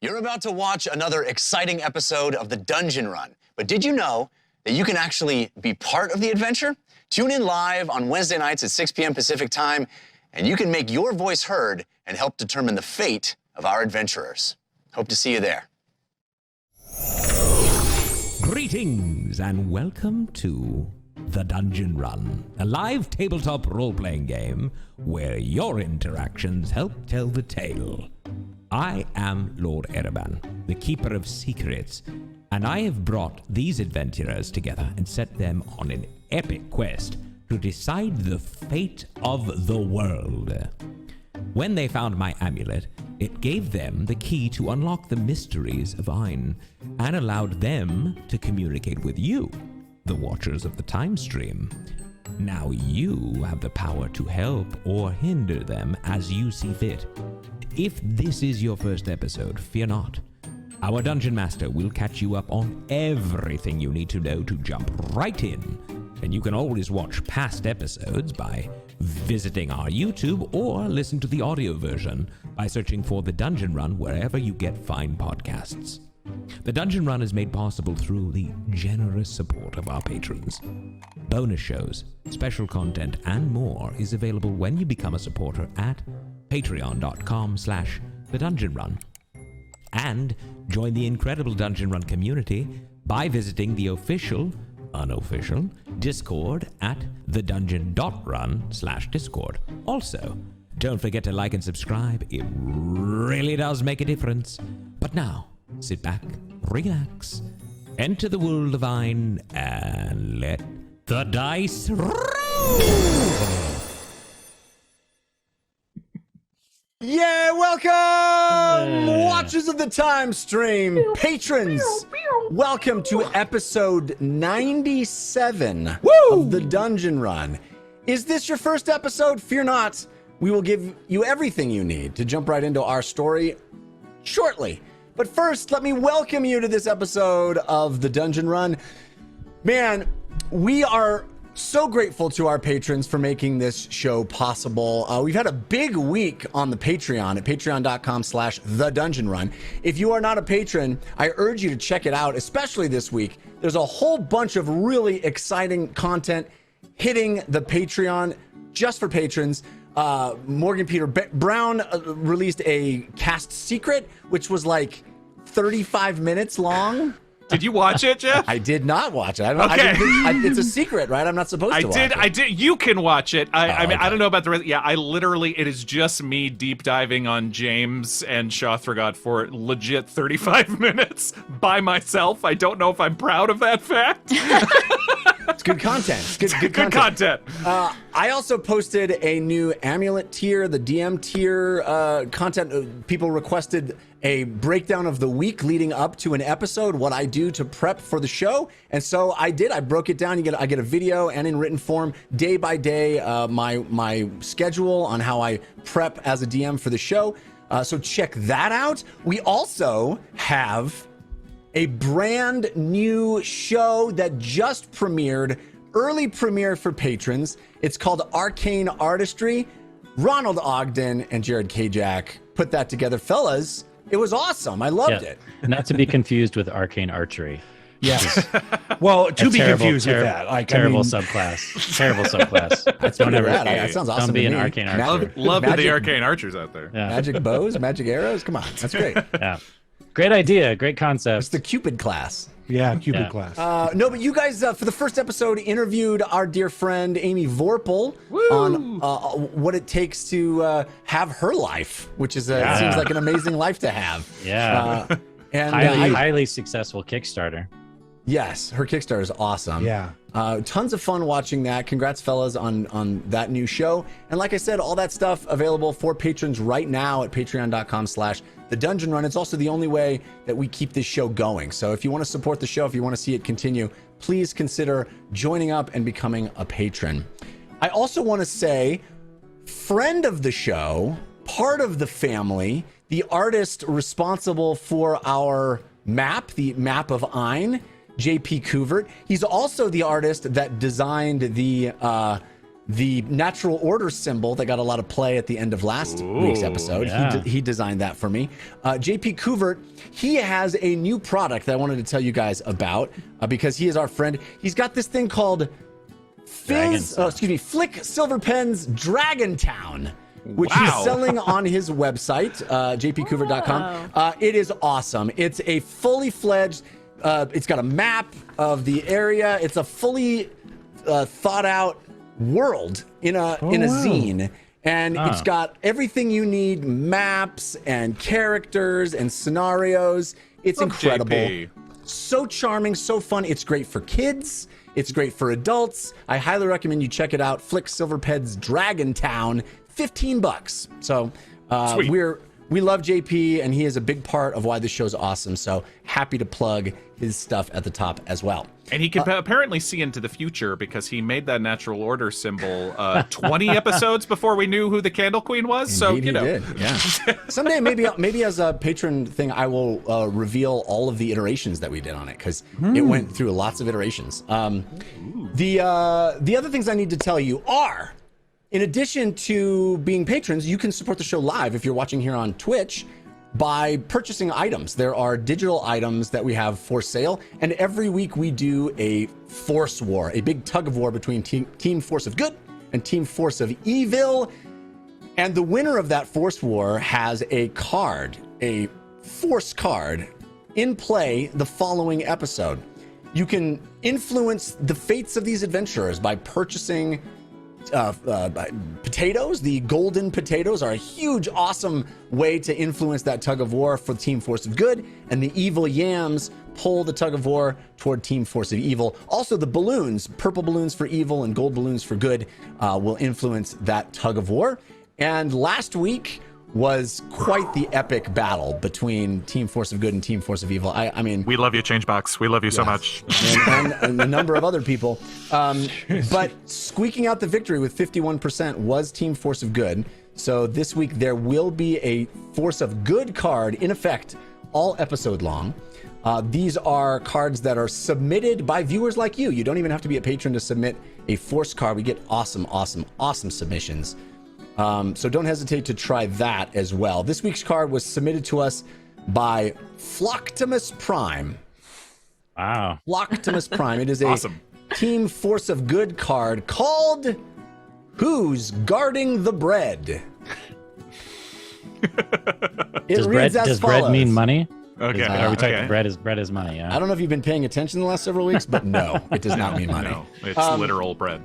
You're about to watch another exciting episode of the Dungeon Run, but did you know that you can actually be part of the adventure? Tune in live on Wednesday nights at 6 p.m. Pacific time, and you can make your voice heard and help determine the fate of our adventurers. Hope to see you there. Greetings and welcome to The Dungeon Run, a live tabletop role-playing game where your interactions help tell the tale. I am Lord Ereban, the Keeper of Secrets, and I have brought these adventurers together and set them on an epic quest to decide the fate of the world. When they found my amulet, it gave them the key to unlock the mysteries of Ain and allowed them to communicate with you, the Watchers of the Time Stream. Now you have the power to help or hinder them as you see fit. If this is your first episode, fear not. Our Dungeon Master will catch you up on everything you need to know to jump right in. And you can always watch past episodes by visiting our YouTube or listen to the audio version by searching for The Dungeon Run wherever you get fine podcasts. The Dungeon Run is made possible through the generous support of our patrons. Bonus shows, special content, and more is available when you become a supporter at patreon.com/thedungeonrun. And join the incredible Dungeon Run community by visiting the official, unofficial Discord at thedungeon.run/Discord. Also, don't forget to like and subscribe. It really does make a difference. But now, sit back, relax, enter the world of Ain, and let the dice roll! Yeah, welcome, Watchers of the Time Stream, patrons. Welcome to episode 97 of the Dungeon Run. Is this your first episode? Fear not. We will give you everything you need to jump right into our story shortly. But first, let me welcome you to this episode of the Dungeon Run. Man, we are so grateful to our patrons for making this show possible. We've had a big week on the Patreon at patreon.com/thedungeonrun. If you are not a patron, I urge you to check it out, especially this week. There's a whole bunch of really exciting content hitting the Patreon just for patrons. Morgan Peter Brown released a cast secret, which was like 35 minutes long. Did you watch it, Jeff? I did not watch it. It's a secret, right? I'm not supposed to watch it. I did. You can watch it. I mean, okay. I don't know about the rest. Yeah, it is just me deep diving on James and Shothragot for legit 35 minutes by myself. I don't know if I'm proud of that fact. It's good content. It's good content. I also posted a new amulet tier, the DM tier content. People requested a breakdown of the week leading up to an episode, what I do to prep for the show. And so I did. I broke it down. I get a video and in written form, day by day, my schedule on how I prep as a DM for the show. So check that out. We also have a brand new show that just premiered, early premiere for patrons. It's called Arcane Artistry. Ronald Ogden and Jared Kajak put that together. Fellas, it was awesome. I loved it. Not to be confused with Arcane Archery. Yes. Well, to be confused with that. Like, terrible subclass. Terrible subclass. That's that sounds awesome. Don't be to an me. arcane archer. Love the arcane archers out there. Yeah. Magic bows, magic arrows. Come on. That's great. Yeah. Great idea. Great It's concept. the Cupid class. Yeah, Cupid class. No, but you guys, for the first episode, interviewed our dear friend Amy Vorpal on what it takes to have her life, which is seems like an amazing life to have. Yeah. And highly successful Kickstarter. yes, her Kickstarter is awesome. Yeah. Tons of fun watching that. Congrats, fellas, on that new show. And like I said, all that stuff available for patrons right now at patreon.com/thedungeonrun. It's also the only way that we keep this show going. So if you want to support the show, if you want to see it continue, please consider joining up and becoming a patron. I also want to say, friend of the show, part of the family, the artist responsible for our map, the map of Ain, JP Couvert. He's also the artist that designed the the natural order symbol that got a lot of play at the end of last week's episode. yeah. He designed that for me. JP Couvert, he has a new product that I wanted to tell you guys about because he is our friend. He's got this thing called Flick Silver Pens Dragon Town, which he's selling on his website, jpcouvert.com. It is awesome. It's a fully fledged, it's got a map of the area. It's a fully thought out world in a zine, and it's got everything you need, maps and characters and scenarios. It's incredible. JP. So charming, so fun. It's great for kids. It's great for adults. I highly recommend you check it out. Flick Silverped's Dragon Town, $15. So we love JP, and he is a big part of why this show's awesome. So happy to plug his stuff at the top as well. And he can apparently see into the future because he made that natural order symbol 20 episodes before we knew who the Candle Queen was. So, Indeed, he did. Yeah. Someday, maybe as a patron thing, I will reveal all of the iterations that we did on it because it went through lots of iterations. The other things I need to tell you are, in addition to being patrons, you can support the show live if you're watching here on Twitch by purchasing items. There are digital items that we have for sale, and every week we do a force war, a big tug of war between Team Force of Good and Team Force of Evil. And the winner of that force war has a card, a force card, in play the following episode. You can influence the fates of these adventurers by purchasing potatoes. The golden potatoes are a huge, awesome way to influence that tug of war for Team Force of Good, and the evil yams pull the tug of war toward Team Force of Evil. Also, the balloons, purple balloons for evil and gold balloons for good, will influence that tug of war. And last week was quite the epic battle between Team Force of Good and Team Force of Evil. I mean, we love you, Changebox. We love you so much. And a number of other people. But squeaking out the victory with 51% was Team Force of Good. So this week there will be a Force of Good card in effect all episode long. These are cards that are submitted by viewers like you. You don't even have to be a patron to submit a Force card. We get awesome submissions. So don't hesitate to try that as well. This week's card was submitted to us by Flocktimus Prime. Wow. Flocktimus Prime. It is a Awesome. Team Force of Good card called Who's Guarding the Bread? Does bread mean money? Okay. Are we talking bread is money? Yeah. I don't know if you've been paying attention the last several weeks, but no, it does not mean money. No, it's literal bread.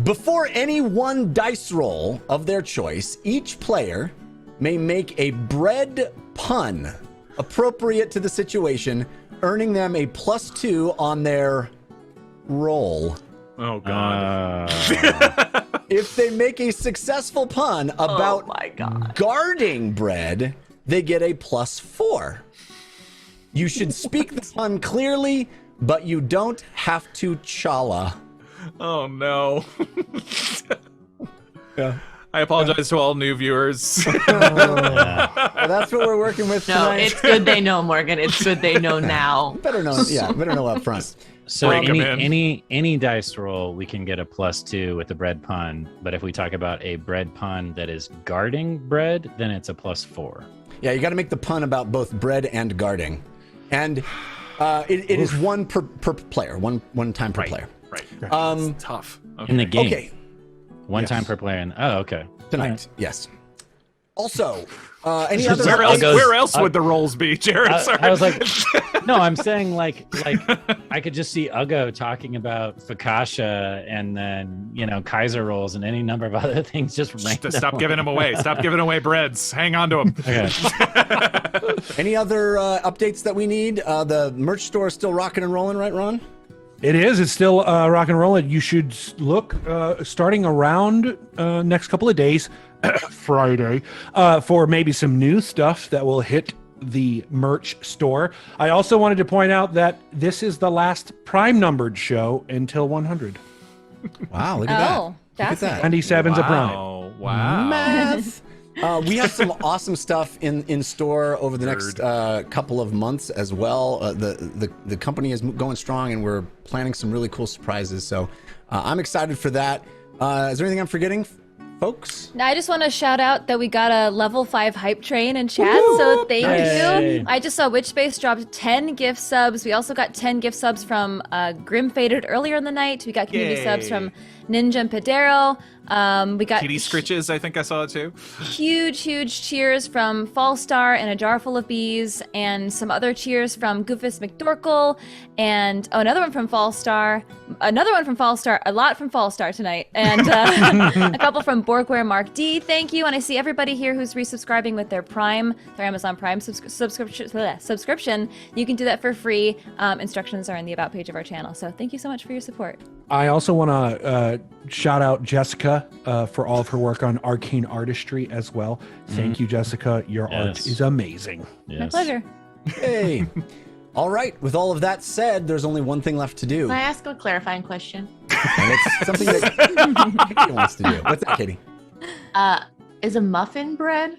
Before any one dice roll of their choice, each player may make a bread pun appropriate to the situation, earning them a +2 on their roll. Oh, God. If they make a successful pun about guarding bread, they get a +4. You should speak the pun clearly, but you don't have to chala. Oh, no. Yeah. I apologize to all new viewers. Well, that's what we're working with No, tonight. it's good they know, Morgan. It's good they know now. Better know, better know up front. So Break 'em in. any dice roll, we can get a +2 with the bread pun. But if we talk about a bread pun that is guarding bread, then it's a +4. Yeah, you got to make the pun about both bread and guarding, and it is one per player, one time per player. Right. It's tough. In the game. Okay. One Yes. time per player. And okay. Tonight, yes. Also, any other? Where else would the rolls be, Jared? Sorry. I was like, no, I'm saying like I could just see Uggo talking about Fakasha and then Kaiser rolls and any number of other things just random. Stop giving them away. Stop giving away breads. Hang on to them. Okay. Any other updates that we need? The merch store is still rocking and rolling, right, Ron? It is. It's still rock and rolling. You should look starting around next couple of days, Friday, for maybe some new stuff that will hit the merch store. I also wanted to point out that this is the last prime numbered show until 100. Wow, look at that. Look at That's that. 97's a prime. Wow. Math. We have some awesome stuff in store over the next couple of months as well. The company is going strong, and we're planning some really cool surprises. So I'm excited for that. Is there anything I'm forgetting, folks? Now, I just want to shout out that we got a level 5 hype train in chat, so thank Yay. you. I just saw Witch Space dropped 10 gift subs. We also got 10 gift subs from Grim Faded earlier in the night. We got community subs from Ninja and Padero. We got Kitty Scritches, I think I saw it too. huge cheers from Fallstar and a jar full of bees, and some other cheers from Goofus McDorkle, and another one from Fallstar, a lot from Fallstar tonight, and a couple from Borgware Mark D. Thank you, and I see everybody here who's resubscribing with their Amazon Prime subscription. You can do that for free. Instructions are in the About page of our channel. So thank you so much for your support. I also want to shout out Jessica for all of her work on Arcane Artistry as well. Thank you, Jessica. Your art Yes. is amazing. My pleasure. Hey. All right. With all of that said, there's only one thing left to do. Can I ask a clarifying question? And it's something that Katie wants to do. What's that, Katie? Is a muffin bread?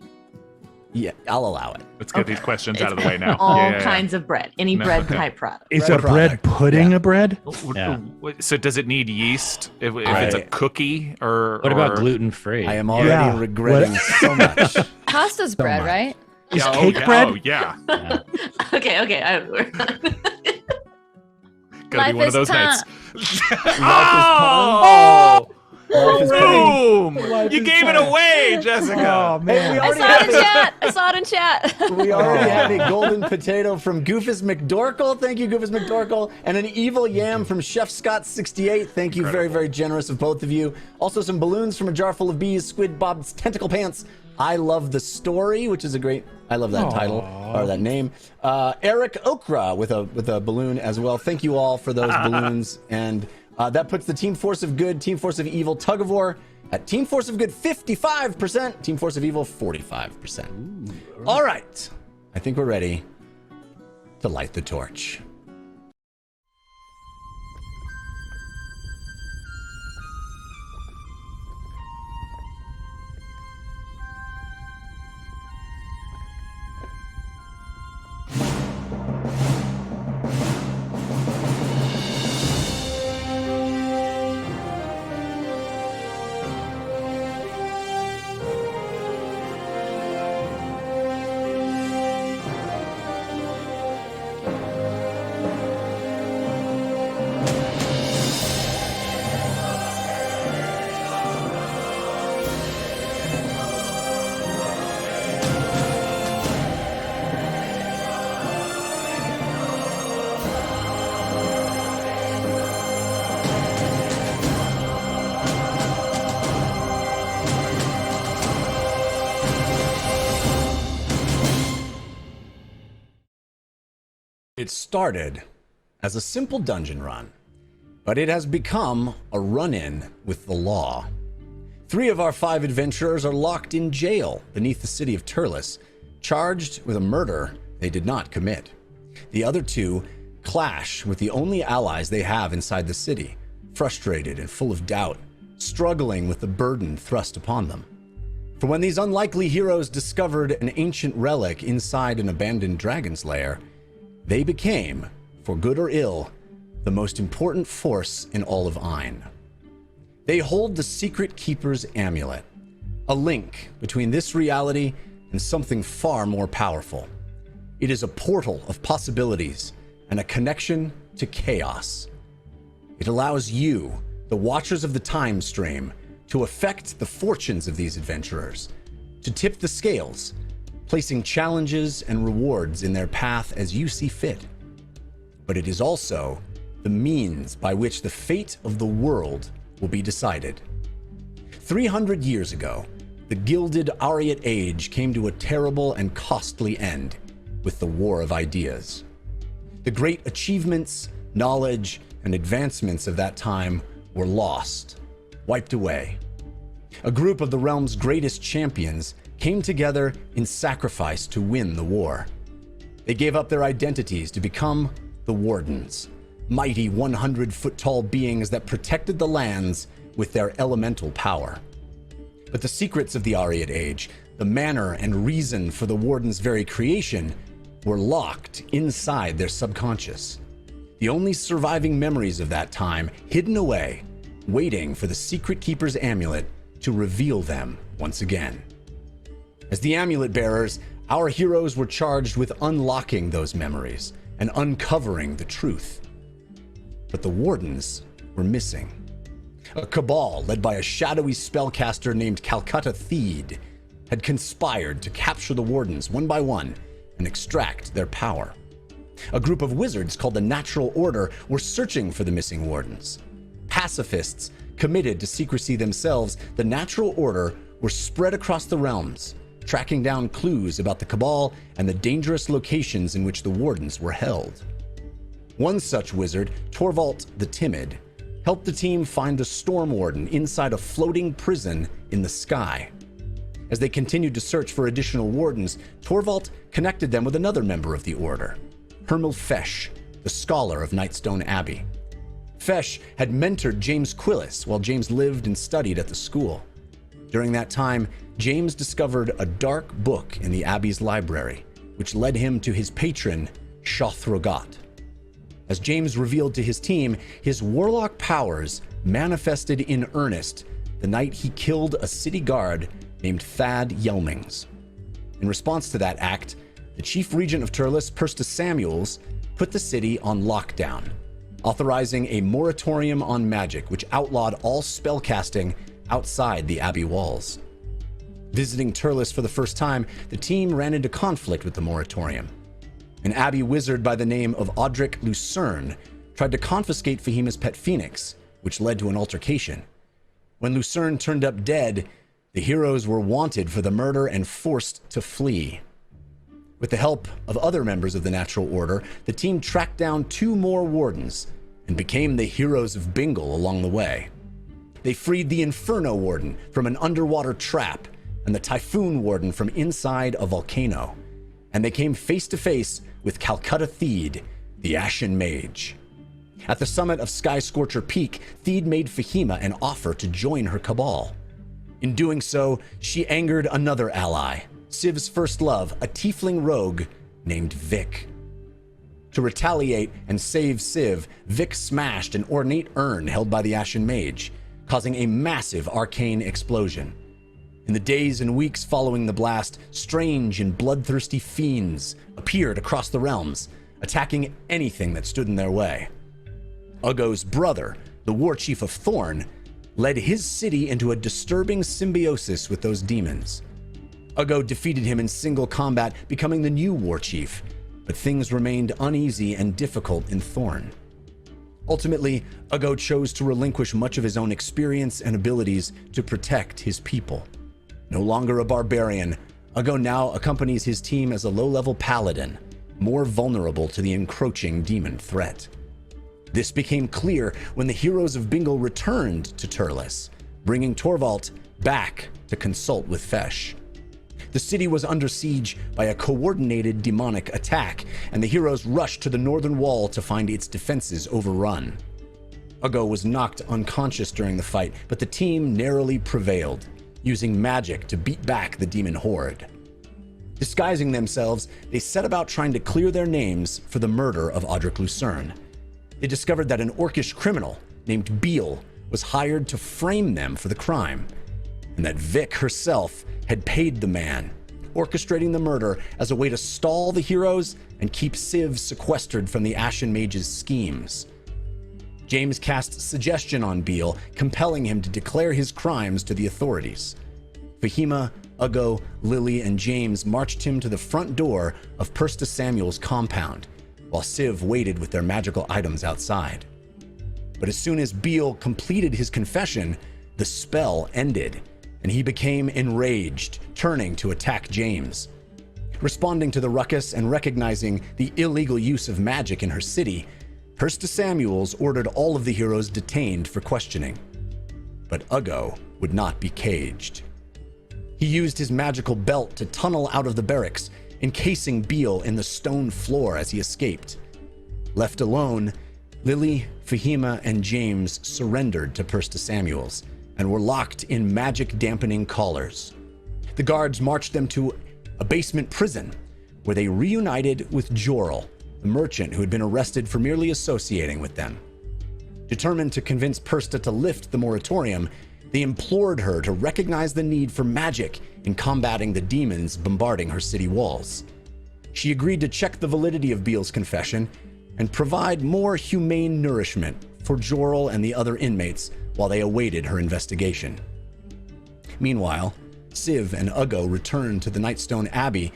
Yeah, I'll allow it. Let's get these questions out of the way now. All kinds of bread. Any No, bread okay. type product. Is Bread a bread product. pudding Yeah. a bread? Yeah. So does it need yeast if it's a cookie or? What about or- gluten free? I am already Yeah. regretting so much. Pasta's bread, much. right? Is Yeah, cake yeah, bread? Oh yeah, Okay. gotta Life be one is of those time. nights. Oh! Life is Boom! Life You is gave it time. away, Jessica. Oh, man. we I already saw it have in chat. I saw it in chat. We already have a golden potato from Goofus McDorkle. Thank you, Goofus McDorkle. And an evil yam from Chef Scott68. Thank you. Very, very generous of both of you. Also, some balloons from a jar full of bees, Squid Bob's Tentacle Pants. I love the story, which is a great. I love that title or that name. Eric Okra with a balloon as well. Thank you all for those balloons. And that puts the Team Force of Good, Team Force of Evil tug of war at Team Force of Good 55%, Team Force of Evil 45%. All right. I think we're ready to light the torch. It started as a simple dungeon run, but it has become a run-in with the law. 3 of our 5 adventurers are locked in jail beneath the city of Terlis, charged with a murder they did not commit. The other 2 clash with the only allies they have inside the city, frustrated and full of doubt, struggling with the burden thrust upon them. For when these unlikely heroes discovered an ancient relic inside an abandoned dragon's lair, they became, for good or ill, the most important force in all of Ain. They hold the Secret Keeper's amulet, a link between this reality and something far more powerful. It is a portal of possibilities and a connection to chaos. It allows you, the Watchers of the Time Stream, to affect the fortunes of these adventurers, to tip the scales, placing challenges and rewards in their path as you see fit. But it is also the means by which the fate of the world will be decided. 300 years ago, the Gilded Ariate Age came to a terrible and costly end with the War of Ideas. The great achievements, knowledge, and advancements of that time were lost, wiped away. A group of the realm's greatest champions came together in sacrifice to win the war. They gave up their identities to become the Wardens, mighty 100-foot-tall beings that protected the lands with their elemental power. But the secrets of the Ariate Age, the manner and reason for the Warden's very creation, were locked inside their subconscious. The only surviving memories of that time, hidden away, waiting for the Secret Keeper's amulet to reveal them once again. As the amulet bearers, our heroes were charged with unlocking those memories and uncovering the truth. But the wardens were missing. A cabal led by a shadowy spellcaster named Calcutta Theed had conspired to capture the wardens one by one and extract their power. A group of wizards called the Natural Order were searching for the missing wardens. Pacifists committed to secrecy themselves, the Natural Order were spread across the realms, tracking down clues about the cabal and the dangerous locations in which the wardens were held. One such wizard, Torvald the Timid, helped the team find the Storm Warden inside a floating prison in the sky. As they continued to search for additional wardens, Torvald connected them with another member of the Order, Hermel Fesh, the scholar of Nightstone Abbey. Fesh had mentored James Quillis while James lived and studied at the school. During that time, James discovered a dark book in the Abbey's library, which led him to his patron, Shothrogot. As James revealed to his team, his warlock powers manifested in earnest the night he killed a city guard named Thad Yelmings. In response to that act, the chief regent of Terlis, Persta Samuels, put the city on lockdown, authorizing a moratorium on magic which outlawed all spellcasting outside the Abbey walls. Visiting Terlis for the first time, the team ran into conflict with the moratorium. An Abbey wizard by the name of Audric Lucerne tried to confiscate Fahima's pet phoenix, which led to an altercation. When Lucerne turned up dead, the heroes were wanted for the murder and forced to flee. With the help of other members of the Natural Order, the team tracked down 2 more wardens and became the heroes of Bingle along the way. They freed the Inferno Warden from an underwater trap and the Typhoon Warden from inside a volcano, and they came face to face with Calcutta Theed, the Ashen Mage. At the summit of Sky Scorcher Peak, Theed made Fahima an offer to join her cabal. In doing so, she angered another ally, Siv's first love, a tiefling rogue named Vic. To retaliate and save Siv, Vic smashed an ornate urn held by the Ashen Mage, causing a massive arcane explosion. In the days and weeks following the blast, strange and bloodthirsty fiends appeared across the realms, attacking anything that stood in their way. Uggo's brother, the war chief of Thorn, led his city into a disturbing symbiosis with those demons. Uggo defeated him in single combat, becoming the new war chief, but things remained uneasy and difficult in Thorn. Ultimately, Uggo chose to relinquish much of his own experience and abilities to protect his people. No longer a barbarian, Uggo now accompanies his team as a low-level paladin, more vulnerable to the encroaching demon threat. This became clear when the heroes of Bingle returned to Terlis, bringing Torvald back to consult with Fesh. The city was under siege by a coordinated demonic attack, and the heroes rushed to the northern wall to find its defenses overrun. Uggo was knocked unconscious during the fight, but the team narrowly prevailed, using magic to beat back the demon horde. Disguising themselves, they set about trying to clear their names for the murder of Audric Lucerne. They discovered that an orcish criminal named Beal was hired to frame them for the crime, and that Vic herself had paid the man, orchestrating the murder as a way to stall the heroes and keep Siv sequestered from the Ashen Mage's schemes. James cast suggestion on Beal, compelling him to declare his crimes to the authorities. Fahima, Uggo, Lily, and James marched him to the front door of Persta Samuels' compound, while Siv waited with their magical items outside. But as soon as Beal completed his confession, the spell ended, and he became enraged, turning to attack James. Responding to the ruckus and recognizing the illegal use of magic in her city, Persta Samuels ordered all of the heroes detained for questioning. But Uggo would not be caged. He used his magical belt to tunnel out of the barracks, encasing Beal in the stone floor as he escaped. Left alone, Lily, Fahima, and James surrendered to Persta Samuels and were locked in magic-dampening collars. The guards marched them to a basement prison, where they reunited with Jorel, the merchant who had been arrested for merely associating with them. Determined to convince Persta to lift the moratorium, they implored her to recognize the need for magic in combating the demons bombarding her city walls. She agreed to check the validity of Beale's confession and provide more humane nourishment for Jorl and the other inmates while they awaited her investigation. Meanwhile, Siv and Uggo returned to the Nightstone Abbey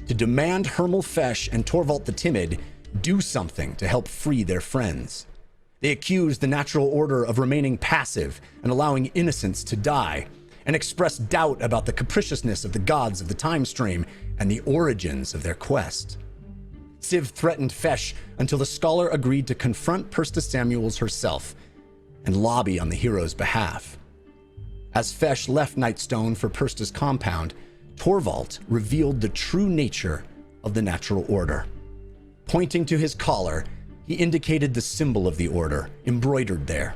to demand Hermel Fesh and Torvald the Timid do something to help free their friends. They accused the Natural Order of remaining passive and allowing innocents to die, and expressed doubt about the capriciousness of the gods of the time stream and the origins of their quest. Siv threatened Fesh until the scholar agreed to confront Persta Samuels herself and lobby on the hero's behalf. As Fesh left Nightstone for Persta's compound, Torvald revealed the true nature of the Natural Order. Pointing to his collar, he indicated the symbol of the Order, embroidered there.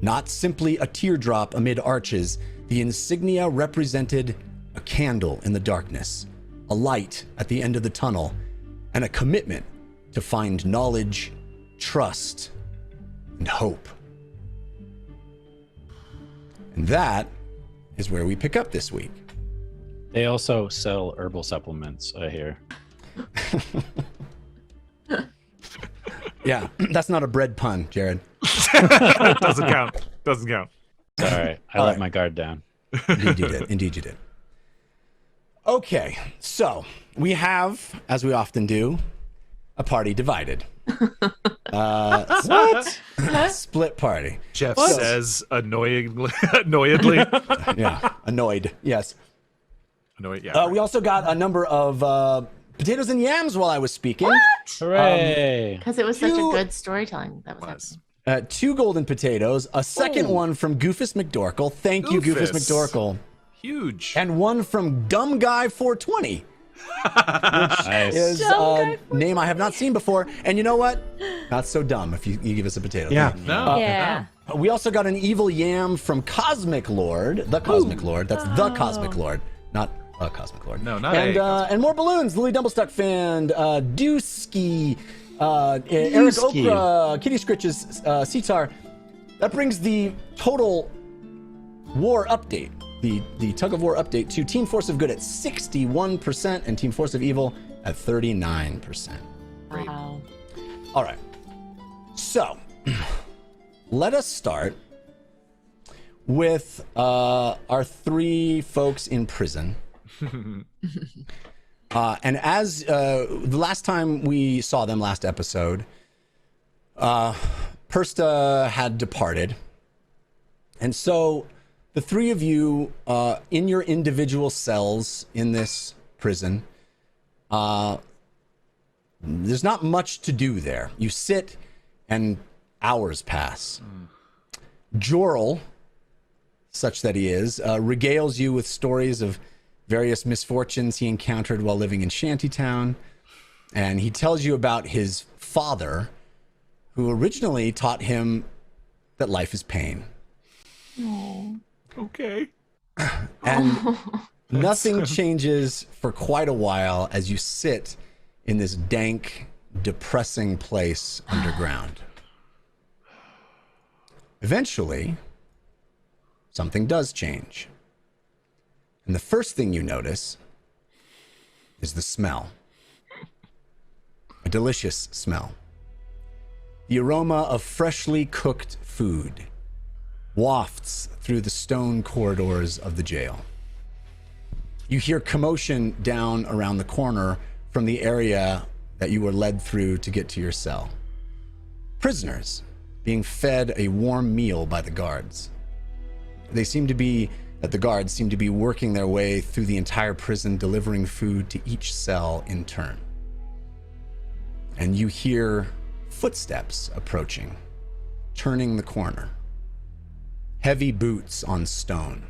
Not simply a teardrop amid arches, the insignia represented a candle in the darkness, a light at the end of the tunnel, and a commitment to find knowledge, trust, and hope. And that is where we pick up this week. They also sell herbal supplements, I hear. Yeah, that's not a bread pun, Jared. Doesn't count. Doesn't count. All right, I let my guard down. Indeed you did. Indeed you did. Okay, so we have, as we often do, a party divided. What? Split party. Jeff says annoyedly. Yeah, annoyed. Yes. Annoyed. Yeah. We also got a number of potatoes and yams while I was speaking. Hooray! Because it was such a good storytelling that was happening. 2 golden potatoes, a second one from Goofus McDorkle. Thank you, Goofus McDorkle. Huge. And one from Dumb Guy 420. Nice. Is a name I have not seen before. And you know what? Not so dumb if you give us a potato. Yeah. No. Yeah. We also got an evil yam from Cosmic Lord. The Cosmic Lord. That's the Cosmic Lord, not a Cosmic Lord. No, not and more balloons. Lily Dumblestuck fan, Dusky, Eric Okra, Kitty Scritches, Sitar. That brings the total war update, the tug of war update, to Team Force of Good at 61% and Team Force of Evil at 39%. Wow. All right. So, let us start with our 3 folks in prison. And as the last time we saw them, last episode, Persta had departed. And so the 3 of you in your individual cells in this prison, there's not much to do there. You sit and hours pass. Jorl, such that he is, regales you with stories of various misfortunes he encountered while living in Shantytown. And he tells you about his father, who originally taught him that life is pain. Okay. And nothing changes for quite a while as you sit in this dank, depressing place underground. Eventually, something does change. And the first thing you notice is the smell. A delicious smell. The aroma of freshly cooked food wafts through the stone corridors of the jail. You hear commotion down around the corner from the area that you were led through to get to your cell. Prisoners being fed a warm meal by the guards. The guards seem to be working their way through the entire prison, delivering food to each cell in turn. And you hear footsteps approaching, turning the corner. Heavy boots on stone.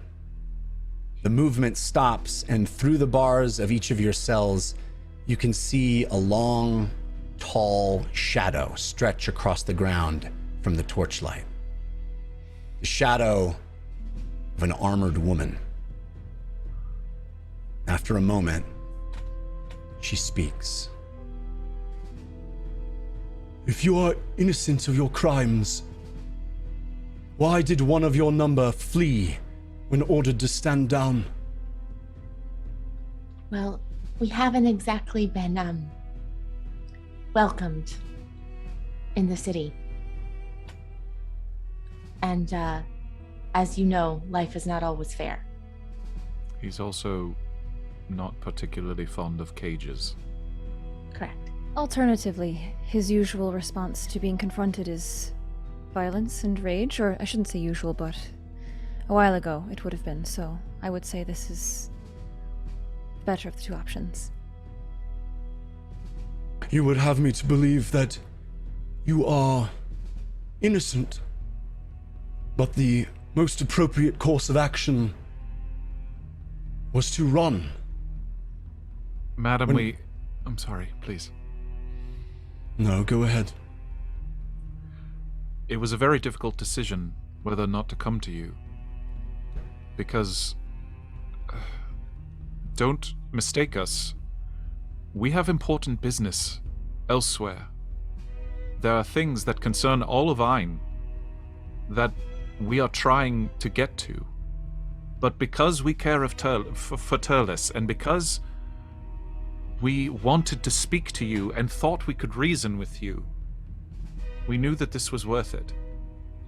The movement stops, and through the bars of each of your cells, you can see a long, tall shadow stretch across the ground from the torchlight. The shadow of an armored woman. After a moment, she speaks. If you are innocent of your crimes, Why did one of your number flee when ordered to stand down? Well, we haven't exactly been welcomed in the city. And as you know, life is not always fair. He's also not particularly fond of cages. Correct. Alternatively, his usual response to being confronted is violence and rage, or I shouldn't say usual, but a while ago it would have been, so I would say this is the better of the two options. You would have me to believe that you are innocent, but the most appropriate course of action was to run. Madam, I'm sorry, please. No, go ahead. It was a very difficult decision whether or not to come to you. Because, don't mistake us. We have important business elsewhere. There are things that concern all of Ain that we are trying to get to. But because we care for Terlis, and because we wanted to speak to you and thought we could reason with you, we knew that this was worth it.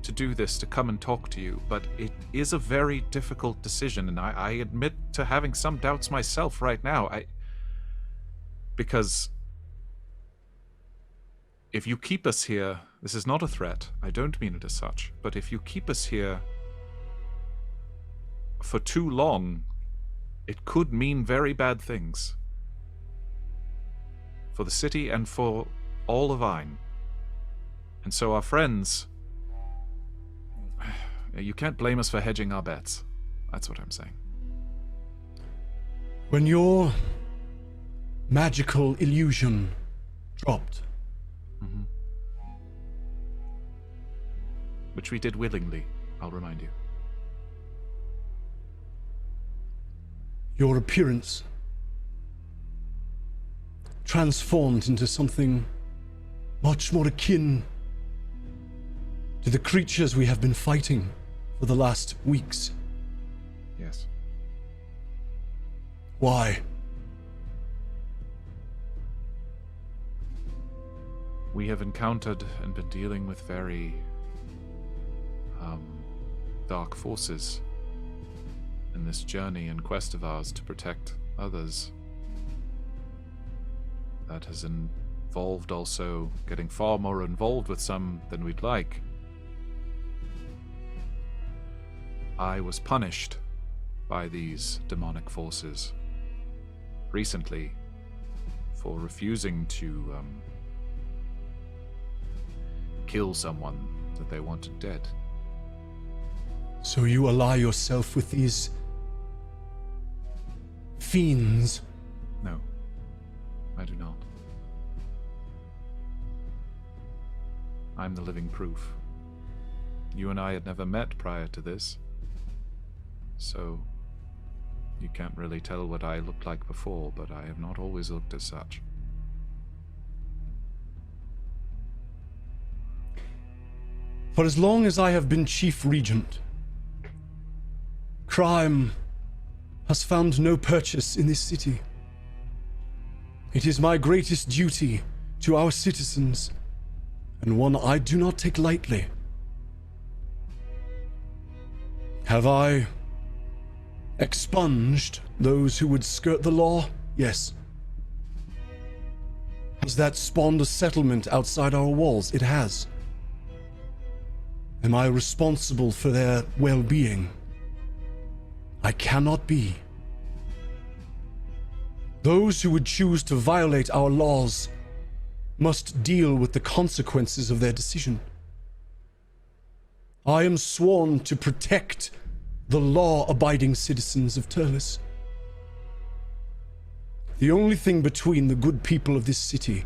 To do this, to come and talk to you. But it is a very difficult decision, and I admit to having some doubts myself right now. Because if you keep us here, this is not a threat, I don't mean it as such, but if you keep us here for too long, it could mean very bad things. For the city and for all of Ain. And so our friends, you can't blame us for hedging our bets. That's what I'm saying. When your magical illusion dropped, which we did willingly, I'll remind you. your appearance transformed into something much more akin to the creatures we have been fighting for the last weeks. Yes. Why? We have encountered and been dealing with very dark forces in this journey and quest of ours to protect others. That has involved also getting far more involved with some than we'd like. I was punished by these demonic forces recently for refusing to kill someone that they wanted dead. So you ally yourself with these fiends? No, I do not. I'm the living proof. You and I had never met prior to this, so you can't really tell what I looked like before, but I have not always looked as such. For as long as I have been Chief Regent, crime has found no purchase in this city. It is my greatest duty to our citizens, and one I do not take lightly. Have I expunged those who would skirt the law? Yes. Has that spawned a settlement outside our walls? It has. Am I responsible for their well-being? I cannot be. Those who would choose to violate our laws must deal with the consequences of their decision. I am sworn to protect the law-abiding citizens of Terlis. The only thing between the good people of this city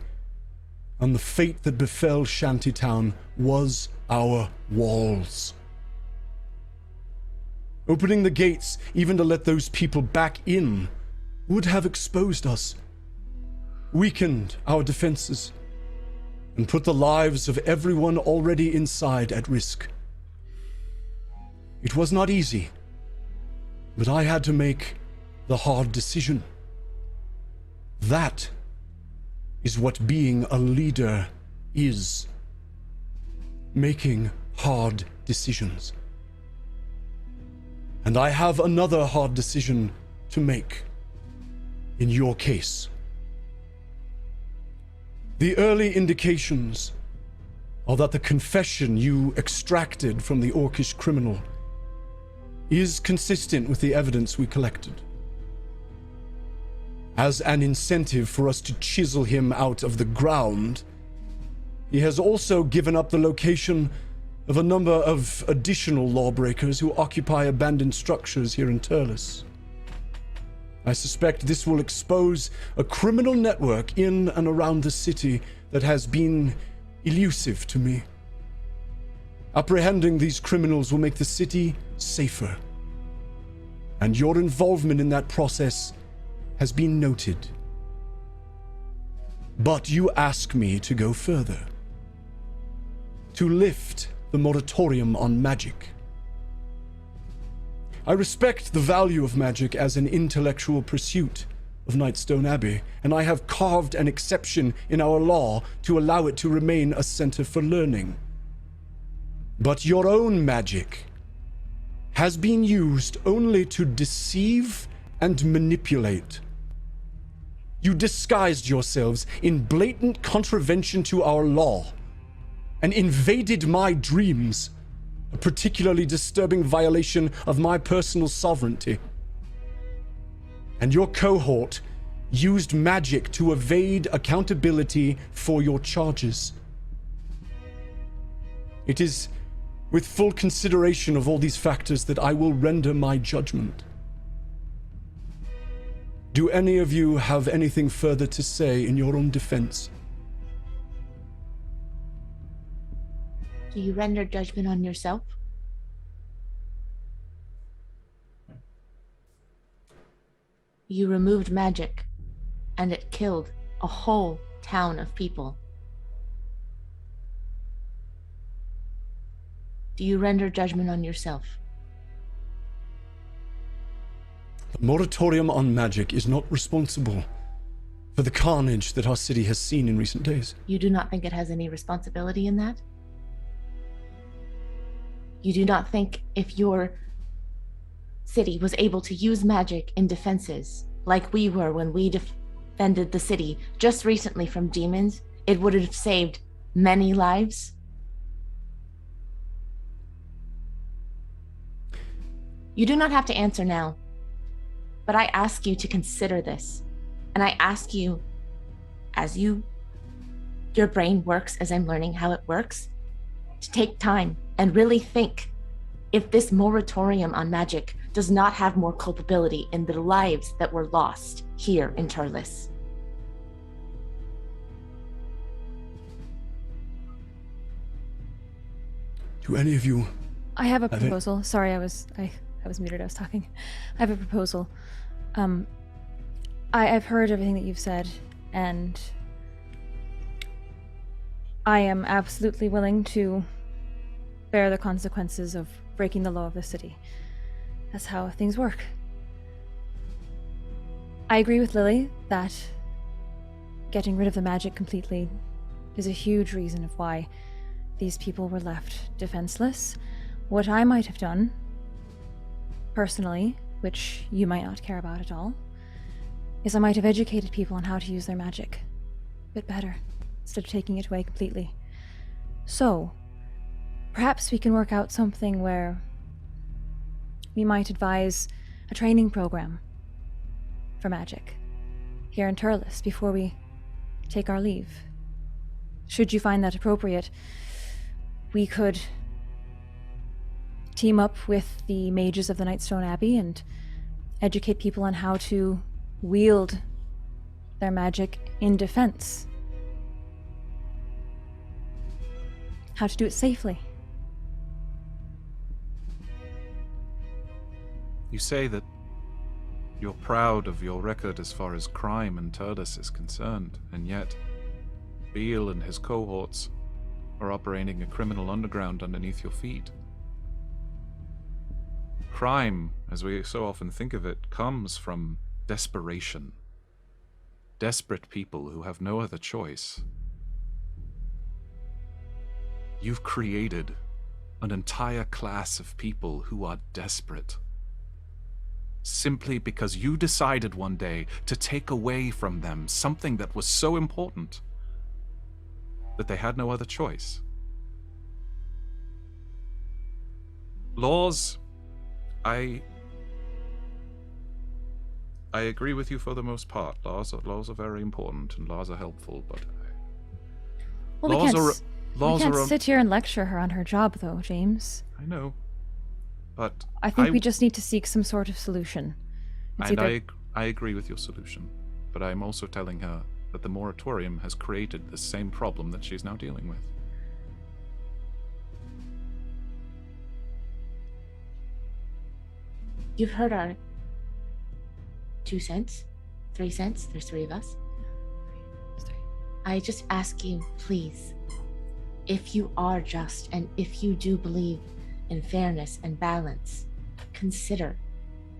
and the fate that befell Shantytown was our walls. Opening the gates, even to let those people back in, would have exposed us, weakened our defenses, and put the lives of everyone already inside at risk. It was not easy, but I had to make the hard decision. That is what being a leader is. Making hard decisions. And I have another hard decision to make in your case. The early indications are that the confession you extracted from the Orcish criminal is consistent with the evidence we collected. As an incentive for us to chisel him out of the ground, he has also given up the location of a number of additional lawbreakers who occupy abandoned structures here in Terlis. I suspect this will expose a criminal network in and around the city that has been elusive to me. Apprehending these criminals will make the city safer. And your involvement in that process has been noted. But you ask me to go further. To lift the moratorium on magic. I respect the value of magic as an intellectual pursuit of Nightstone Abbey, and I have carved an exception in our law to allow it to remain a center for learning. But your own magic has been used only to deceive and manipulate. You disguised yourselves in blatant contravention to our law and invaded my dreams, a particularly disturbing violation of my personal sovereignty. And your cohort used magic to evade accountability for your charges. It is with full consideration of all these factors that I will render my judgment. Do any of you have anything further to say in your own defense? Do you render judgment on yourself? You removed magic, and it killed a whole town of people. Do you render judgment on yourself? The moratorium on magic is not responsible for the carnage that our city has seen in recent days. You do not think it has any responsibility in that? You do not think if your city was able to use magic in defenses, like we were when we defended the city just recently from demons, it would have saved many lives? You do not have to answer now, but I ask you to consider this. And I ask you, as your brain works as I'm learning how it works, to take time and really think if this moratorium on magic does not have more culpability in the lives that were lost here in Terlis. Do any of you... I have a proposal. Sorry, I was muted. I was talking. I have a proposal. I've heard everything that you've said, and I am absolutely willing to bear the consequences of breaking the law of the city. That's how things work. I agree with Lily that getting rid of the magic completely is a huge reason of why these people were left defenseless. What I might have done, personally, which you might not care about at all, is I might have educated people on how to use their magic a bit better, instead of taking it away completely. So, perhaps we can work out something where we might advise a training program for magic here in Terlis before we take our leave. Should you find that appropriate, we could team up with the mages of the Nightstone Abbey and educate people on how to wield their magic in defense. How to do it safely. You say that you're proud of your record as far as crime in Terlis is concerned, and yet Beale and his cohorts are operating a criminal underground underneath your feet. Crime, as we so often think of it, comes from desperation. Desperate people who have no other choice. You've created an entire class of people who are desperate. Simply because you decided one day to take away from them something that was so important that they had no other choice. Laws, I agree with you for the most part. Laws are very important, and laws are helpful, but Well, laws we can't are sit here and lecture her on her job, though, James. I know, but I think we just need to seek some sort of solution. It's and either- I agree with your solution, but I'm also telling her that the moratorium has created the same problem that she's now dealing with. You've heard our 2 cents, 3 cents. There's 3 of us. I just ask you, please, if you are just and if you do believe in fairness and balance, consider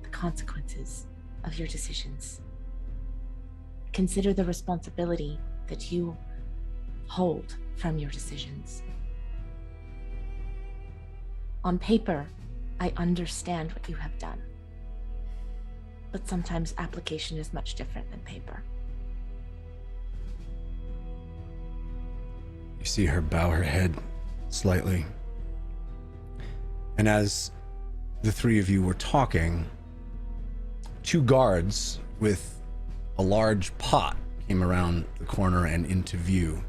the consequences of your decisions. Consider the responsibility that you hold from your decisions. On paper, I understand what you have done, but sometimes application is much different than paper. You see her bow her head slightly. And as the 3 of you were talking, 2 guards with a large pot came around the corner and into view.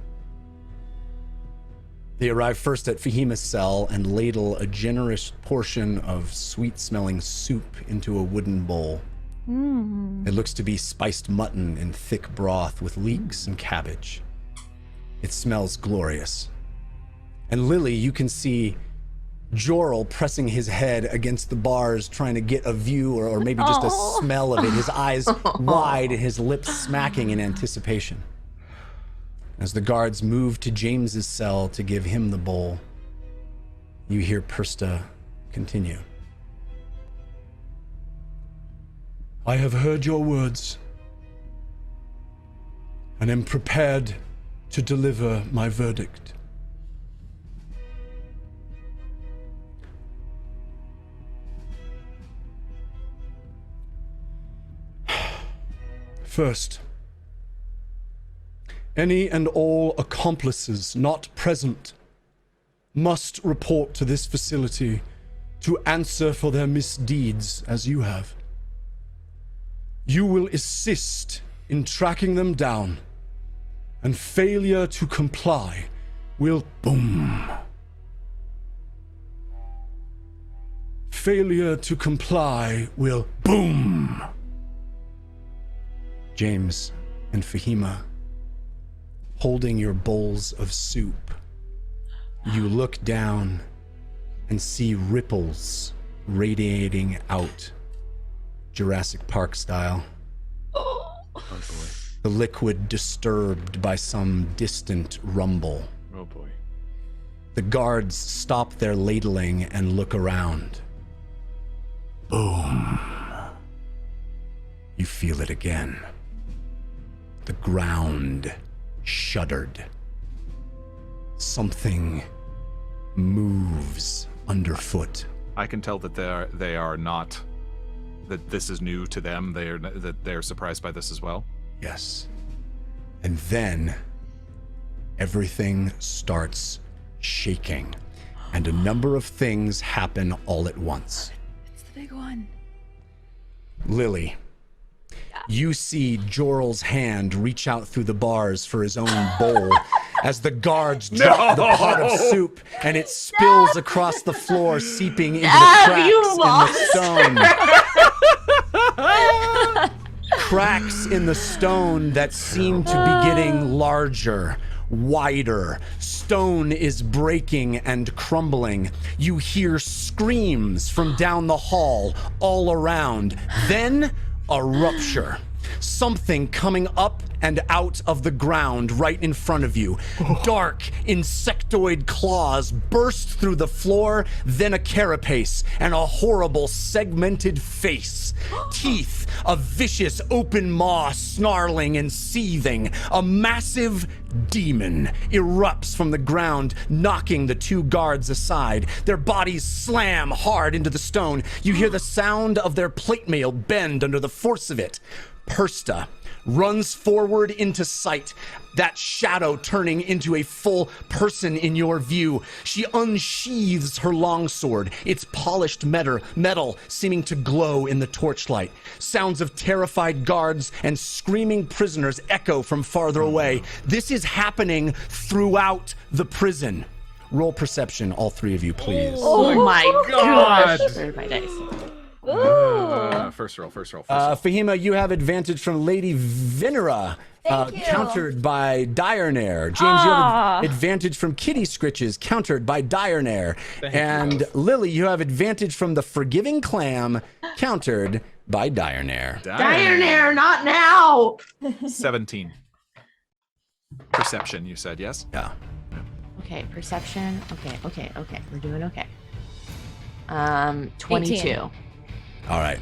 They arrive first at Fahima's cell and ladle a generous portion of sweet-smelling soup into a wooden bowl. It looks to be spiced mutton in thick broth with leeks and cabbage. It smells glorious. And Lily, you can see Jorl pressing his head against the bars, trying to get a view or maybe just a smell of it, his eyes wide and his lips smacking in anticipation. As the guards move to James's cell to give him the bowl, you hear Persta continue. I have heard your words and am prepared to deliver my verdict. First, any and all accomplices not present must report to this facility to answer for their misdeeds as you have. You will assist in tracking them down, and failure to comply will boom. Failure to comply will boom. James and Fahima, holding your bowls of soup, you look down and see ripples radiating out, Jurassic Park style. Oh boy. The liquid disturbed by some distant rumble. Oh boy. The guards stop their ladling and look around. Boom. You feel it again. The ground shuddered. Something moves underfoot. I can tell that they are not, that this is new to them. They're surprised by this as well. Yes. And then everything starts shaking, and a number of things happen all at once. It's the big one. Lily, you see Jorl's hand reach out through the bars for his own bowl as the guards drop the pot of soup and it spills across the floor, seeping into the cracks in the stone that seem to be getting larger, wider. Stone is breaking and crumbling. You hear screams from down the hall all around. Then a rupture. Something coming up and out of the ground right in front of you. Dark, insectoid claws burst through the floor, then a carapace and a horrible segmented face. Teeth, a vicious open maw snarling and seething. A massive demon erupts from the ground, knocking the two guards aside. Their bodies slam hard into the stone. You hear the sound of their plate mail bend under the force of it. Persta runs forward into sight, that shadow turning into a full person in your view. She unsheathes her longsword, its polished metal seeming to glow in the torchlight. Sounds of terrified guards and screaming prisoners echo from farther away. This is happening throughout the prison. Roll perception, all three of you, please. Oh my gosh. Where are my dice? First roll. Fahima, you have advantage from Lady Venera, countered by Direnair. James, you have advantage from Kitty Scritches, countered by Direnair. And Lily, you have advantage from the Forgiving Clam, countered by Direnair. Direnair, not now! 17. Perception, you said, yes? Yeah. Okay, perception. Okay. We're doing okay. 22. 18. All right.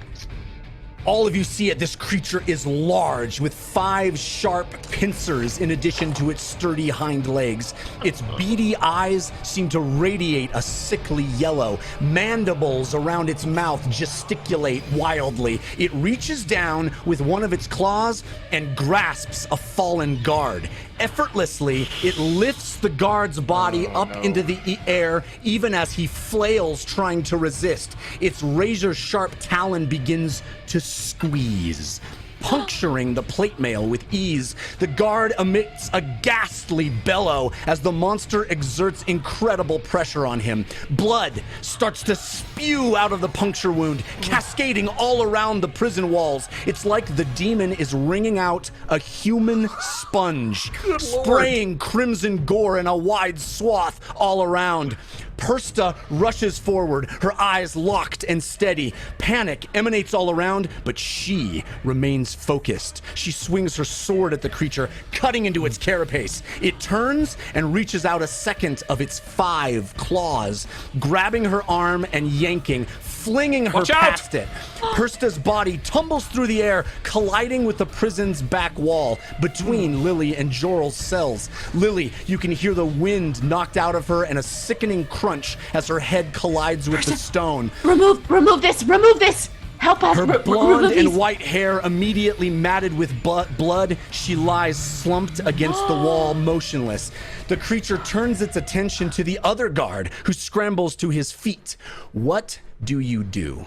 All of you see it. This creature is large with 5 sharp pincers in addition to its sturdy hind legs. Its beady eyes seem to radiate a sickly yellow. Mandibles around its mouth gesticulate wildly. It reaches down with one of its claws and grasps a fallen guard. Effortlessly, it lifts the guard's body into the air, even as he flails trying to resist. Its razor-sharp talon begins to squeeze, puncturing the plate mail with ease. The guard emits a ghastly bellow as the monster exerts incredible pressure on him. Blood starts to spew out of the puncture wound, cascading all around the prison walls. It's like the demon is wringing out a human sponge, spraying crimson gore in a wide swath all around. Persta rushes forward, her eyes locked and steady. Panic emanates all around, but she remains focused. She swings her sword at the creature, cutting into its carapace. It turns and reaches out a second of its 5 claws, grabbing her arm and yanking, flinging her past it. Persta's body tumbles through the air, colliding with the prison's back wall between Lily and Joral's cells. Lily, you can hear the wind knocked out of her and a sickening crunch as her head collides with the stone. Remove this! Help us! Her blonde and white hair immediately matted with blood, she lies slumped against the wall, motionless. The creature turns its attention to the other guard, who scrambles to his feet. What do you do?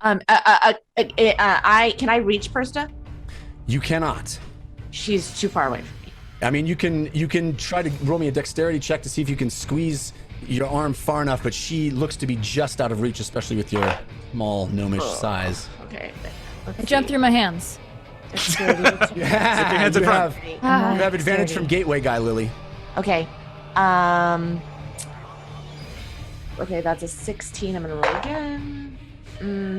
Can I reach Persta? You cannot. She's too far away from me. I mean, you can try to roll me a dexterity check to see if you can squeeze your arm far enough, but she looks to be just out of reach, especially with your small gnomish size. Okay. I jumped through my hands. Yeah, you have advantage from Gateway Guy, Lily. Okay. Okay, that's a 16. I'm gonna roll again.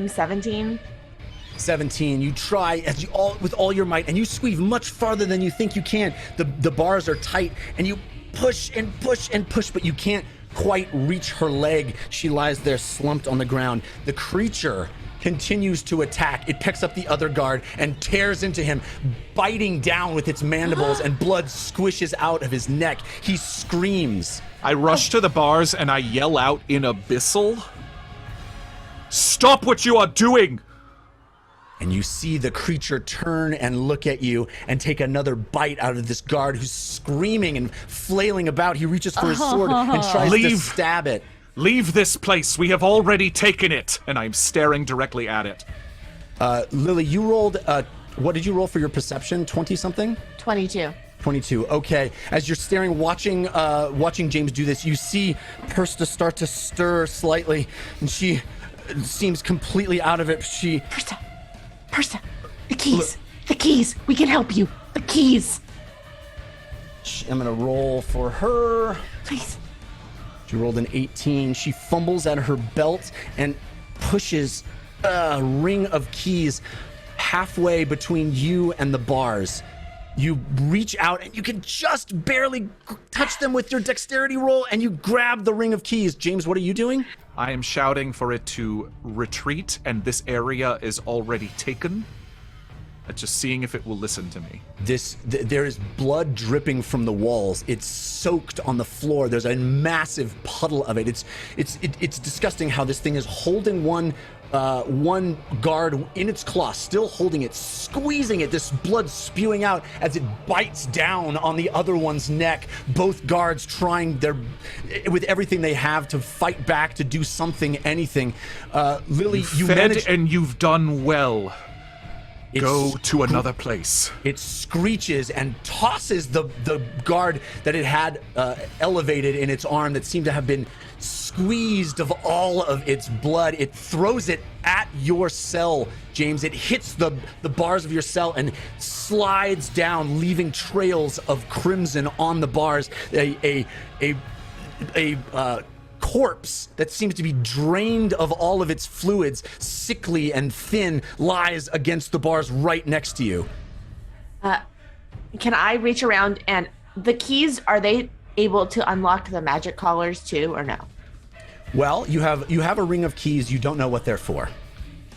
17. 17. You try with all your might, and you squeeze much farther than you think you can. The bars are tight, and you push and push and push, but you can't quite reach her leg. She lies there slumped on the ground. The creature continues to attack. It picks up the other guard and tears into him, biting down with its mandibles, and blood squishes out of his neck. He screams. I rush to the bars and I yell out in abyssal, "Stop what you are doing!" And you see the creature turn and look at you and take another bite out of this guard who's screaming and flailing about. He reaches for his sword and tries to stab it. Leave this place. We have already taken it. And I'm staring directly at it. Lily, you rolled, what did you roll for your perception? 20-something? 22. 22. Okay. As you're staring, watching James do this, you see Persta start to stir slightly, and she seems completely out of it. Persta, the keys. The keys. We can help you. The keys. I'm gonna roll for her. Please. She rolled an 18. She fumbles at her belt and pushes a ring of keys halfway between you and the bars. You reach out and you can just barely touch them with your dexterity roll, and you grab the ring of keys. James, what are you doing? I am shouting for it to retreat, and this area is already taken. Just seeing if it will listen to me. There is blood dripping from the walls. It's soaked on the floor. There's a massive puddle of it. It's disgusting how this thing is holding one guard in its claw, still holding it, squeezing it, this blood spewing out as it bites down on the other one's neck. Both guards trying with everything they have to fight back, to do something, anything. Lily, you managed, and you've done well. Go to another place. It screeches and tosses the guard that it had elevated in its arm that seemed to have been squeezed of all of its blood. It throws it at your cell, James. It hits the bars of your cell and slides down, leaving trails of crimson on the bars. A corpse that seems to be drained of all of its fluids, sickly and thin, lies against the bars right next to you. Can I reach around, and the keys, are they able to unlock the magic collars too, or no? Well, you have a ring of keys. You don't know what they're for.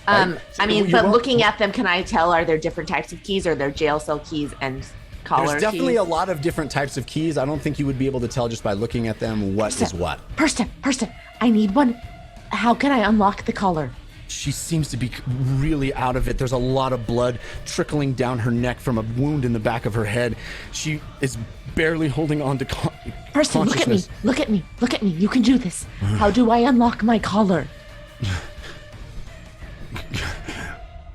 Right? So I mean, but looking at them, can I tell, are there different types of keys, or they're jail cell keys and collar There's definitely keys? a lot of different types of keys. I don't think you would be able to tell just by looking at them what is what. Persta, I need one. How can I unlock the collar? She seems to be really out of it. There's a lot of blood trickling down her neck from a wound in the back of her head. She is barely holding on to Persta, look at me. You can do this. How do I unlock my collar?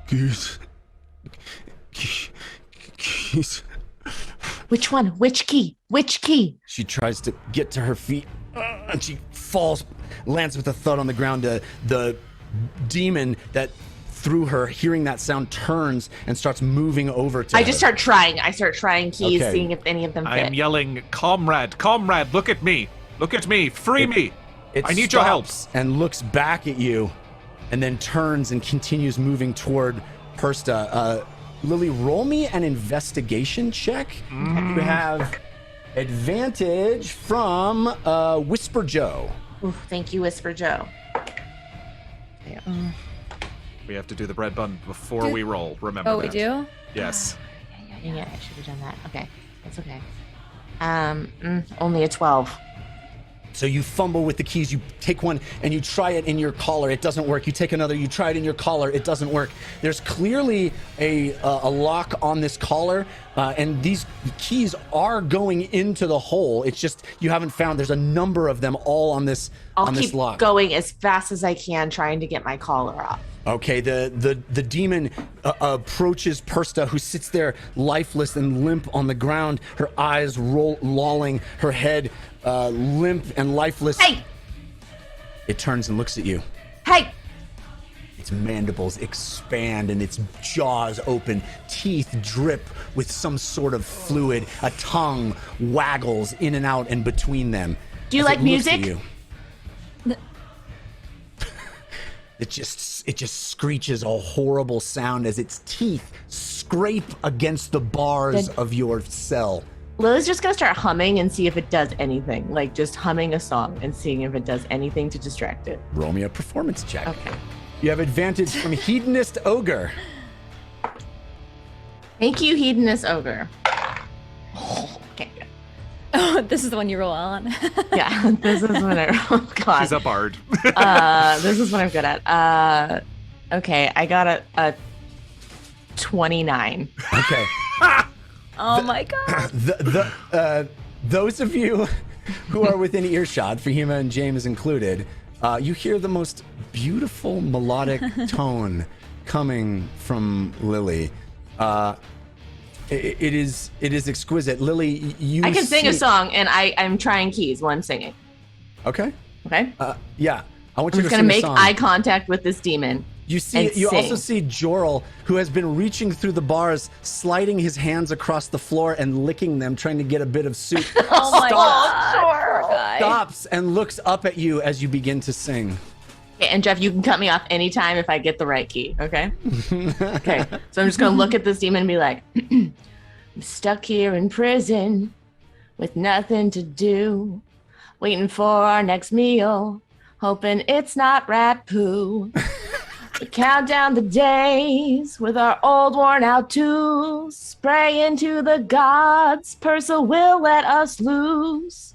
Keys. Which one? Which key? She tries to get to her feet, and she falls, lands with a thud on the ground. The demon that threw her, hearing that sound, turns and starts moving over to her. I start trying keys, Okay. seeing if any of them fit. I am yelling, comrade, look at me, free me. It I need your help. stops and looks back at you, and then turns and continues moving toward Persta. Lily, roll me an investigation check. You have advantage from Whisper Joe. Ooh, thank you, Whisper Joe. We have to do the bread bun before we roll. Remember Oh, that. we do? Yes. Yeah, I should have done that. Okay, that's okay. Only a 12. So you fumble with the keys, you take one and you try it in your collar, it doesn't work. You take another, you try it in your collar, it doesn't work. There's clearly a lock on this collar, and these keys are going into the hole. It's just you haven't found, there's a number of them all on this I'll on this keep lock. going as fast as I can, trying to get my collar off. Okay, the demon approaches Persta, who sits there lifeless and limp on the ground, her eyes lolling, her head limp and lifeless. Hey! It turns and looks at you. Hey! Its mandibles expand and its jaws open. Teeth drip with some sort of fluid. A tongue waggles in and out and between them. Do you as like it looks at music? you. It just screeches a horrible sound as its teeth scrape against the bars of your cell. Lily's just gonna start humming and see if it does anything. Like just humming a song and seeing if it does anything to distract it. Roll me a performance check. Okay. You have advantage from Hedonist Ogre. Thank you, Hedonist Ogre. Okay, good. Oh, this is the one you roll on. Yeah, this is what I. Oh God. She's a bard. This is what I'm good at. Okay, I got a 29. Okay. Oh my god. Those of you who are within earshot, Fahima and James included, you hear the most beautiful melodic tone coming from Lily. It is exquisite. Lily, you I can sing a see- song, and I'm trying keys while I'm singing. Okay. Okay. Yeah. I want I'm you just to gonna sing make a song. eye contact with this demon. You see, and you also sing. see Jorl, who has been reaching through the bars, sliding his hands across the floor and licking them, trying to get a bit of soup. Oh my god. Poor guy. Stops and looks up at you as you begin to sing. And Jeff, you can cut me off anytime if I get the right key, okay? Okay, so I'm just gonna look at this demon and be like, I'm stuck here in prison with nothing to do, waiting for our next meal, hoping it's not rat poo. We count down the days with our old worn out tools, pray into the gods, Persa will let us loose.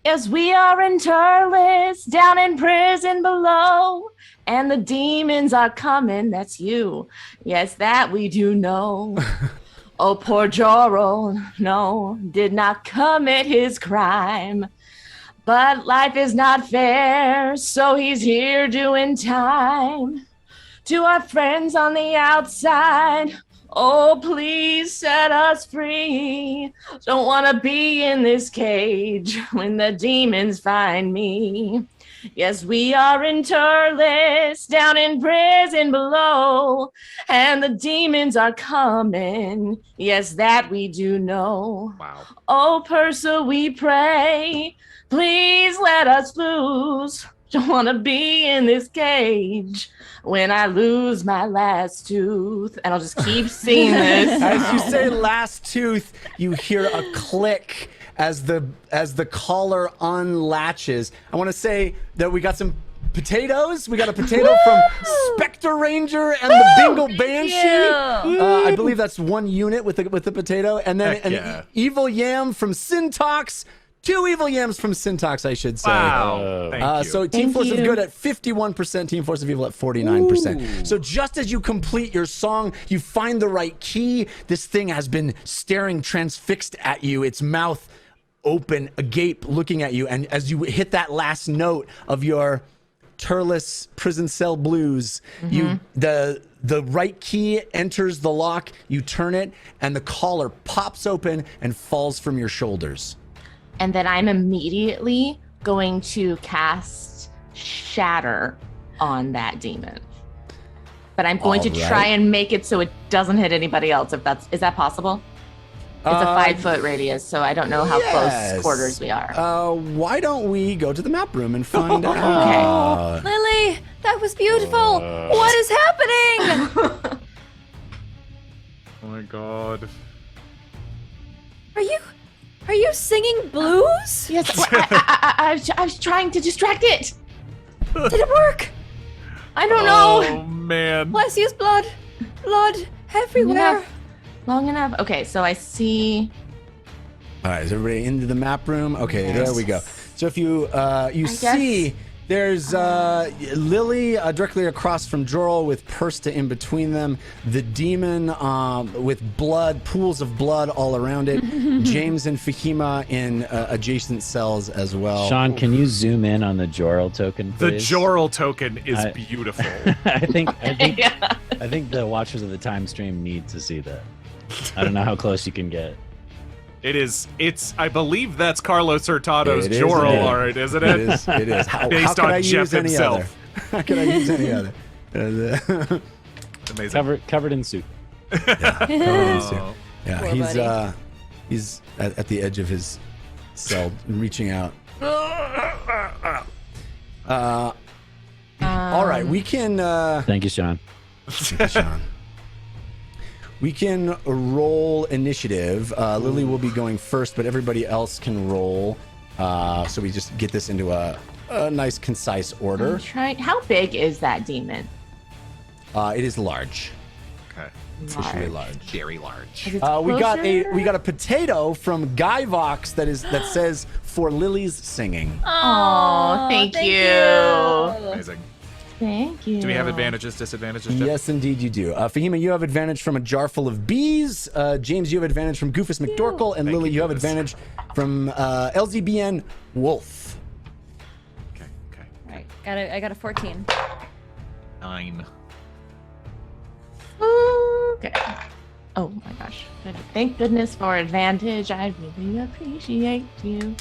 Yes, we are in Terlis, down in prison below, and the demons are coming, that's you. Yes, that we do know. Oh, poor Jorel, no, did not commit his crime. But life is not fair, so he's here doing time. To our friends on the outside, oh, please set us free. Don't want to be in this cage when the demons find me. Yes, we are in Terlis, down in prison below, and the demons are coming. Yes, that we do know. Wow. Oh, Persa, we pray, please let us loose. Don't want to be in this cage when I lose my last tooth. And I'll just keep singing this. As you say last tooth, you hear a click as the collar unlatches. I want to say that we got some potatoes. We got a potato from Spectre Ranger and the Bingle Banshee. I believe that's one unit with the potato. And then an evil yam from Syntax. 2 evil yams from Syntax, I should say. Wow. Thank you. So Team Force of Good at 51%, Team Force of Evil at 49%. So just as you complete your song, you find the right key. This thing has been staring transfixed at you, its mouth open, agape, looking at you. And as you hit that last note of your Terlis prison cell blues, the right key enters the lock, you turn it, and the collar pops open and falls from your shoulders. And then I'm immediately going to cast Shatter on that demon. But I'm going to try and make it so it doesn't hit anybody else. Is that possible? It's a 5-foot radius, so I don't know how close quarters we are. Why don't we go to the map room and find out? Okay. Lily, that was beautiful. What is happening? Oh my god. Are you singing blues? Yes, I was trying to distract it. Did it work? I don't know. Oh man. Bless you's blood everywhere. Long enough. Okay, so I see. All right, is everybody into the map room? Okay, there we go. So if you see, there's Lily directly across from Jorel with Persta in between them. The demon with blood, pools of blood all around it. James and Fahima in adjacent cells as well. Sean, can you zoom in on the Jorel token, please? The Jorel token is beautiful. I think the watchers of the time stream need to see that. I don't know how close you can get. I believe that's Carlos Hurtado's Jorel art, isn't it? It is. How Based can on I Jeff use any himself. other? How can I use any other? Amazing. Covered in suit. Yeah, Poor he's at the edge of his cell, reaching out. All right, we can. Thank you, Sean. Sean. We can roll initiative. Lily will be going first, but everybody else can roll. So we just get this into a nice, concise order. How big is that demon? It is large. Okay. Officially large. Very large. Is it We got closer? a potato from Guyvox that says for Lily's singing. Oh, thank you. Amazing. Thank you. Do we have advantages, disadvantages, Jeff? Yes, indeed you do. Fahima, you have advantage from a jar full of bees. James, you have advantage from Goofus McDorkle. And Thank Lily, you, you have Goofus. advantage from LZBN Wolf. Okay. Right. I got a 14. 9. Okay. Oh my gosh. Thank goodness for advantage. I really appreciate you.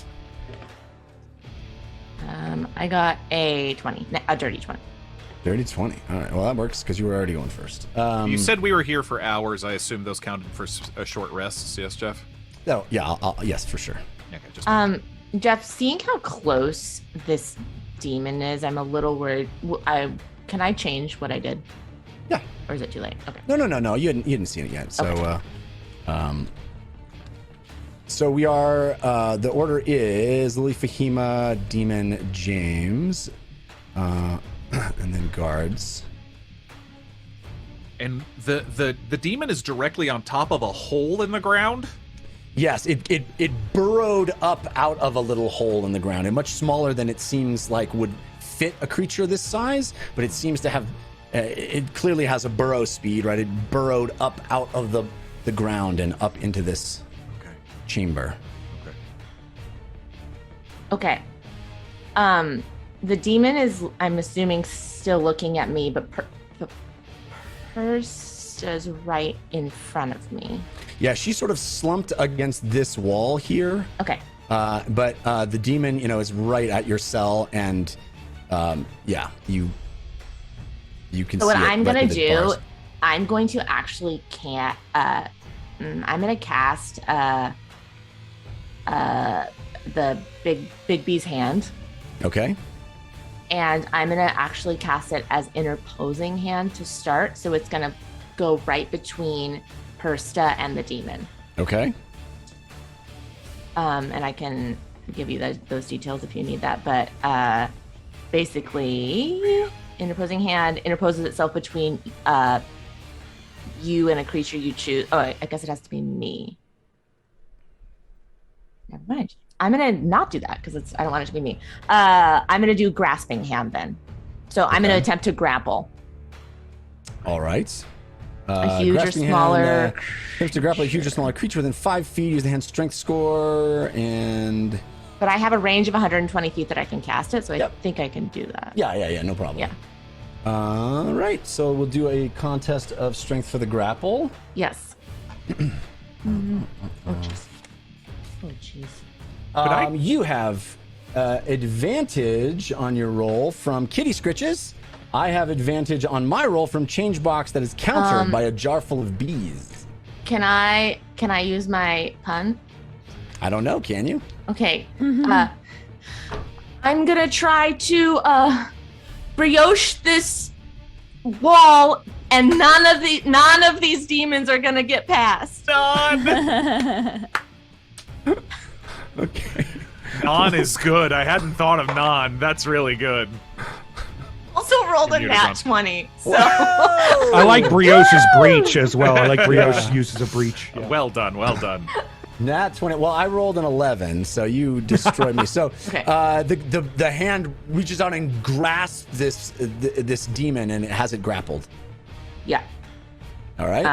I got a 20, a dirty 20. Dirty 20. All right. Well, that works because you were already going first. You said we were here for hours. I assume those counted for a short rest. Yes, Jeff? Oh, yeah. Yes, for sure. Okay, just Jeff, seeing how close this demon is. I'm a little worried. Can I change what I did? Yeah. Or is it too late? Okay. No. You hadn't seen it yet. So, okay. So we are. The order is Lily, Fahima, Demon, James, and then guards. And the demon is directly on top of a hole in the ground. Yes, it burrowed up out of a little hole in the ground, and much smaller than it seems like would fit a creature this size. But it seems to have. It clearly has a burrow speed, right? It burrowed up out of the ground and up into this chamber. Okay. The demon is, I'm assuming, still looking at me, but Persta's right in front of me. Yeah, she's sort of slumped against this wall here. Okay. But the demon, is right at your cell, and yeah, you can so see what it I'm right gonna through the do, bars. I'm going to actually I'm gonna cast the big bee's hand. Okay. And I'm gonna actually cast it as interposing hand to start, so it's gonna go right between Persta and the demon. Okay. And I can give you those details if you need that, but basically, interposing hand interposes itself between you and a creature you choose. Oh, I guess it has to be me. Never mind. I'm gonna not do that because I don't want it to be me. I'm gonna do grasping hand then. So I'm gonna attempt to grapple. All right. A huge or grasping smaller. Hand, attempts to grapple a huge or smaller creature within 5 feet. Use the hand strength score and. But I have a range of 120 feet that I can cast it, so I think I can do that. Yeah, no problem. Yeah. All right, so we'll do a contest of strength for the grapple. Yes. Oh jeez. You have advantage on your roll from Kitty Scritches. I have advantage on my roll from Changebox that is countered by a jar full of bees. Can I use my pun? I don't know, can you? Okay. I'm gonna try to brioche this wall, and none of these demons are gonna get past. Okay. Non is good. I hadn't thought of non. That's really good. Also rolled a You'd nat have 20. So I like Brioche's breach as well. I like Brioche uses a breach. Yeah. Well done. Well done. Nat 20. Well, I rolled an 11, so you destroyed me. So Okay. the hand reaches out and grasps this demon, and it has it grappled. yeah. All right.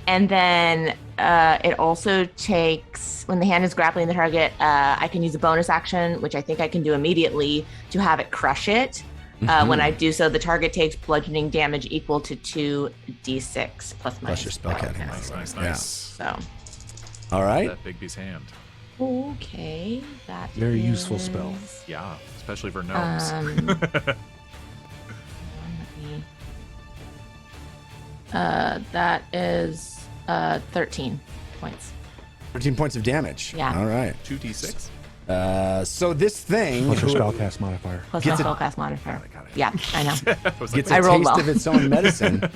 And then it also takes, when the hand is grappling the target, I can use a bonus action, which I think I can do immediately, to have it crush it. When I do so, the target takes bludgeoning damage equal to 2d6 plus my Plus your spellcasting. Nice. Yeah. So, All right. That big bee's hand. okay, that Very useful spell. is, Yeah, especially for gnomes. that is 13 points. 13 points of damage. Yeah. All right. 2d6. So this thing Plus your spellcast modifier. Plus my Gets a- spellcast modifier. Yeah, I know. gets I a rolled taste well. of its own medicine.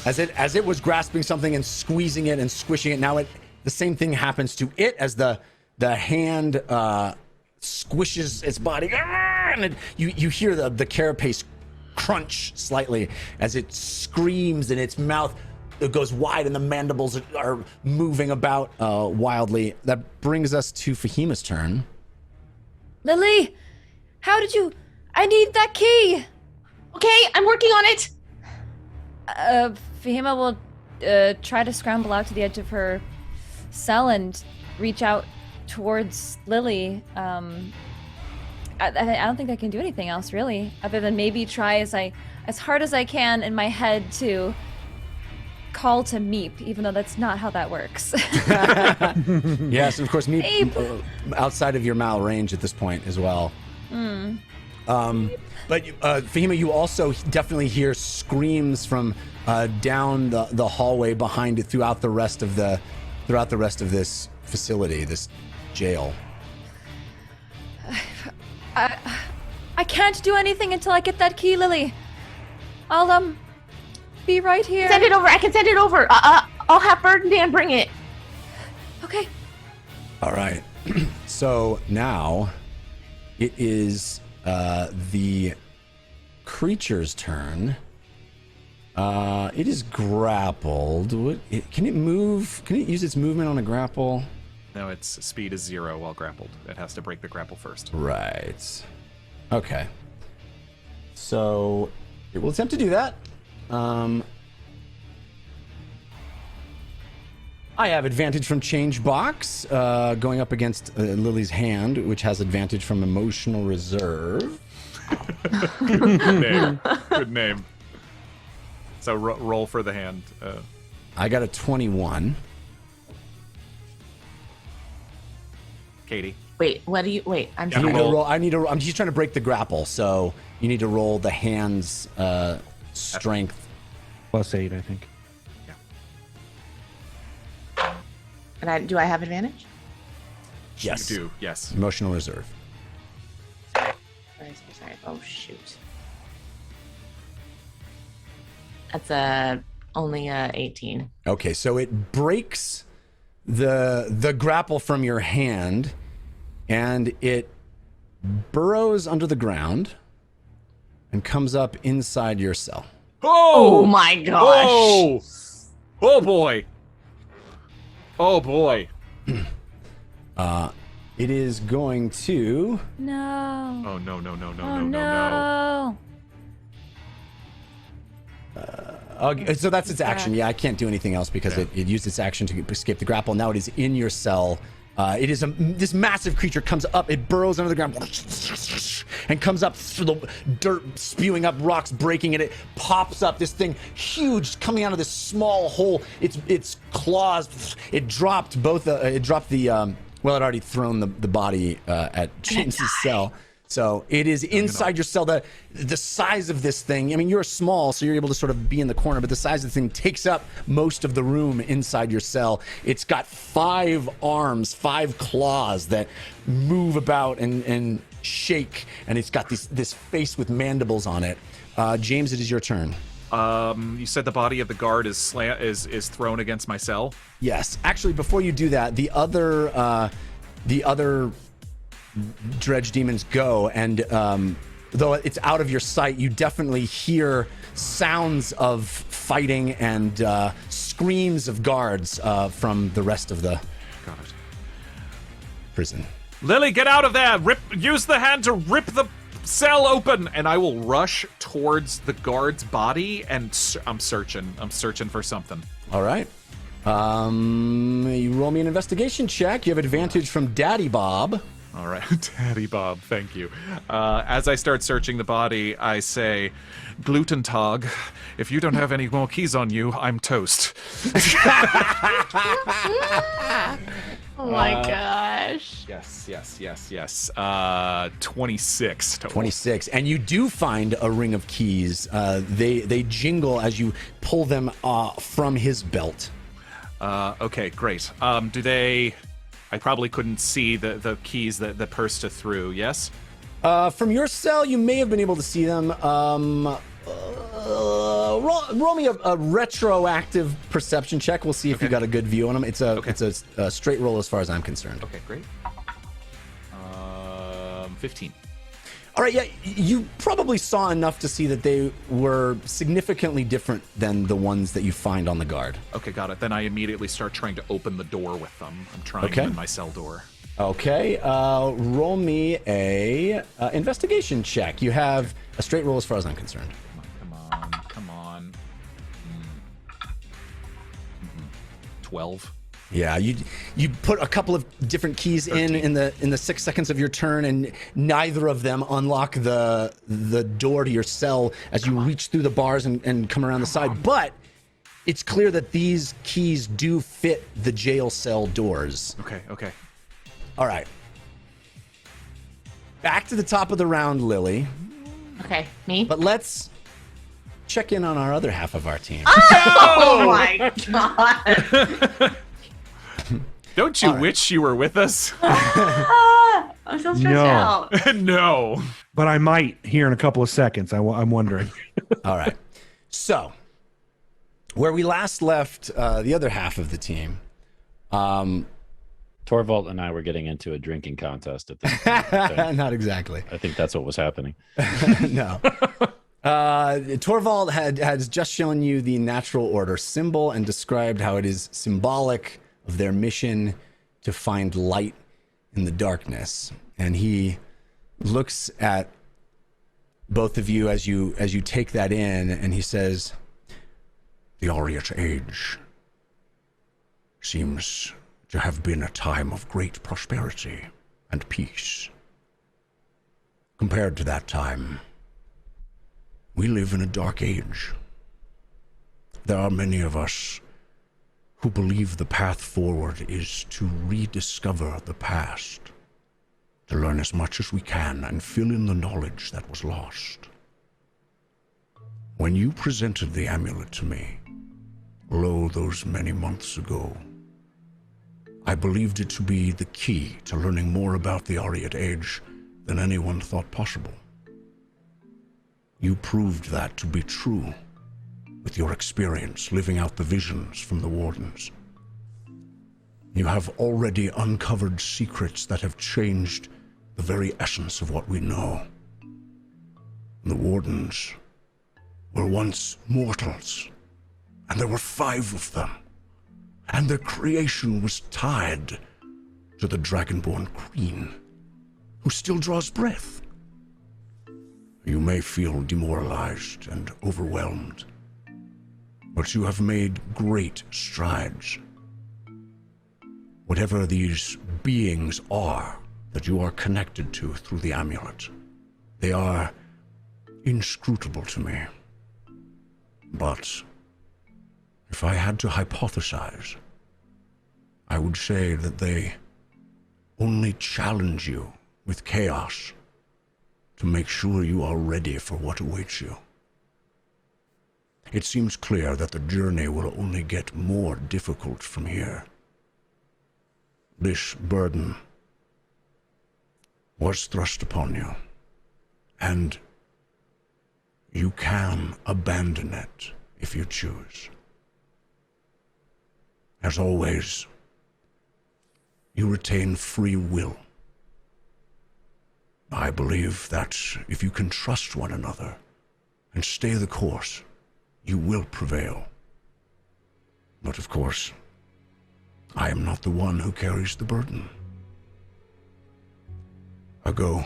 As it was grasping something and squeezing it and squishing it, now the same thing happens to it as the hand squishes its body, and you hear the carapace crunch slightly as it screams, and its mouth goes wide and the mandibles are moving about wildly. That brings us to Fahima's turn. Lily, how did you? I need that key. Okay, I'm working on it. Fahima will try to scramble out to the edge of her cell and reach out towards Lily. I don't think I can do anything else really, other than maybe try as hard as I can in my head to call to Meep, even though that's not how that works. Yes, of course, Meep outside of your Mal range at this point as well. But Fahima, you also definitely hear screams from down the hallway behind it throughout the rest of this facility, this jail. I can't do anything until I get that key, Lily. I'll be right here. Send it over. I can send it over. I'll have Bird and Dan bring it. Okay. All right. So now it is the creature's turn. It is grappled. Can it move? Can it use its movement on a grapple? No, its speed is 0 while grappled. It has to break the grapple first. Right. Okay. So it will attempt to do that. I have advantage from change box, going up against Lily's hand, which has advantage from emotional reserve. Good name. Good name. So roll for the hand. I got a 21. Katie. Wait, what do you? Wait, I'm Yeah, I need sorry. to roll. I'm just trying to break the grapple, so you need to roll the hand's strength. +8, I think. And do I have advantage? Yes. You do, yes. Emotional reserve. Sorry. Oh shoot. That's only 18. Okay, so it breaks the grapple from your hand, and it burrows under the ground and comes up inside your cell. Oh my gosh. Oh! Oh boy! Oh boy! It is going to. No. Oh no! No. Okay, so that's its action. Yeah, I can't do anything else because it used its action to escape the grapple. Now it is in your cell. It is this massive creature comes up. It burrows under the ground and comes up through the dirt, spewing up rocks, breaking it. It pops up. This thing huge coming out of this small hole. Its claws. It dropped both. It dropped the. Well, it already thrown the body at James's cell. So it is inside your cell. The size of this thing, I mean, you're small, so you're able to sort of be in the corner, but the size of the thing takes up most of the room inside your cell. It's got 5 arms, 5 claws that move about and shake, and it's got this face with mandibles on it. James, it is your turn. You said the body of the guard is thrown against my cell? Yes. Actually, before you do that, the other dredge demons go, and though it's out of your sight, you definitely hear sounds of fighting and screams of guards from the rest of the prison. Lily, get out of there! Use the hand to rip the cell open, and I will rush towards the guard's body, and I'm searching for something. All right. You roll me an investigation check. You have advantage from Daddy Bob. All right, Daddy Bob, thank you. As I start searching the body, I say, Gluten Tog, if you don't have any more keys on you, I'm toast. Oh my gosh. Yes. 26 total. 26. And you do find a ring of keys. They jingle as you pull them from his belt. Okay, great. Do they... I probably couldn't see the keys that Persta threw, yes? From your cell, you may have been able to see them. Roll me a retroactive perception check. We'll see if you got a good view on them. It's a straight roll as far as I'm concerned. Okay, great. 15. All right, yeah, you probably saw enough to see that they were significantly different than the ones that you find on the guard. Okay, got it. Then I immediately start trying to open the door with them. I'm trying to open my cell door. Okay, roll me a investigation check. You have a straight roll as far as I'm concerned. Come on. 12. Yeah, you put a couple of different keys 13. in the 6 seconds of your turn, and neither of them unlock the door to your cell as you reach through the bars and come around the side. But it's clear that these keys do fit the jail cell doors. Okay. All right. Back to the top of the round, Lily. Okay, me? But let's check in on our other half of our team. Oh my god. Don't you wish you were with us? I'm so stressed No. out. No. But I might here in a couple of seconds. I'm wondering. All right. So, where we last left the other half of the team, Torvald and I were getting into a drinking contest at this point. I think. not exactly. I think that's what was happening. No. Torvald has just shown you the natural order symbol and described how it is symbolic of their mission to find light in the darkness. And he looks at both of you as you take that in, and he says, "The Aureate Age seems to have been a time of great prosperity and peace. Compared to that time, we live in a dark age. There are many of us who believe the path forward is to rediscover the past, to learn as much as we can and fill in the knowledge that was lost. When you presented the amulet to me, lo, those many months ago, I believed it to be the key to learning more about the Aureate Age than anyone thought possible. You proved that to be true with your experience living out the visions from the Wardens. You have already uncovered secrets that have changed the very essence of what we know. The Wardens were once mortals, and there were 5 of them, and their creation was tied to the Dragonborn Queen, who still draws breath. You may feel demoralized and overwhelmed, but you have made great strides. Whatever these beings are that you are connected to through the amulet, they are inscrutable to me. But if I had to hypothesize, I would say that they only challenge you with chaos to make sure you are ready for what awaits you. It seems clear that the journey will only get more difficult from here. This burden was thrust upon you, and you can abandon it if you choose. As always, you retain free will. I believe that if you can trust one another and stay the course, you will prevail. But of course, I am not the one who carries the burden. Uggo,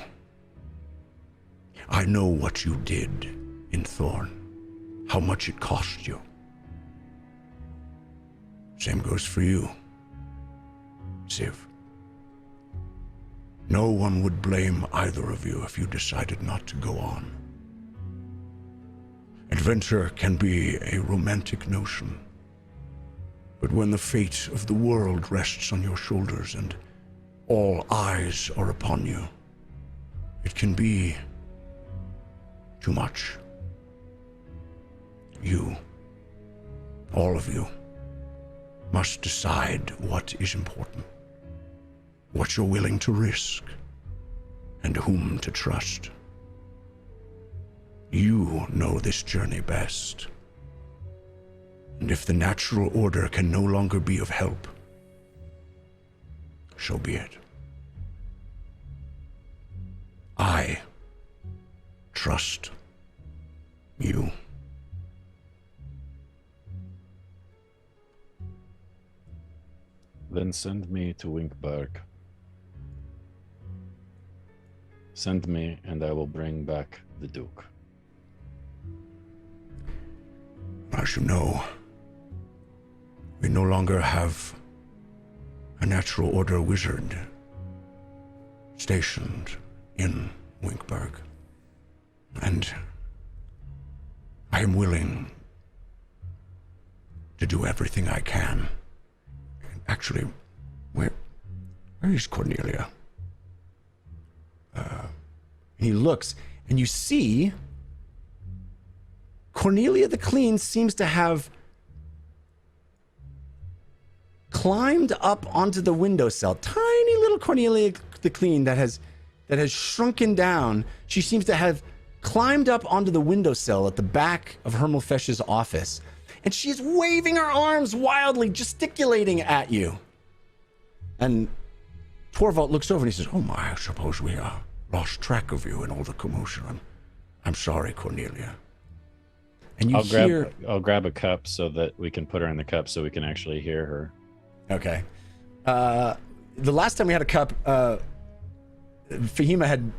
I know what you did in Thorn, how much it cost you. Same goes for you, Siv. No one would blame either of you if you decided not to go on. Adventure can be a romantic notion, but when the fate of the world rests on your shoulders and all eyes are upon you, it can be too much. You, all of you, must decide what is important, what you're willing to risk, and whom to trust. You know this journey best. And if the natural order can no longer be of help, so be it. I trust you. Then send me to Winkberg. Send me, and I will bring back the Duke. As you know, we no longer have a natural order wizard stationed in Winkberg. And I am willing to do everything I can. Actually, where is Cornelia? He looks, and you see Cornelia the Clean seems to have climbed up onto the windowsill. Tiny little Cornelia the Clean that has that has shrunken down. She seems to have climbed up onto the windowsill at the back of Hermelfesh's office, and she's waving her arms wildly, gesticulating at you. And Torvald looks over and he says, "Oh my, I suppose we lost track of you in all the commotion. I'm sorry, Cornelia." And you I'll grab a cup so that we can put her in the cup so we can actually hear her. Okay. The last time we had a cup, Fahima had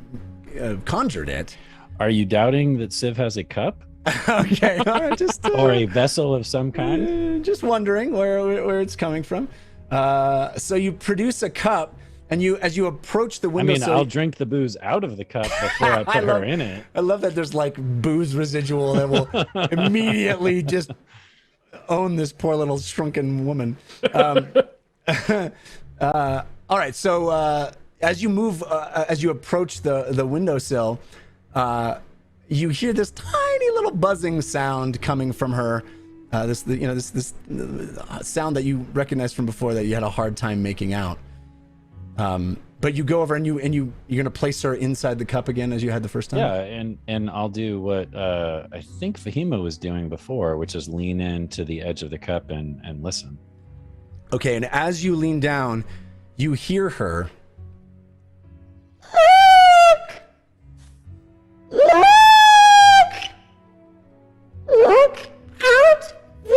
conjured it. Are you doubting that Siv has a cup? Okay, all right, just or a vessel of some kind? Just wondering where it's coming from. So you produce a cup, and as you approach the window, I'll drink the booze out of the cup before I put her in it. I love that there's like booze residual that will immediately just own this poor little shrunken woman. All right, so as you move, as you approach the windowsill, you hear this tiny little buzzing sound coming from her. This sound that you recognize from before that you had a hard time making out. But you go over and you're gonna place her inside the cup again as you had the first time. Yeah, and I'll do what I think Fahima was doing before, which is lean into the edge of the cup and listen. Okay, and as you lean down, you hear her. Look out the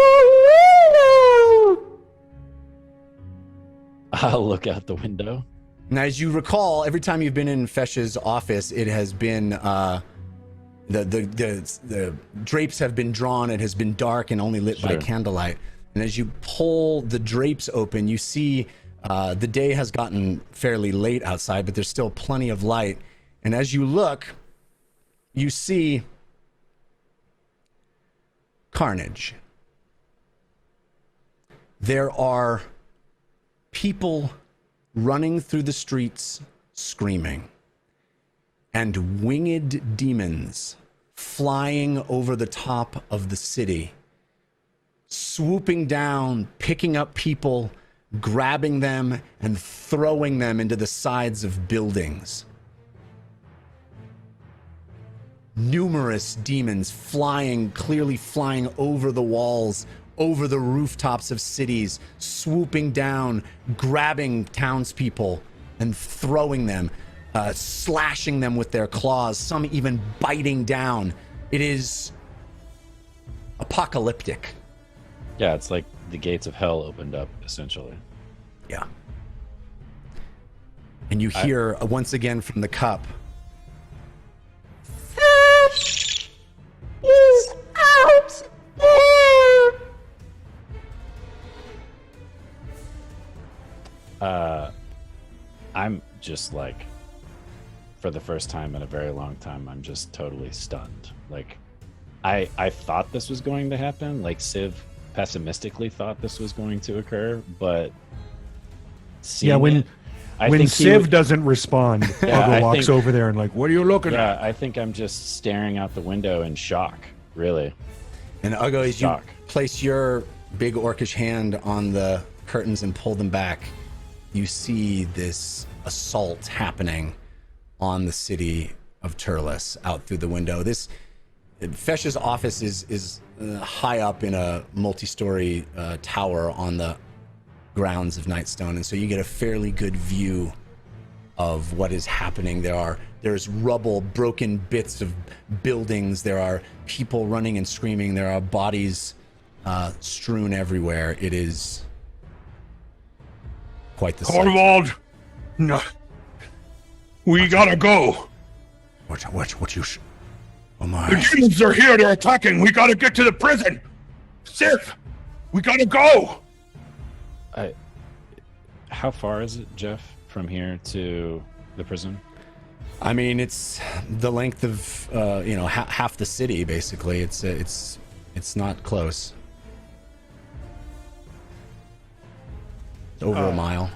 window! I'll look out the window. Now, as you recall, every time you've been in Fesh's office, it has been the drapes have been drawn. It has been dark and only lit by candlelight. And as you pull the drapes open, you see the day has gotten fairly late outside, but there's still plenty of light. And as you look, you see carnage. There are people running through the streets screaming, and winged demons flying over the top of the city, swooping down, picking up people, grabbing them, and throwing them into the sides of buildings. Numerous demons clearly flying over the walls, over the rooftops of cities, swooping down, grabbing townspeople and throwing them, slashing them with their claws, some even biting down. It is apocalyptic. Yeah, it's like the gates of hell opened up, essentially. Yeah. And you hear once again from the cup, "Fish is out there." I'm just like, for the first time in a very long time, I'm just totally stunned. Like, I thought this was going to happen. Like, Siv pessimistically thought this was going to occur, but when Siv doesn't respond, Uggo walks over there and like, "What are you looking at?" Yeah, I think I'm just staring out the window in shock, really. And Uggo, as you place your big orcish hand on the curtains and pull them back, you see this assault happening on the city of Terlis out through the window. Fesh's office is high up in a multi-story tower on the grounds of Nightstone, and so you get a fairly good view of what is happening. There's rubble, broken bits of buildings. There are people running and screaming. There are bodies strewn everywhere. It is quite the sight. Cornwald, no, we gotta go. What you? Oh my! The demons are here. They're attacking. We gotta get to the prison. Siv, we gotta go. How far is it, Jeff, from here to the prison? I mean, it's the length of half the city, basically. It's not close. Over a mile.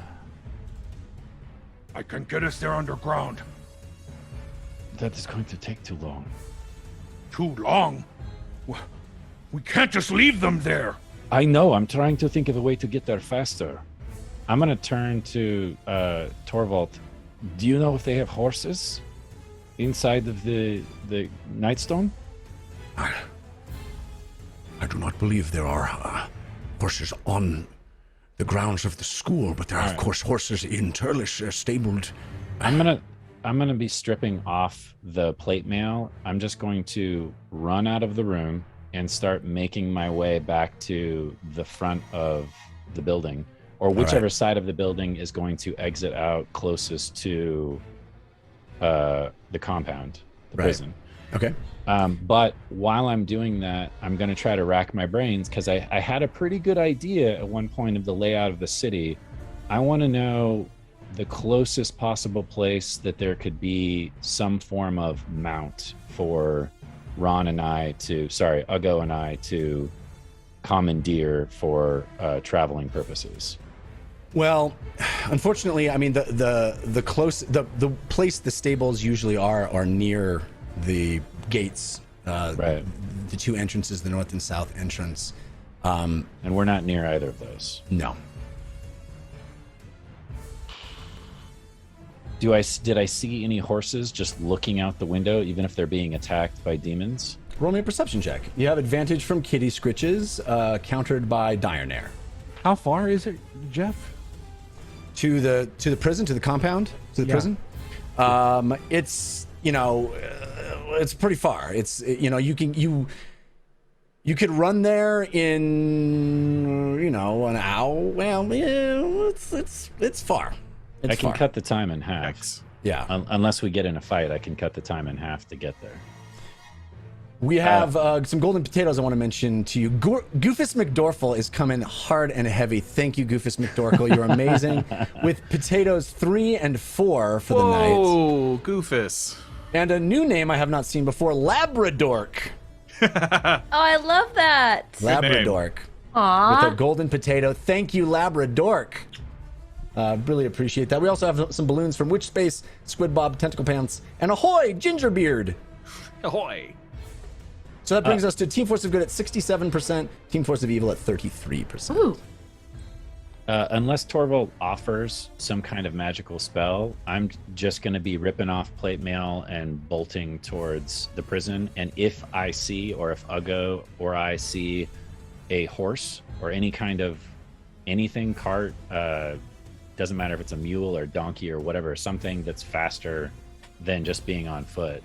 I can get us there underground. That is going to take too long. Too long? We can't just leave them there. I know. I'm trying to think of a way to get there faster. I'm going to turn to Torvald Do you know if they have horses inside of the Nightstone? I do not believe there are horses on the grounds of the school, but there are, of course, horses in Terlis stabled. I'm gonna be stripping off the plate mail. I'm just going to run out of the room and start making my way back to the front of the building, or whichever side of the building is going to exit out closest to the compound, the prison. Okay. But while I'm doing that, I'm going to try to rack my brains because I had a pretty good idea at one point of the layout of the city. I want to know the closest possible place that there could be some form of mount for Uggo and I to commandeer for traveling purposes. Well, unfortunately, I mean the place the stables usually are near the gates, the two entrances, the north and south entrance. And we're not near either of those. No. Did I see any horses just looking out the window, even if they're being attacked by demons? Roll me a perception check. You have advantage from kitty scritches, countered by dire nair. How far is it, Jeff? To the prison, to the compound, to the prison. It's it's pretty far. It's you could run there in an hour. Well, it's far. I can cut the time in half. Yeah. Unless we get in a fight, I can cut the time in half to get there. We have some golden potatoes I want to mention to you. Goofus McDorfel is coming hard and heavy. Thank you, Goofus McDorfel. You're amazing. With potatoes 3 and 4 for the night. Oh, Goofus. And a new name I have not seen before, Labradork. Oh, I love that. Labradork. Aww. With a golden potato. Thank you, Labradork. Really appreciate that. We also have some balloons from Witch Space, Squid Bob, Tentacle Pants, and Ahoy, Gingerbeard. Ahoy. So that brings us to Team Force of Good at 67%, Team Force of Evil at 33%. Ooh. Unless Torvald offers some kind of magical spell, I'm just going to be ripping off plate mail and bolting towards the prison. And if I see, or if Uggo or I see a horse or any kind of anything, cart, doesn't matter if it's a mule or donkey or whatever, something that's faster than just being on foot,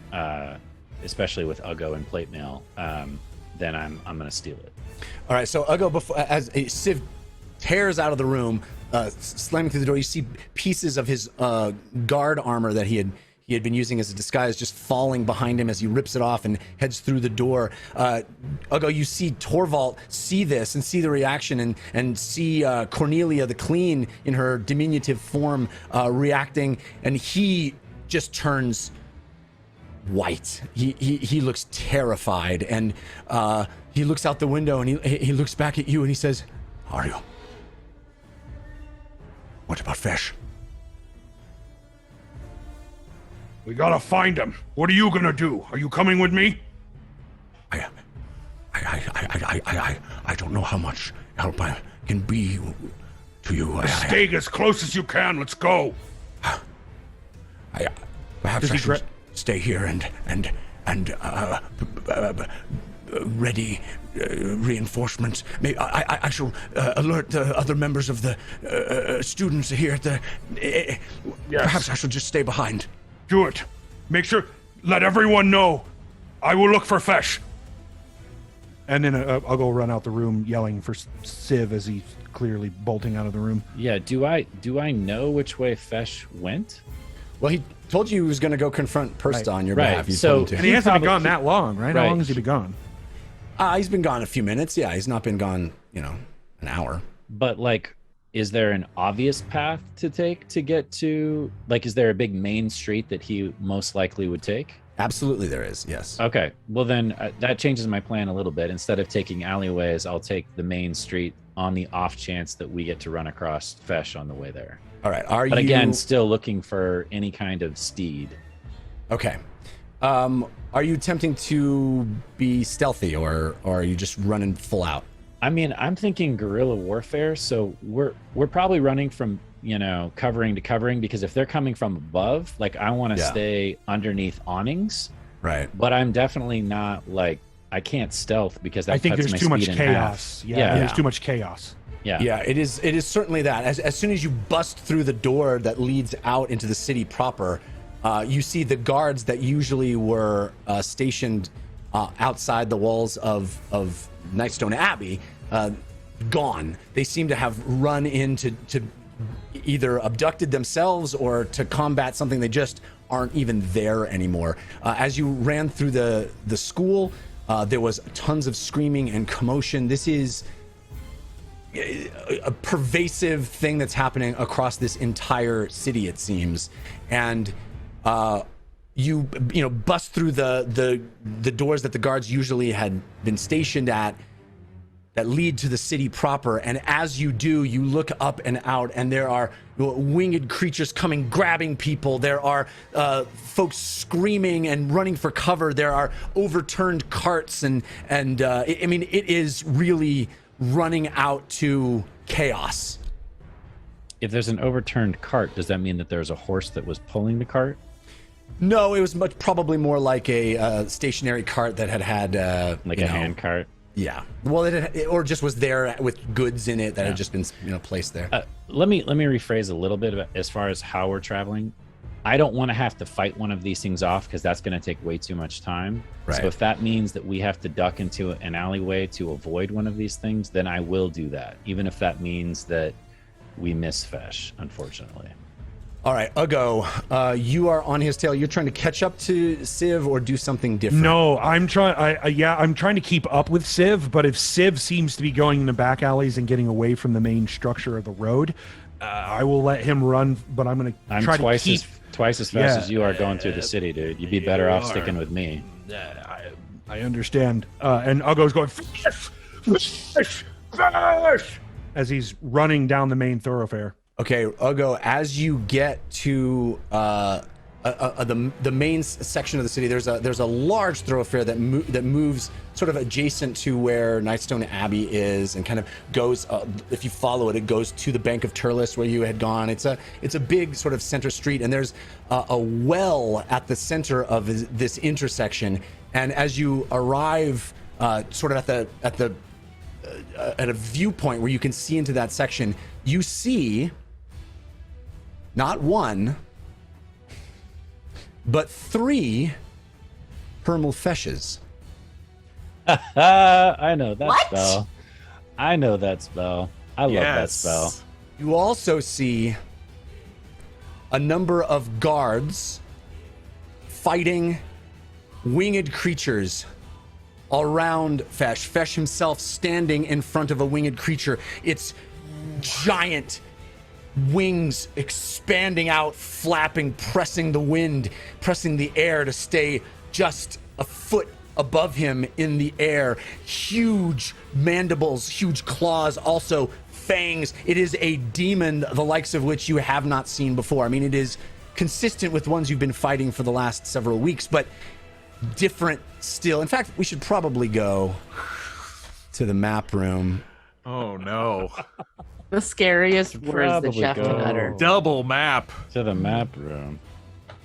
especially with Uggo and plate mail, then I'm going to steal it. All right, so Uggo, as Siv tears out of the room, slamming through the door, you see pieces of his guard armor that he had been using as a disguise just falling behind him as he rips it off and heads through the door. Uggo, you see Torvald see this and see the reaction and see Cornelia the Clean in her diminutive form reacting, and he just turns white. He looks terrified, and he looks out the window and he looks back at you and he says, "Are you? What about Fesh?" We gotta find him. What are you gonna do? Are you coming with me? I don't know how much help I can be to you. Stay as close as you can. Let's go. Perhaps I should stay here and ready reinforcements. Maybe I shall alert the other members of the students here at the. Yes. Perhaps I shall just stay behind. Do it. Make sure. Let everyone know. I will look for Fesh. And then I'll go run out the room yelling for Siv as he's clearly bolting out of the room. Yeah. Do I know which way Fesh went? Well, he told you he was going to go confront Persta on your behalf. You So- told him to. And he hasn't been gone that long, right? How long has he been gone? He's been gone a few minutes. Yeah, he's not been gone, an hour. But is there an obvious path to take to get to, is there a big main street that he most likely would take? Absolutely there is, yes. Okay, well then that changes my plan a little bit. Instead of taking alleyways, I'll take the main street on the off chance that we get to run across Fesh on the way there. All right, But again, still looking for any kind of steed. Okay. Are you attempting to be stealthy, or are you just running full out? I mean, I'm thinking guerrilla warfare, so we're probably running from covering to covering, because if they're coming from above, like I want to stay underneath awnings. Right. But I'm definitely not like, I can't stealth because that I think cuts there's my too much speed in chaos. half. Yeah, there's too much chaos. Yeah, it is certainly that. As soon as you bust through the door that leads out into the city proper, you see the guards that usually were stationed outside the walls of Nightstone Abbey gone. They seem to have run in to either abducted themselves or to combat something. They just aren't even there anymore. As you ran through the school, there was tons of screaming and commotion. This is a pervasive thing that's happening across this entire city, it seems. And you bust through the doors that the guards usually had been stationed at that lead to the city proper. And as you do, you look up and out, and there are winged creatures coming, grabbing people. There are folks screaming and running for cover. There are overturned carts, and it is really running out to chaos. If there's an overturned cart, does that mean that there's a horse that was pulling the cart? No, it was probably more like a stationary cart that had like a hand cart. Yeah. Well, or just was there with goods in it that had just been placed there. Let me rephrase a little bit about, as far as how we're traveling. I don't want to have to fight one of these things off because that's going to take way too much time. Right. So if that means that we have to duck into an alleyway to avoid one of these things, then I will do that, even if that means that we miss Fesh, unfortunately. All right, Uggo, you are on his tail. You're trying to catch up to Siv or do something different? No, I'm trying. I'm trying to keep up with Siv. But if Siv seems to be going in the back alleys and getting away from the main structure of the road, I will let him run. But I'm going to try to keep twice as fast as you are going through the city, dude. You'd be better off sticking with me. I understand. And Uggo's going as he's running down the main thoroughfare. Okay, Uggo, as you get to the main section of the city, there's a large thoroughfare that moves sort of adjacent to where Nightstone Abbey is, and kind of goes. If you follow it, it goes to the Bank of Terlis where you had gone. It's a big sort of center street, and there's a well at the center of this intersection. And as you arrive, sort of at a viewpoint where you can see into that section, you see not one, but 3 Hermel-Feshes. I know that spell. I know that spell. I love that spell. You also see a number of guards fighting winged creatures around Fesh. Fesh himself standing in front of a winged creature. It's giant wings expanding out, flapping, pressing the wind, pressing the air to stay just a foot above him in the air. Huge mandibles, huge claws, also fangs. It is a demon, the likes of which you have not seen before. I mean, it is consistent with ones you've been fighting for the last several weeks, but different still. In fact, we should probably go to the map room. Oh, no. The scariest words that Jeff can utter. Double map. To the map room.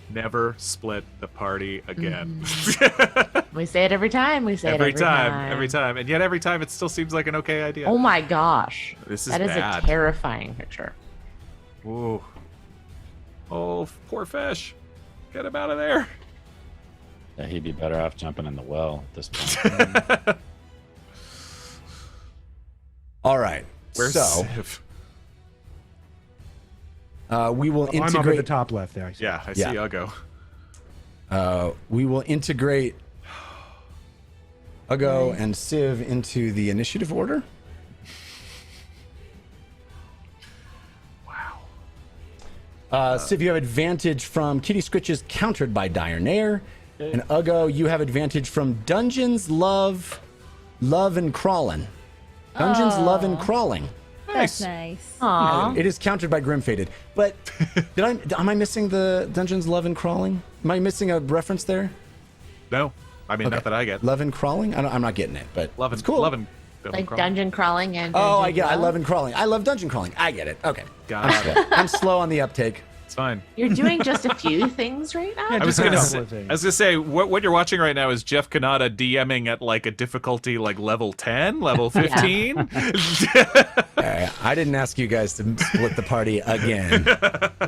Never split the party again. We say it every time. We say it every time. Every time. And yet every time it still seems like an okay idea. Oh my gosh. This is That is bad. a terrifying picture. Ooh. Oh, poor fish. Get him out of there. Yeah, he'd be better off jumping in the well at this point. All right. Where's so Siv? We will integrate. I'm up at the top left there. Yeah, I see Uggo. We will integrate Uggo and Siv into the initiative order. Wow. Siv, you have advantage from Kitty Scritches countered by Dire Nair. And Uggo, you have advantage from Dungeons, Love, and Crawling. Dungeons, Love, and Crawling. That's nice. Aww. It is countered by Grim-Fated. But am I missing the Dungeons, Love, and Crawling? Am I missing a reference there? No. I mean, not that I get. Love and Crawling? I'm not getting it, but Love it's and, cool. Love and Like dungeon crawling and Oh, dungeon I crawl? love crawling. I love dungeon crawling. I get it. Okay. Got it. I'm slow on the uptake. It's fine. You're doing just a few things right now? I was Just a gonna couple say, of things. what you're watching right now is Jeff Kanata DMing at like a difficulty like level 10, level 15. I didn't ask you guys to split the party again.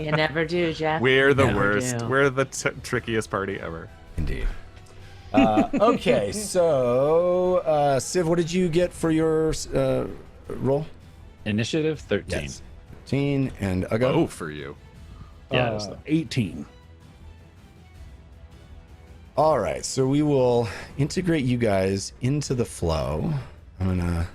You never do, Jeff. We're the Never worst. do. We're the trickiest party ever. Indeed. Okay, so Siv, what did you get for your roll? Initiative 13. Yes. 13 and Uggo. Oh, for you. Yeah, it was 18. All right, so we will integrate you guys into the flow. I'm gonna.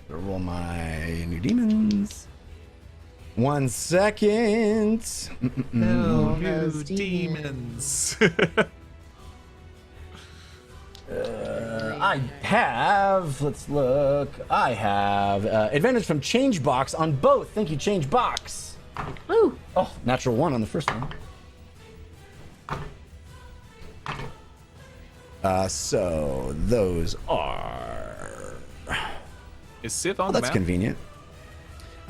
Roll my new demons. 1 second. those demons. I have, let's look. I have advantage from change box on both. Thank you, change box. Ooh. Oh, natural 1 on the first one. So those are. Is Siv on the That's map? convenient.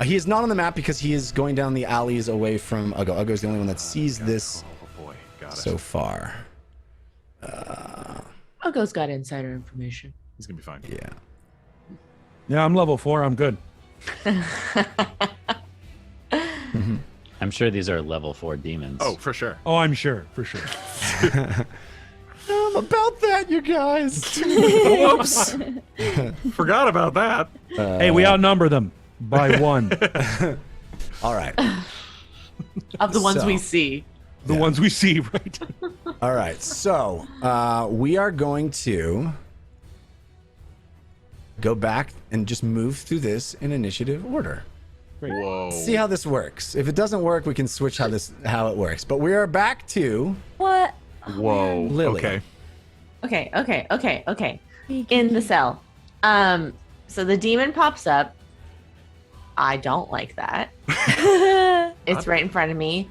He is not on the map because he is going down the alleys away from Uggo. Uggo is the only one that sees this Oh boy, got it. so far. Uggo's got insider information. He's gonna be fine. Yeah. Yeah, I'm level 4. I'm good. I'm sure these are level 4 demons. Oh, for sure. Oh, I'm sure, for sure. About that, you guys. Whoops. Forgot about that. Hey, we outnumber them by 1. All right. Of the ones So- we see. The ones we see, right? All right. So we are going to go back and just move through this in initiative order. Whoa. See how this works. If it doesn't work, we can switch how it works. But we are back to What? Whoa. Lily. Okay. In the cell. So the demon pops up. I don't like that. It's right in front of me.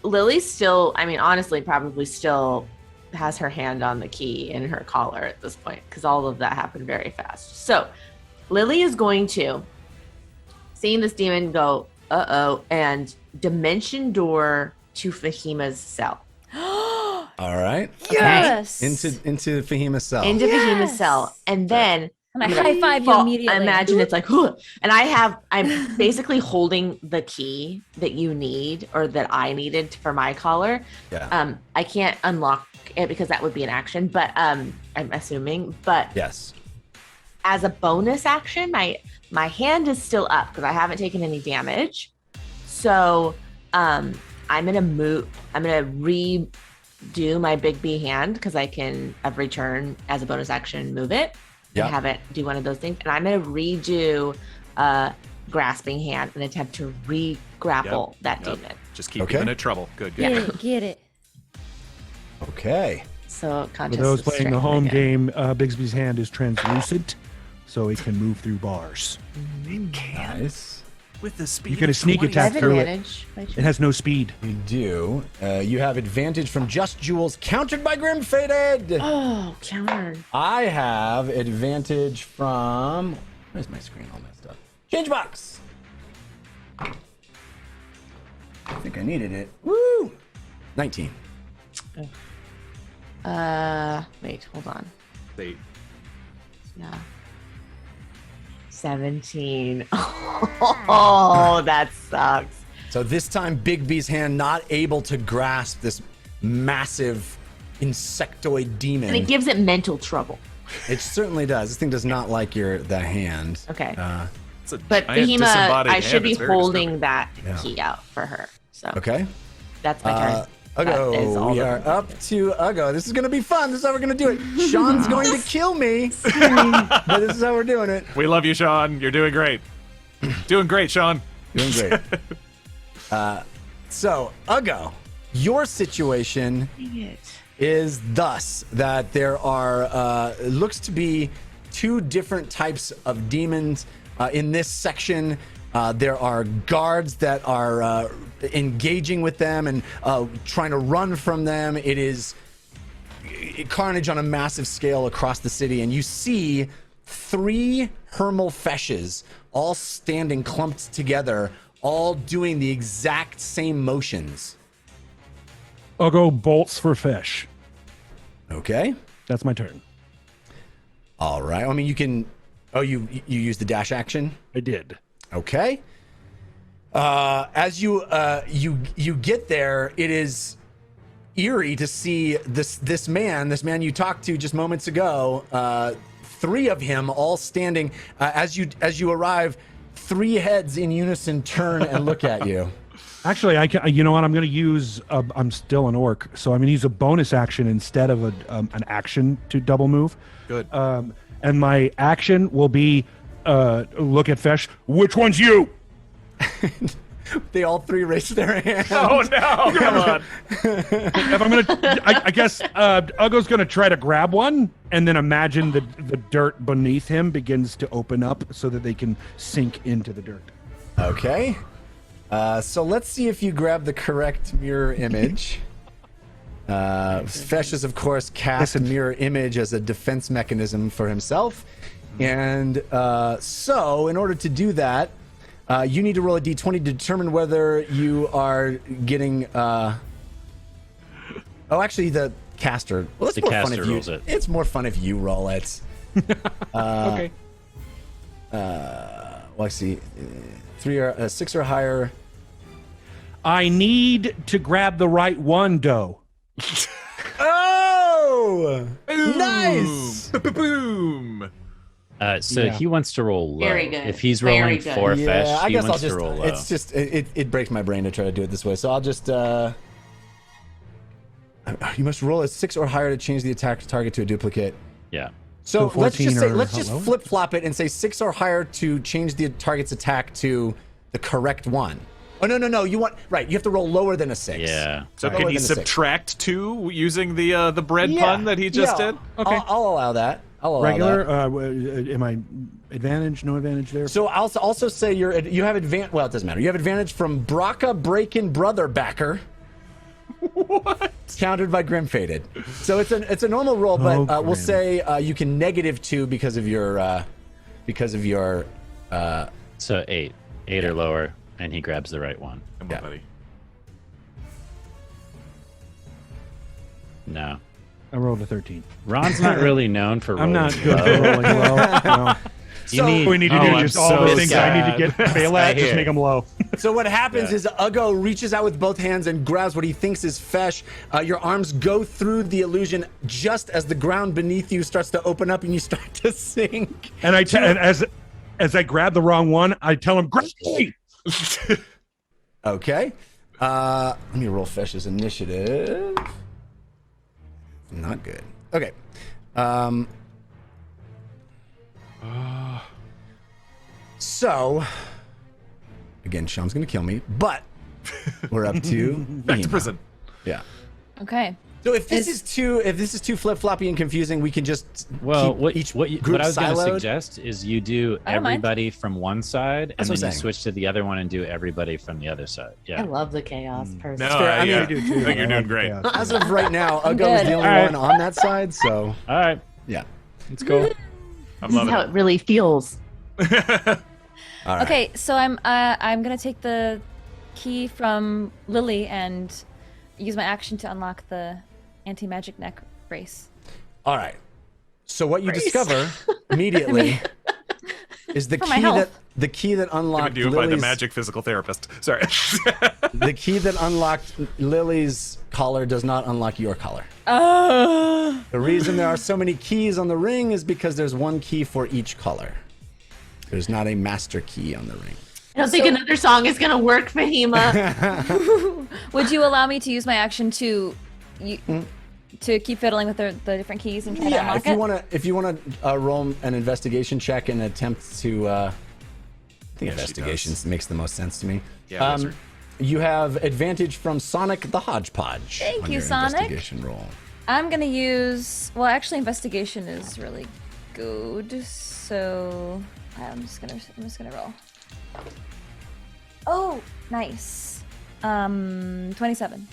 Lily still, I mean, honestly, probably still has her hand on the key in her collar at this point because all of that happened very fast. So Lily is going to, seeing this demon go, and dimension door to Fahima's cell. all right. Yes. Into Fahima's cell. Into Fahima's Yes. cell. And then And I high five you fall- immediately. I imagine it's like, "Huh," and I'm basically holding the key that you need or that I needed for my collar. Yeah. I can't unlock it because that would be an action, but I'm assuming. But Yes. as a bonus action, my hand is still up because I haven't taken any damage. So I'm gonna move. I'm gonna redo my big B hand because I can every turn as a bonus action move it. Yeah. And have it do one of those things. And I'm going to redo grasping hand and attempt to re-grapple that demon. Just keep Okay. giving it trouble. Good. Get Good. it. Get it. Okay. So For conscious. those of playing the strength home again. game, Bigsby's hand is translucent, so it can move through bars. Nice. With the speed. You get a of sneak 20. I attack have through it. advantage. by It chance? has no speed. You do. You have advantage from Just Jewels, countered by Grim Fated. Oh, countered. I have advantage from. Where's my screen all messed up? Change box. I think I needed it. Woo! 19. Wait, hold on. They- No. 17. Oh, that sucks. So this time, Big B's hand not able to grasp this massive insectoid demon. And it gives it mental trouble. It certainly does. This thing does not like the hand. Okay. It's a But giant Fahima, disembodied I hand. should be It's very holding disturbing. that Yeah. key out for her. So Okay. that's my turn. That is all Uggo, we that are I'm up to Uggo. This is going to be fun. This is how we're going to do it. Sean's going to kill me, but this is how we're doing it. We love you, Sean. You're doing great. Doing great, Sean. Doing great. So, Uggo, your situation Dang it. is thus that there are looks to be two different types of demons in this section. There are guards that are engaging with them and trying to run from them. It is carnage on a massive scale across the city, and you see 3 Hermal Feshes all standing clumped together, all doing the exact same motions. I'll go bolts for fish. Okay. That's my turn. All right. I mean, you can. Oh, you use the dash action. I did. Okay. As you get there, it is eerie to see this man you talked to just moments ago. 3 of him all standing. As you arrive, 3 heads in unison turn and look at you. Actually, I can. You know what? I'm going to use. I'm still an orc, so I'm going to use a bonus action instead of an action to double move. Good. And my action will be look at Fesh. Which one's you? They all 3 raise their hands. Oh no! Come on. If I'm gonna, I guess Uggo's gonna try to grab one, and then imagine the dirt beneath him begins to open up so that they can sink into the dirt. Okay. So let's see if you grab the correct mirror image. Fesh is, of course, cast mirror image as a defense mechanism for himself. And so, in order to do that, you need to roll a d20 to determine whether you are getting... Oh, actually, the caster... Well, it's The more fun caster if you, rolls it. It's more fun if you roll it. Okay. Well, I see. 6 or higher. I need to grab the right one, Doe. Oh! Nice! Boom! So Yeah. he wants to roll low. Very good. If he's Very rolling good. 4 Yeah, Fesh, I he guess I'll wants just. to roll low. It's just it breaks my brain to try to do it this way. So I'll just. You must roll a 6 or higher to change the attack target to a duplicate. Yeah. So So let's just 14 say or let's how just low? flip flop it and say 6 or higher to change the target's attack to the correct one. Oh no! You want right? You have to roll lower than a 6. Yeah. So Lower can he than a 6. subtract 2 using the bread Yeah, pun that he just yeah, did? Okay. I'll allow that. I'll allow Regular? that. Am I advantage? No advantage there? So I'll also say you have advantage. Well, it doesn't matter. You have advantage from Braca Breakin' Brother Backer. What? Countered by Grim Faded. So it's a normal roll, but we'll Grim. say you can -2 because of your So 8 or lower, and he grabs the right one. Come on, buddy. No. I rolled a 13. Ron's not really known for I'm rolling not good low. at rolling low. No. You need, What we need to oh, do I'm just all so the things I need to sad. get fail at, just here. make them low. So what happens is Uggo reaches out with both hands and grabs what he thinks is Fesh. Your arms go through the illusion just as the ground beneath you starts to open up and you start to sink. And and as I grab the wrong one, I tell him, grab me! Okay. Let me roll Fesh's initiative. Not good. Okay. So, again, Sham's gonna kill me, but we're up to Back to Fahima. prison. Yeah. Okay. So if this is too flip floppy and confusing, we can just Well, keep what each group I was going to siloed. suggest is you do I don't mind. everybody from one side, That's and what then I'm you saying. switch to the other one and do everybody from the other side. I Yeah. love the chaos person. No, I mean, yeah. I do too. I think you're I doing like great. chaos. As of right now, Uggo is good. the only All right. one on that side. So All right. yeah. Let's go. I'm This is loving how it. it really feels. All right. Okay, so I'm gonna take the key from Lily and use my action to unlock the anti-magic neck brace. All right. So what you Brace. discover immediately is the For my key health. that Given unlocked to you by the Lily's magic physical therapist. Sorry. the key that unlocked Lily's collar does not unlock your collar. Oh. The reason there are so many keys on the ring is because there's one key for each color. There's not a master key on the ring. I don't think another song is gonna work, Fahima. Would you allow me to use my action to to keep fiddling with the different keys and try to Yeah, unlock if you wanna roll an investigation check and attempt to, I think she investigation does. makes the most sense to me. Yeah, wizard. You have advantage from Sonic the Hodgepodge. Thank on you, your Sonic. Investigation roll. I'm gonna use. Well, actually, investigation is really good. So I'm just gonna roll. Oh, nice. 27.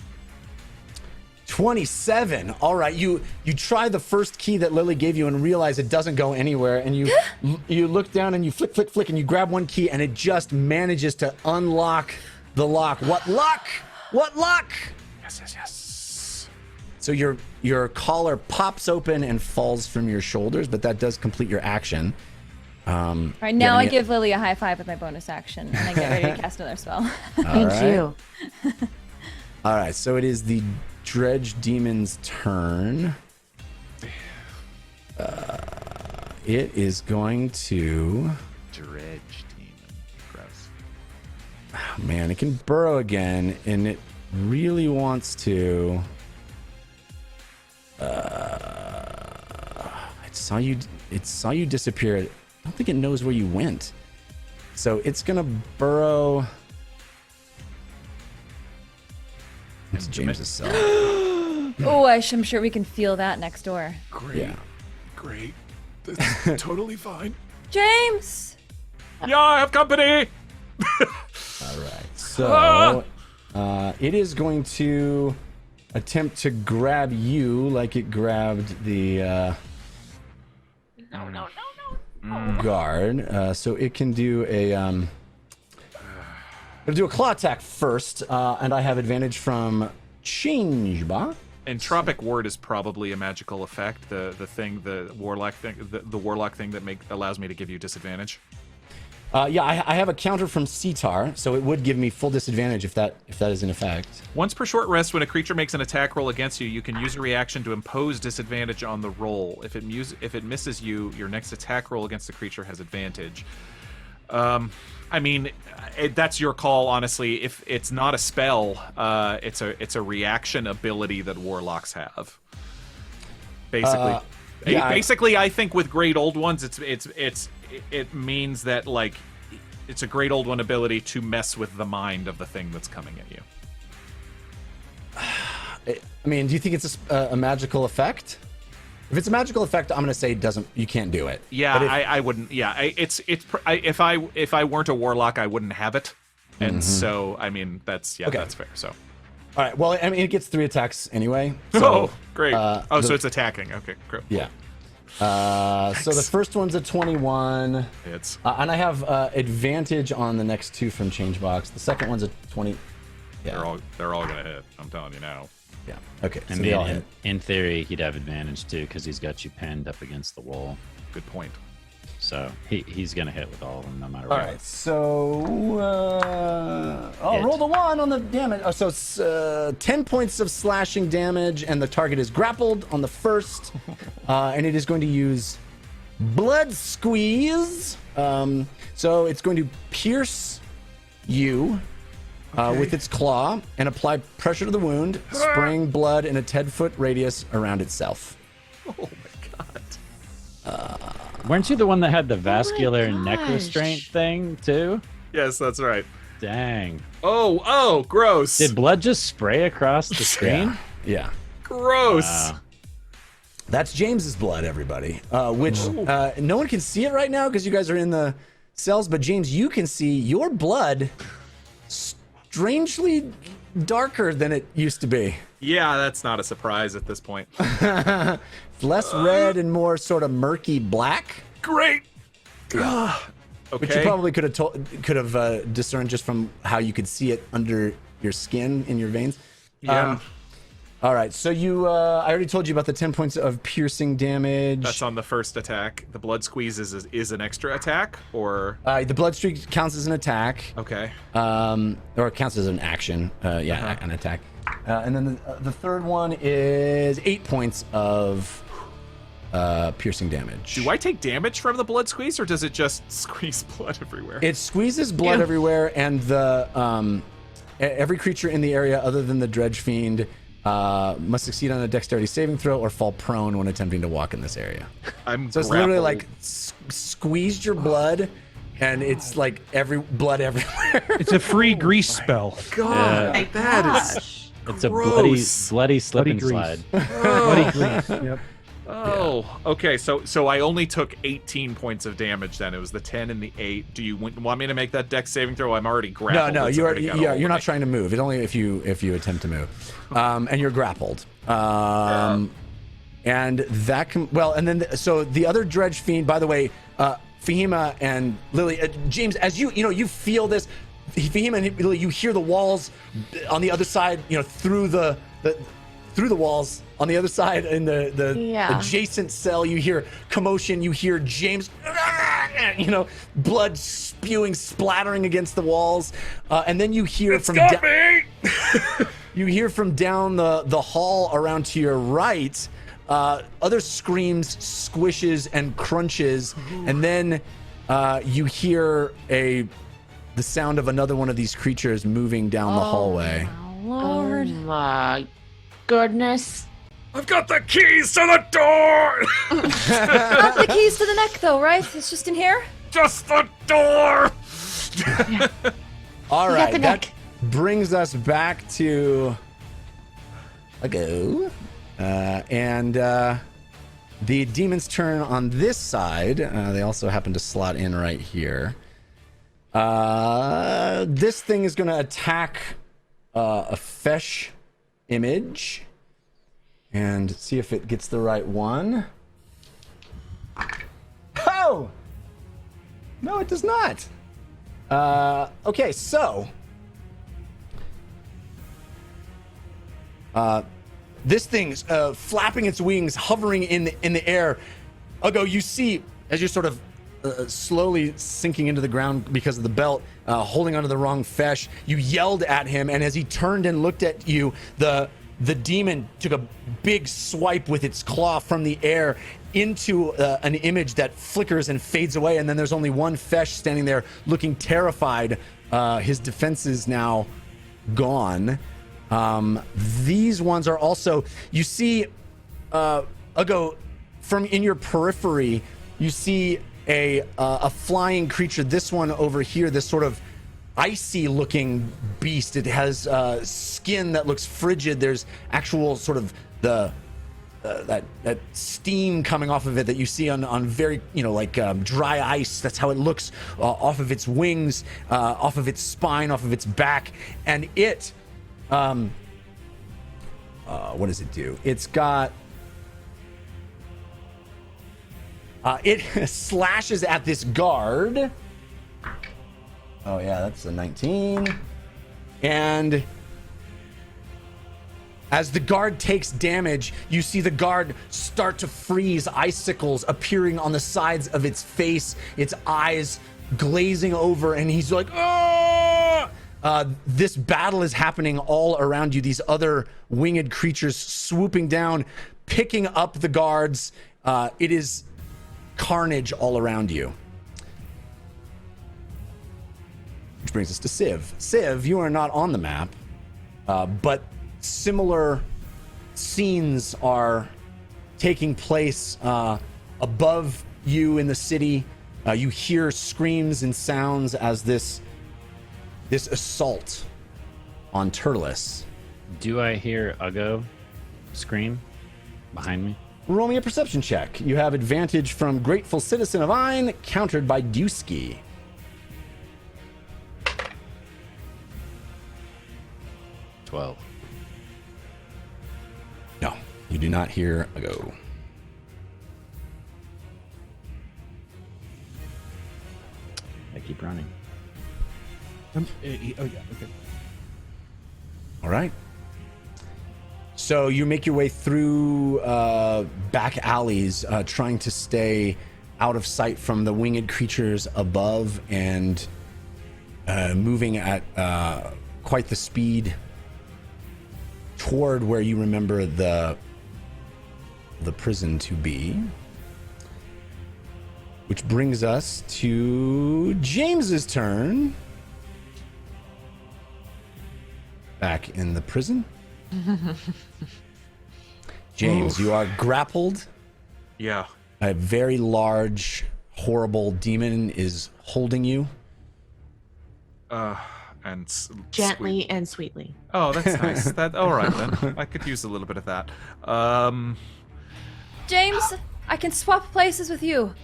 27. All right, you try the first key that Lily gave you and realize it doesn't go anywhere, and you look down and you flick, and you grab one key, and it just manages to unlock the lock. What luck? What luck? Yes. So your collar pops open and falls from your shoulders, but that does complete your action. All right, now I give Lily a high five with my bonus action, and I get ready to cast another spell. Thank you. All right, so it is the Dredge Demon's turn. It is going to... Dredge Demon. Gross. Oh, man, it can burrow again, and it really wants to... It saw you disappear. I don't think it knows where you went. So it's going to burrow... It's James's cell. Oh, I'm sure we can feel that next door. Great. Yeah. Great. That's totally fine. James! Yeah, I have company! All right. So it is going to attempt to grab you like it grabbed the guard. So it can do a I'll do a claw attack first, and I have advantage from Changebar. Entropic Ward is probably a magical effect. The warlock thing that allows me to give you disadvantage. Yeah, I have a counter from Sitar, so it would give me full disadvantage if that is in effect. Once per short rest, when a creature makes an attack roll against you, you can use a reaction to impose disadvantage on the roll. If it misses you, your next attack roll against the creature has advantage. I mean, that's your call, honestly. If it's not a spell, it's a reaction ability that warlocks have. Basically, yeah, I think with Great Old Ones, it means that like it's a Great Old One ability to mess with the mind of the thing that's coming at you. I mean, do you think it's a magical effect? If it's a magical effect, I'm gonna say you can't do it. Yeah, I wouldn't. Yeah, if I weren't a warlock, I wouldn't have it, and so I mean that's fair. So, all right. Well, I mean, it gets 3 attacks anyway. So, great. So it's attacking. Okay, cool. Yeah. So the first one's a 21. It's and I have advantage on the next 2 from Changebox. The second one's a 20. Yeah. They're all gonna hit. I'm telling you now. Yeah. Okay. I So they all mean, hit. in theory, he'd have advantage too because he's got you pinned up against the wall. Good point. So he's gonna hit with all of them no matter All what. right. So Hit. roll the 1 on the damage. Oh, so it's 10 points of slashing damage, and the target is grappled on the first, and it is going to use Blood Squeeze. So it's going to pierce you. With its claw and apply pressure to the wound, spraying blood in a 10-foot radius around itself. Oh my god. Weren't you the one that had the vascular gosh. neck restraint thing too? Yes, that's right. Dang. Oh, gross. Did blood just spray across the screen? Yeah. Gross. Wow. That's James's blood, everybody. Which no one can see it right now because you guys are in the cells, but James, you can see your blood strangely darker than it used to be. Yeah, that's not a surprise at this point. Less red and more sort of murky black. Great. Okay. Which you probably could have discerned just from how you could see it under your skin in your veins. Yeah. All right, so I already told you about the 10 points of piercing damage. That's on the first attack. The blood squeeze is an extra attack, or The blood streak counts as an attack. okay. Or it counts as an action. An attack. And then the third one is 8 points of piercing damage. Do I take damage from the blood squeeze, or does it just squeeze blood everywhere? It squeezes blood everywhere, and the every creature in the area other than the Dredge Fiend must succeed on a dexterity saving throw or fall prone when attempting to walk in this area. So it's literally like squeezed your blood, and it's like blood everywhere. It's a free grease spell. God, that is It's a gross. bloody slip and grease. slide. Bloody grease. Yep. Oh, okay. So I only took 18 points of damage then. It was the 10 and the 8. Do you want me to make that dex saving throw? I'm already grappled. No, you're not trying to move. It's only if you attempt to move, and you're grappled. And that can and then so the other dredge fiend. By the way, Fahima and Lily, James, as you feel this, Fahima and Lily, you hear the walls on the other side. Through the walls on the other side in the adjacent cell. You hear commotion. You hear James, blood spewing, splattering against the walls, and then you hear you hear from down the hall around to your right. Other screams, squishes, and crunches, and then you hear the sound of another one of these creatures moving down the hallway. Lord. Oh my goodness. I've got the keys to the door! Not the keys to the neck, though, right? It's just in here? Just the door! All right, that brings us back to Uggo. And the demon's turn on this side. They also happen to slot in right here. This thing is going to attack a Fesh image and see if it gets the right one. Oh! No, it does not. Okay, so this thing's flapping its wings, hovering in the air. Uggo, you see, as you're sort of slowly sinking into the ground because of the belt, holding onto the wrong Fesh, you yelled at him, and as he turned and looked at you, the demon took a big swipe with its claw from the air into an image that flickers and fades away, and then there's only one Fesh standing there looking terrified. His defenses now gone. These ones are also, you see, Uggo, from in your periphery, you see a flying creature. This one over here, this sort of icy looking beast. It has skin that looks frigid. There's actual sort of that steam coming off of it that you see on very, dry ice. That's how it looks off of its wings, off of its spine, off of its back. And it, what does it do? It's got, it slashes at this guard. Oh yeah, that's a 19. And as the guard takes damage, you see the guard start to freeze, icicles appearing on the sides of its face, its eyes glazing over, and he's like, "Ah!" This battle is happening all around you. These other winged creatures swooping down, picking up the guards. It is carnage all around you. Which brings us to Siv. Siv, you are not on the map, but similar scenes are taking place above you in the city. You hear screams and sounds as this assault on Terlis. Do I hear Uggo scream behind me? Roll me a perception check. You have advantage from Grateful Citizen of Ayn, countered by Dusky. 12. No, you do not hear Uggo. I keep running. Oh yeah, okay. All right. So you make your way through back alleys, trying to stay out of sight from the winged creatures above, and moving at quite the speed toward where you remember the prison to be. Which brings us to James's turn. Back in the prison. James, you are grappled. Yeah. A very large, horrible demon is holding you. And Gently and sweetly. Oh, that's nice. That all right then. I could use a little bit of that. James, I can swap places with you.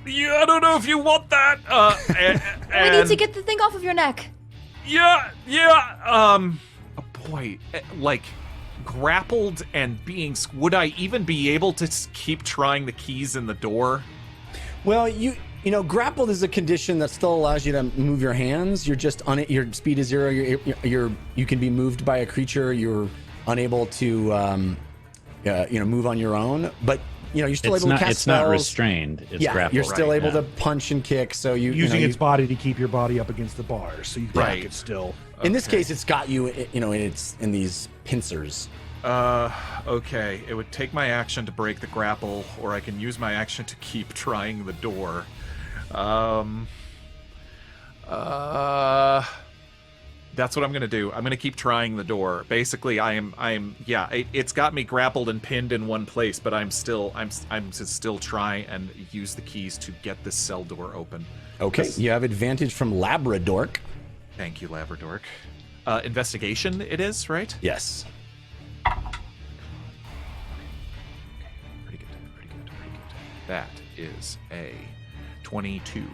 Yeah, I don't know if you want that. We need to get the thing off of your neck. Yeah. Boy, like grappled and being. Would I even be able to keep trying the keys in the door? Well, you know, grappled is a condition that still allows you to move your hands. You're just on it. Your speed is 0. You can be moved by a creature. You're unable to, move on your own. But you're still able to cast It's spells. not restrained. It's grappled. You're still able to punch and kick. So using its body to keep your body up against the bars, so you can still. In this case, it's got you, in these pincers. Okay. It would take my action to break the grapple, or I can use my action to keep trying the door. That's what I'm gonna do. I'm gonna keep trying the door. Basically, it's got me grappled and pinned in one place, but I'm still try and use the keys to get this cell door open. Okay, you have advantage from Labradork. Thank you, Labradork. Investigation it is, right? Yes. Pretty good. That is a 22.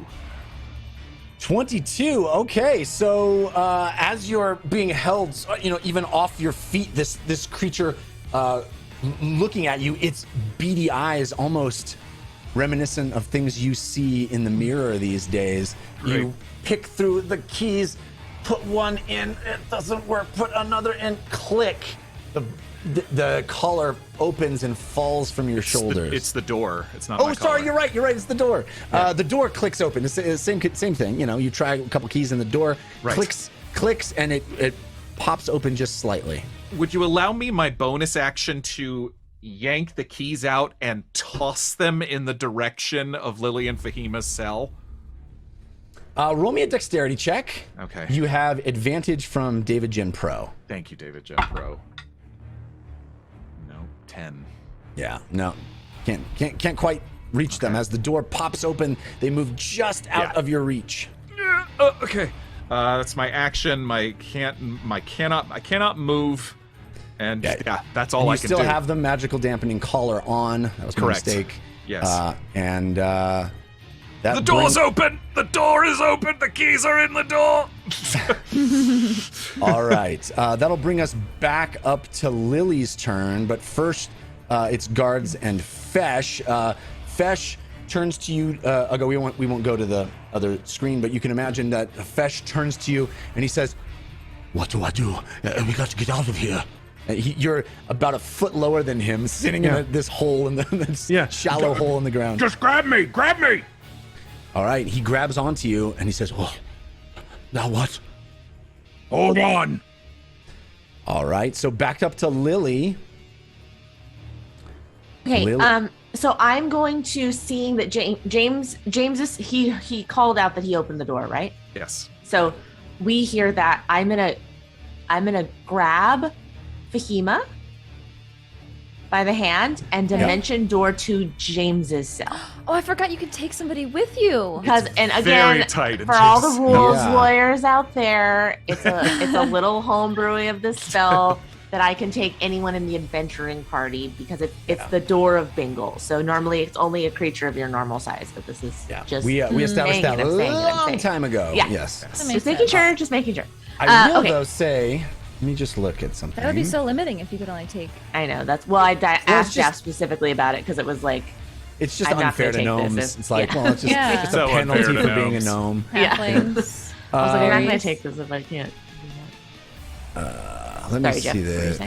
22. Okay, so as you're being held, even off your feet, this creature looking at you, its beady eyes almost reminiscent of things you see in the mirror these days. Great. You pick through the keys, put one in, it doesn't work, put another in, click. The collar opens and falls from your shoulders. It's the door. It's not. Oh, my sorry, collar. you're right. It's the door. Yeah. The door clicks open. It's the same thing. You try a couple keys in the door, Right. clicks, and it pops open just slightly. Would you allow me my bonus action to yank the keys out and toss them in the direction of Lily and Fahima's cell? Roll me a dexterity check. Okay. You have advantage from David Gen Pro. Thank you, David Gen Pro. No, 10. Yeah, no, can't quite reach them. As the door pops open, they move just out of your reach. Okay. That's my action. I cannot move. And that's all And I you can still do. have the magical dampening collar on. That was my Correct. mistake. Yes. That The door's open! The door is open! The keys are in the door! All right. That'll bring us back up to Lily's turn, but first it's guards and Fesh. Fesh turns to you. Uggo, we won't go to the other screen, but you can imagine that Fesh turns to you and he says, What do I do? We got to get out of here. You're about a foot lower than him, sitting in this hole, this shallow hole in the ground. Just grab me! Grab me! All right. He grabs onto you and he says, Oh, now what? Hold on. all right. So back up to Lily. Okay, Lily? so I'm going to, seeing that James is, he called out that he opened the door, right? Yes. So we hear that. I'm gonna grab Fahima by the hand and dimension door to James's cell. Oh, I forgot you could take somebody with you. Because, and very again, tight and for all the just- rules Yeah. lawyers out there, it's a little homebrewy of the spell that I can take anyone in the adventuring party because it's the door of Bingle. So normally it's only a creature of your normal size, but this is just we established that a I'm long saying. time ago. Yeah. Yes. That Just makes making sense. sure. Just making sure. I will okay. though say, let me just look at something. That would be so limiting if you could only take. I know that's I it's asked Jeff just- specifically about it because it was like It's just I'm not unfair gonna to take this gnomes. if- It's like, yeah. well, it's just Yeah. it's So a penalty unfair for to being a gnomes. gnome. Halflings. I was like, I'm not gonna Fairies. take this if I can't. Let me Sorry, Jeff, see what were you this.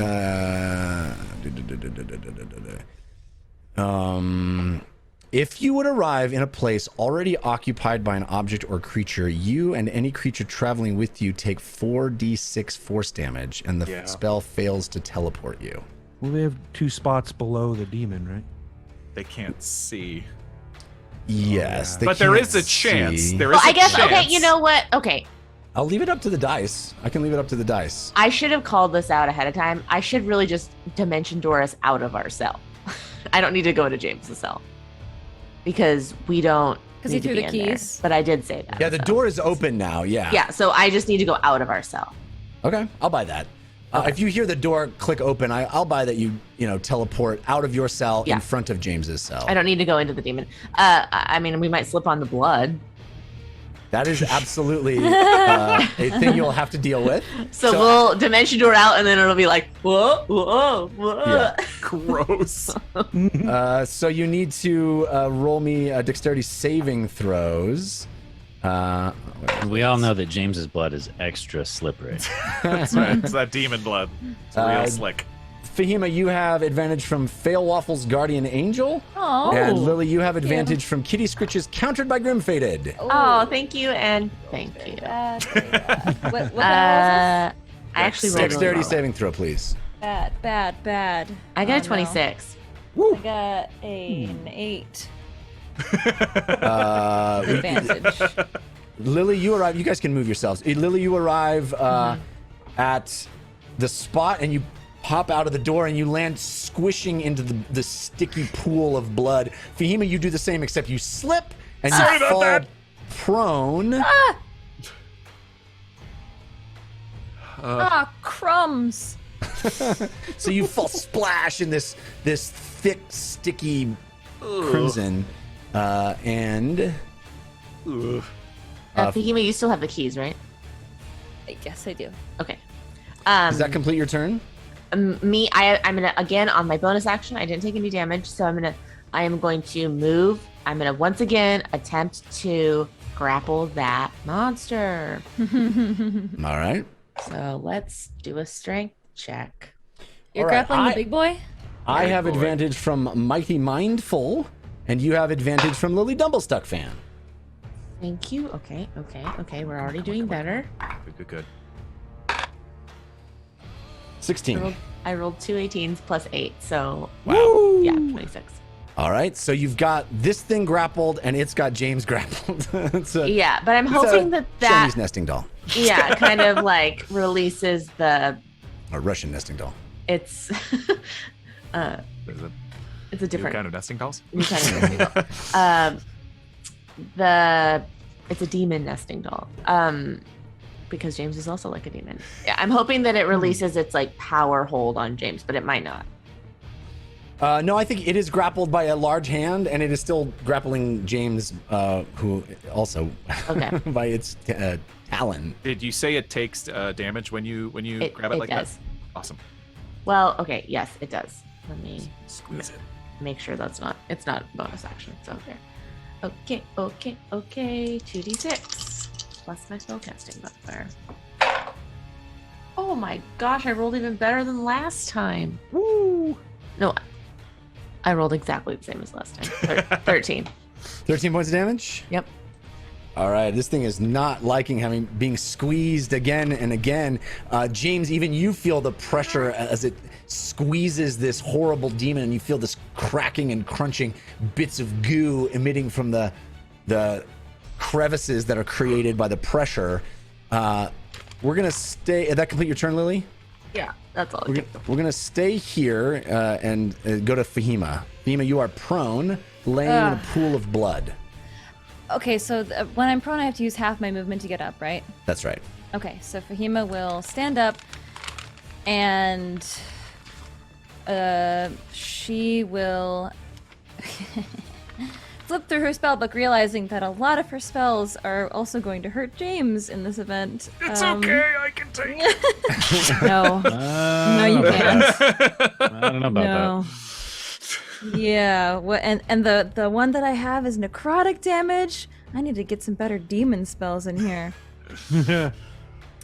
If you would arrive in a place already occupied by an object or creature, you and any creature traveling with you take 4d6 force damage, and the spell fails to teleport you. Well, we have 2 spots below the demon, right? They can't see. Yes, they But there can't is a chance. see. There is Well, I a guess chance. okay. You know what? Okay, I'll leave it up to the dice. I can leave it up to the dice. I should have called this out ahead of time. I should really just dimension door us out of our cell. I don't need to go to James's cell because we don't. 'Cause he need to threw be the in there. keys. But I did say that. Yeah, the so. door is open now. Yeah. Yeah, so I just need to go out of our cell. Okay, I'll buy that. If you hear the door click open, I'll buy that you teleport out of your cell in front of James's cell. I don't need to go into the demon. I mean, we might slip on the blood. That is absolutely a thing you'll have to deal with. So we'll dimension door out, and then it'll be like, whoa, whoa, whoa. Yeah. Gross. So you need to roll me dexterity saving throws. We all know that James's blood is extra slippery. That's right. It's that demon blood. It's real slick. Fahima, you have advantage from Fail Waffle's Guardian Angel. Oh. And Lily, you have advantage from Kitty Scritch's Countered by Grim Fated. Oh, thank you, and thank you. What I actually rolled Dexterity really well. saving throw, please. Bad. I got a Oh, 26. No. I got an 8. Advantage. Lily, you arrive. You guys can move yourselves. Lily, you arrive at the spot, and you pop out of the door, and you land squishing into the sticky pool of blood. Fahima, you do the same, except you slip and you fall prone. Crumbs. So you fall splash in this thick, sticky crimson, and Fahima, you still have the keys, right? Yes, I do. Okay. does that complete your turn? I'm gonna, again, on my bonus action, I didn't take any damage, so I am going to move. I'm gonna once again attempt to grapple that monster. All right. So let's do a strength check. You're All right, grappling the big boy? I have advantage from Mighty Mindful, and you have advantage from Lily Dumblestuck Fan. Thank you. Okay. We're already doing better. Good. 16. I rolled 2 18s plus 8, so Wow. yeah, 26. All right, so you've got this thing grappled, and it's got James grappled. Yeah, but I'm hoping that Chinese nesting doll. yeah, kind of like releases the. A Russian nesting doll. It's Is it it's a different kind of nesting dolls? new kind of nesting doll. It's a demon nesting doll. Because James is also like a demon. Yeah, I'm hoping that it releases its like power hold on James, but it might not. No, I think it is grappled by a large hand, and it is still grappling James, who also by its talon. Did you say it takes damage when you grab it like does. that? Awesome. Well, okay, yes, it does. Let me Squeeze it. make sure it's not bonus action. So there. Okay. 2d6 plus my spellcasting modifier. Oh my gosh, I rolled even better than last time. Woo! No, I rolled exactly the same as last time. 13. 13 points of damage? Yep. All right, this thing is not liking being squeezed again and again. James, even you feel the pressure as it squeezes this horrible demon, and you feel this cracking and crunching bits of goo emitting from the crevices that are created by the pressure. We're gonna stay. Did that complete your turn, Lily? Yeah, that's all. We're gonna stay here and go to Fahima. Fahima, you are prone, laying in a pool of blood. Okay, so when I'm prone, I have to use half my movement to get up, right? That's right. Okay, so Fahima will stand up, and she will flip through her spell book, realizing that a lot of her spells are also going to hurt James in this event. It's okay, I can take it. No, no, you can't. I don't know about that. Yeah, and the one that I have is necrotic damage. I need to get some better demon spells in here.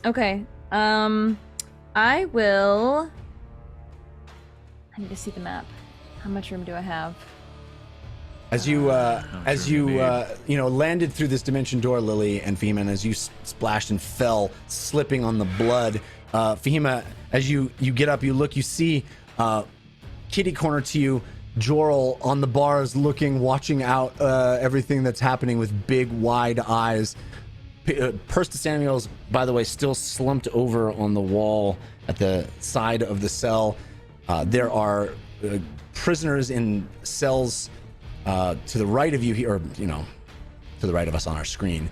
Okay. I need to see the map. How much room do I have? As you landed through this dimension door, Lily and Fahima, and as you splashed and fell, slipping on the blood, Fahima, as you get up, you look, you see kitty corner to you, Jorl on the bars, watching out everything that's happening with big, wide eyes. Persta Samuels, by the way, still slumped over on the wall at the side of the cell. There are prisoners in cells to the right of you here, or to the right of us on our screen.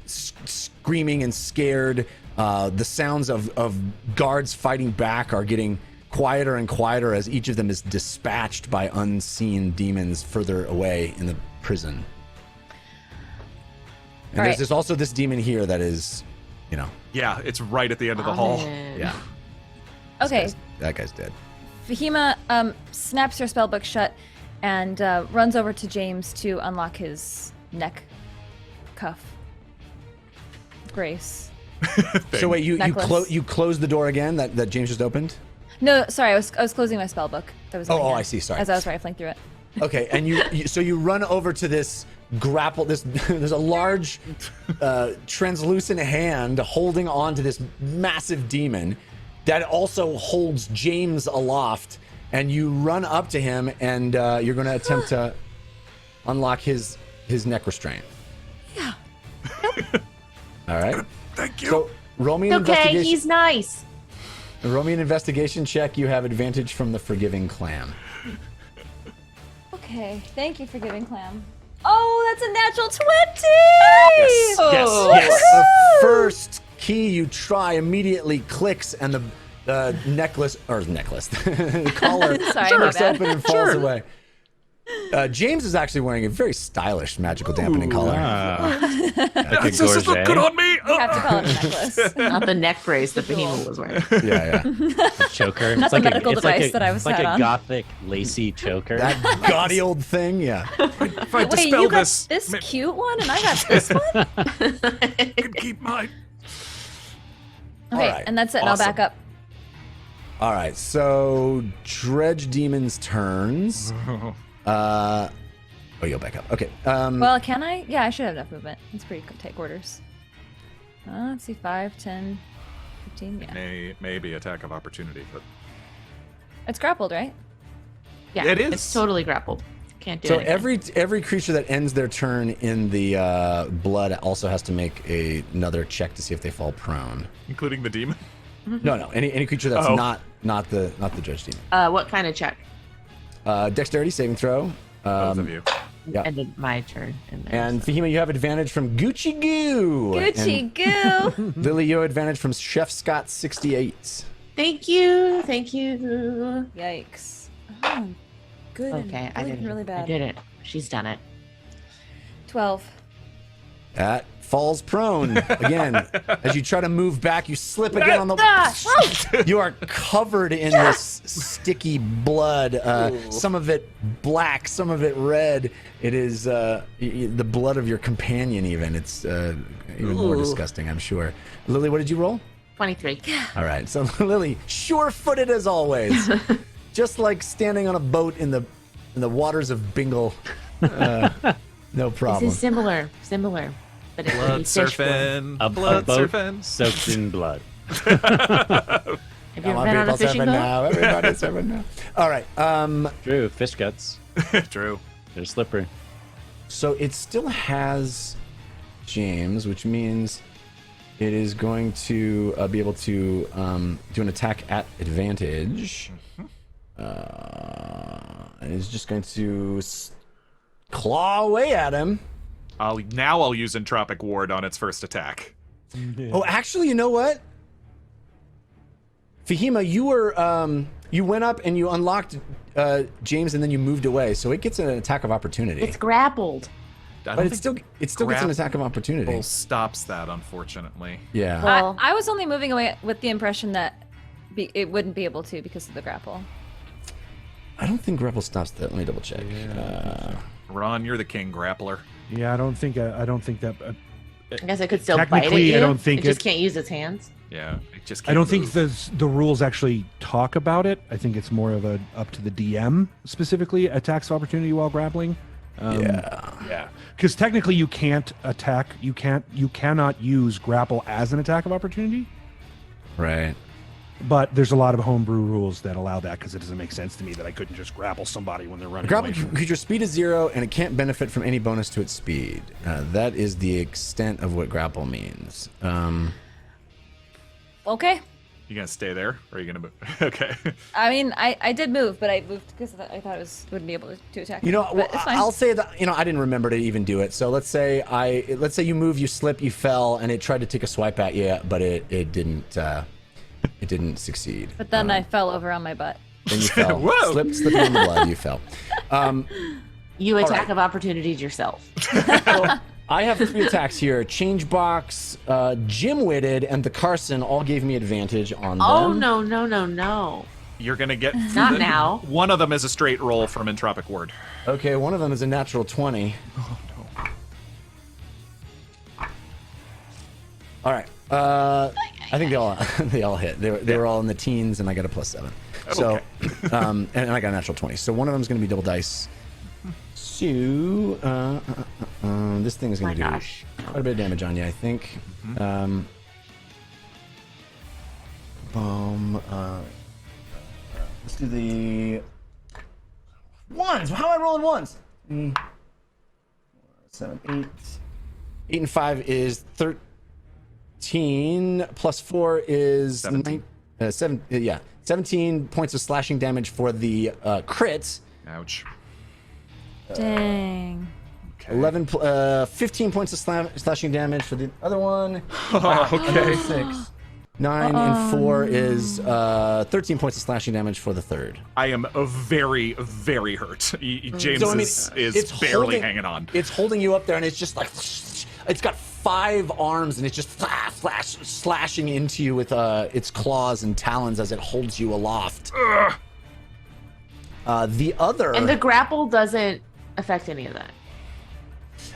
screaming and scared. The sounds of guards fighting back are getting quieter and quieter as each of them is dispatched by unseen demons further away in the prison. And there's also this demon here that is, Yeah, it's right at the end of the hall. yeah. Okay. That guy's dead. Fahima snaps her spellbook shut and runs over to James to unlock his neck cuff. Grace. So wait, you Necklace. close the door again that James just opened? No, sorry, I was closing my spellbook. That was in my I hand see. Sorry. As I was rifling through it. Okay, and you run over to this grapple. There's a large, translucent hand holding on to this massive demon that also holds James aloft. And you run up to him, and you're going to attempt to unlock his neck restraint. Yeah. All right. Thank you. So roll me an Okay, investigation. he's nice. Roll me an investigation check. You have advantage from the forgiving clam. Okay, thank you for giving clam. Oh, that's a natural 20! Yes. The first key you try immediately clicks, and the the collar Sorry, my bursts bad. open and falls away. James is actually wearing a very stylish magical dampening collar. Like a Does this look good gorget, on me? You have to call it a necklace. Not the neck brace that Fahima was wearing. Yeah. a choker. Not It's the like medical it's like device that I was it's like sat a on. gothic lacy choker. That gaudy old thing, yeah. If I Wait, dispel you got this, this cute one and I got this one? I can keep mine. Okay, right, and that's it. And I'll back up. All right, so Dredge Demon's turns. You'll back up. Okay. Well, can I? Yeah, I should have enough movement. It's pretty tight quarters. Let's see, 5, 10, 15, yeah. maybe attack of opportunity, but It's grappled, right? Yeah, It is. It's totally grappled. Can't do So anything. every creature that ends their turn in the blood also has to make another check to see if they fall prone. including the demon. No. Any creature that's Oh. not the Dredge Demon. What kind of check? Dexterity saving throw. Both of you. Yeah. And then my turn. And Fahima, you have advantage from Gucci Goo. Gucci goo! And Lily, you have advantage from Chef Scott 68. Thank you. Yikes. Oh, good. Okay, I did it. Really bad. I did it. She's done it. 12. That falls prone again. As you try to move back, you slip again on the. You are covered in this sticky blood. Some of it black, some of it red. It is the blood of your companion. Even it's even more disgusting, I'm sure. Lily, what did you roll? 23. All right, so Lily, sure-footed as always, just like standing on a boat in the waters of Bingle. No problem. This is similar, but it would Blood be fish blood. surfing. a Blood boat surfing. soaked in blood. Have you Come ever on, been on people, a fishing surfing boat? now. Everybody's surfing now. All right. True, fish guts. True. They're slippery. So it still has James, which means it is going to be able to do an attack at advantage. And it's just going to claw away at him. I'll use Entropic Ward on its first attack. Oh, actually, you know what? Fahima, you went up and you unlocked James, and then you moved away, so it gets an attack of opportunity. It's grappled. But it still gets an attack of opportunity. Grapple stops that, unfortunately. Yeah. Well, I was only moving away with the impression that it wouldn't be able to because of the grapple. I don't think grapple stops that. Let me double check. Ron, you're the king grappler. Yeah, I don't think that. I guess it could still bite at Technically, you. I don't think it just it- can't use its hands. Yeah, it just I don't can't think move. the rules actually talk about it. I think it's more of a up to the DM specifically attacks of opportunity while grappling. Yeah. Because technically you can't attack. You cannot use grapple as an attack of opportunity. Right. But there's a lot of homebrew rules that allow that because it doesn't make sense to me that I couldn't just grapple somebody when they're running Grapple away from me. creature speed is 0, and it can't benefit from any bonus to its speed. That is the extent of what grapple means. Okay. You gonna stay there, or are you gonna move? Okay. I mean, I did move, but I moved because I thought it wouldn't be able to attack. You know, me, well, but it's fine. I'll say that I didn't remember to even do it. So let's say you move, you slip, you fell, and it tried to take a swipe at you, but it didn't succeed. But then I fell over on my butt. Then you fell. Whoa. Slipping in the blood, you fell. You attack right. of opportunities yourself. So I have 3 attacks here. Change box, Jim-witted, and the Carson all gave me advantage on them. Oh, no. You're gonna get Not now. One of them is a straight roll from Entropic Ward. Okay, one of them is a natural 20. Oh no. All right. I think they all hit. They were all in the teens, and I got a +7. So, and I got a natural 20. So one of them is going to be double dice. So, this thing is going to do quite a bit of damage on you, I think. Let's do the ones. How am I rolling ones? 3, 4, 7, 8. 8 and 5 is 13. Plus 4 is 17. 17 points of slashing damage for the crit. Ouch. Dang. 15 points of slashing damage for the other one. Okay. 6. 9 and 4 is 13 points of slashing damage for the third. I am very, very hurt. James So, I mean, is it's barely hanging on. It's holding you up there, and it's just like it's got 5 arms, and it's just slashing into you with its claws and talons as it holds you aloft. The other, And the grapple doesn't affect any of that.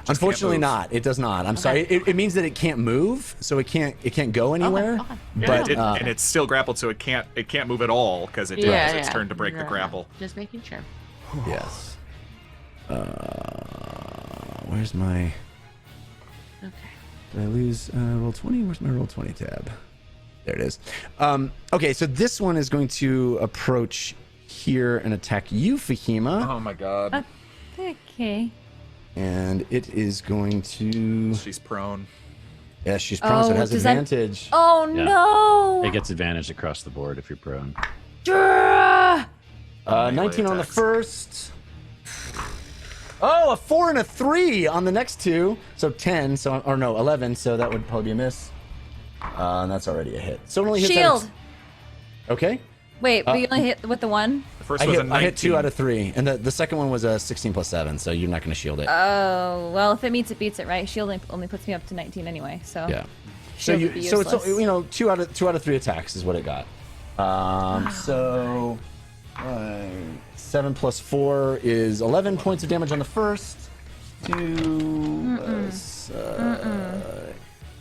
unfortunately, not. It does not. I'm sorry. It means that it can't move, so it can't go anywhere. Okay. But And it's still grappled, so it can't move at all because it has its turn to break the grapple. Just making sure. yes. Where's my? Okay. Did I lose roll 20? Where's my roll 20 tab? There it is. Okay, so this one is going to approach here and attack you, Fahima. Oh my god. Okay. And it is going to. She's prone. Yeah, she's prone, so it has does that- advantage. Oh Yeah. no! It gets advantage across the board if you're prone. Drrrr! 19 on the attacks. first. Oh, a 4 and a 3 on the next two. So 10, or no, 11, so that would probably be a miss. And that's already a hit. So it only hits Shield. Okay. Wait, but you only hit with the one? The first I was a hit, 19. I hit 2 out of 3, and the second one was a 16 plus 7, so you're not going to shield it. Oh, well, if it meets it, beats it, right? Shield only puts me up to 19 anyway, so. Yeah. So Shield would be it's useless. 2 out of 3 attacks is what it got. So 7 plus 4 is 11 points of damage on the first. 2 plus,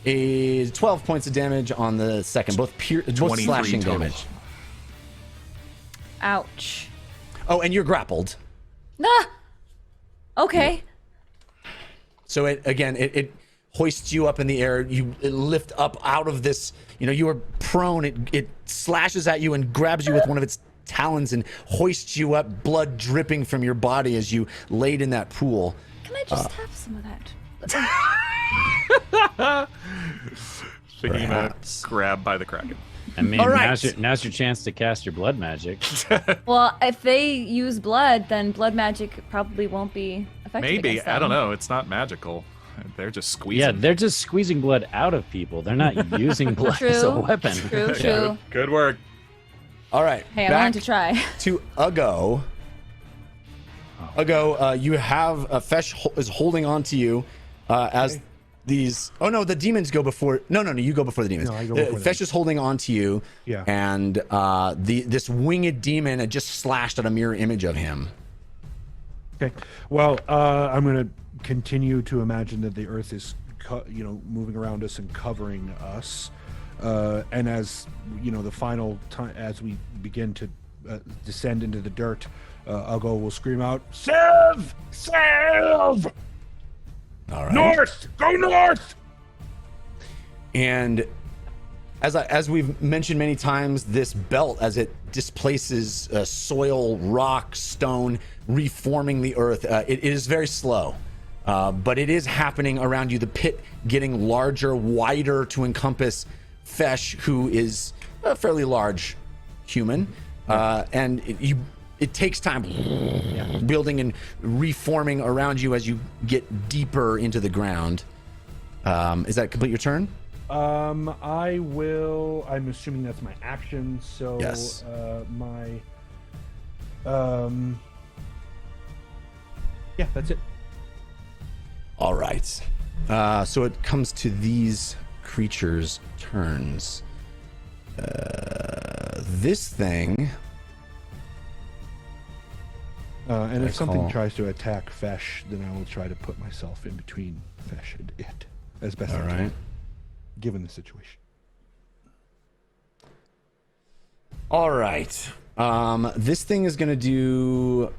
is 12 points of damage on the second. Both 23 slashing total. damage. Ouch. Oh, and you're grappled. Ah! Okay. So it hoists you up in the air. It lift up out of this. You were prone. It slashes at you and grabs you with one of its talons and hoists you up, blood dripping from your body as you laid in that pool. Can I just have some of that? Fahima Perhaps. grabbed by the Kraken. I mean, All right. now's your chance to cast your blood magic. Well, if they use blood, then blood magic probably won't be effective. Maybe. against I don't them. know. It's not magical. They're just squeezing. Yeah, they're just squeezing blood out of people. They're not using blood as a True. weapon. True, true. Good work. All right. Hey, I back wanted to try. to Uggo. Uggo, you have Fesh is holding on to you as these. Oh no, the demons go before. No, you go before the demons. No, I go before them. Fesh is holding on to you. Yeah. And this winged demon had just slashed at a mirror image of him. Okay. Well, I'm going to continue to imagine that the Earth is, moving around us and covering us. And as the final time, as we begin to descend into the dirt, Uggo will scream out, "Siv! Siv! All right. North! Go north!" And as we've mentioned many times, this belt, as it displaces soil, rock, stone, reforming the earth, it is very slow. But it is happening around you. The pit getting larger, wider to encompass Fesh, who is a fairly large human, and it takes time building and reforming around you as you get deeper into the ground. Is that complete your turn? I'm assuming that's my action. So yes. Yeah, that's it. All right. So it comes to these creatures' turns. This thing. And if something tries to attack Fesh, then I will try to put myself in between Fesh and it as best I can, given the situation. All right. This thing is going to do...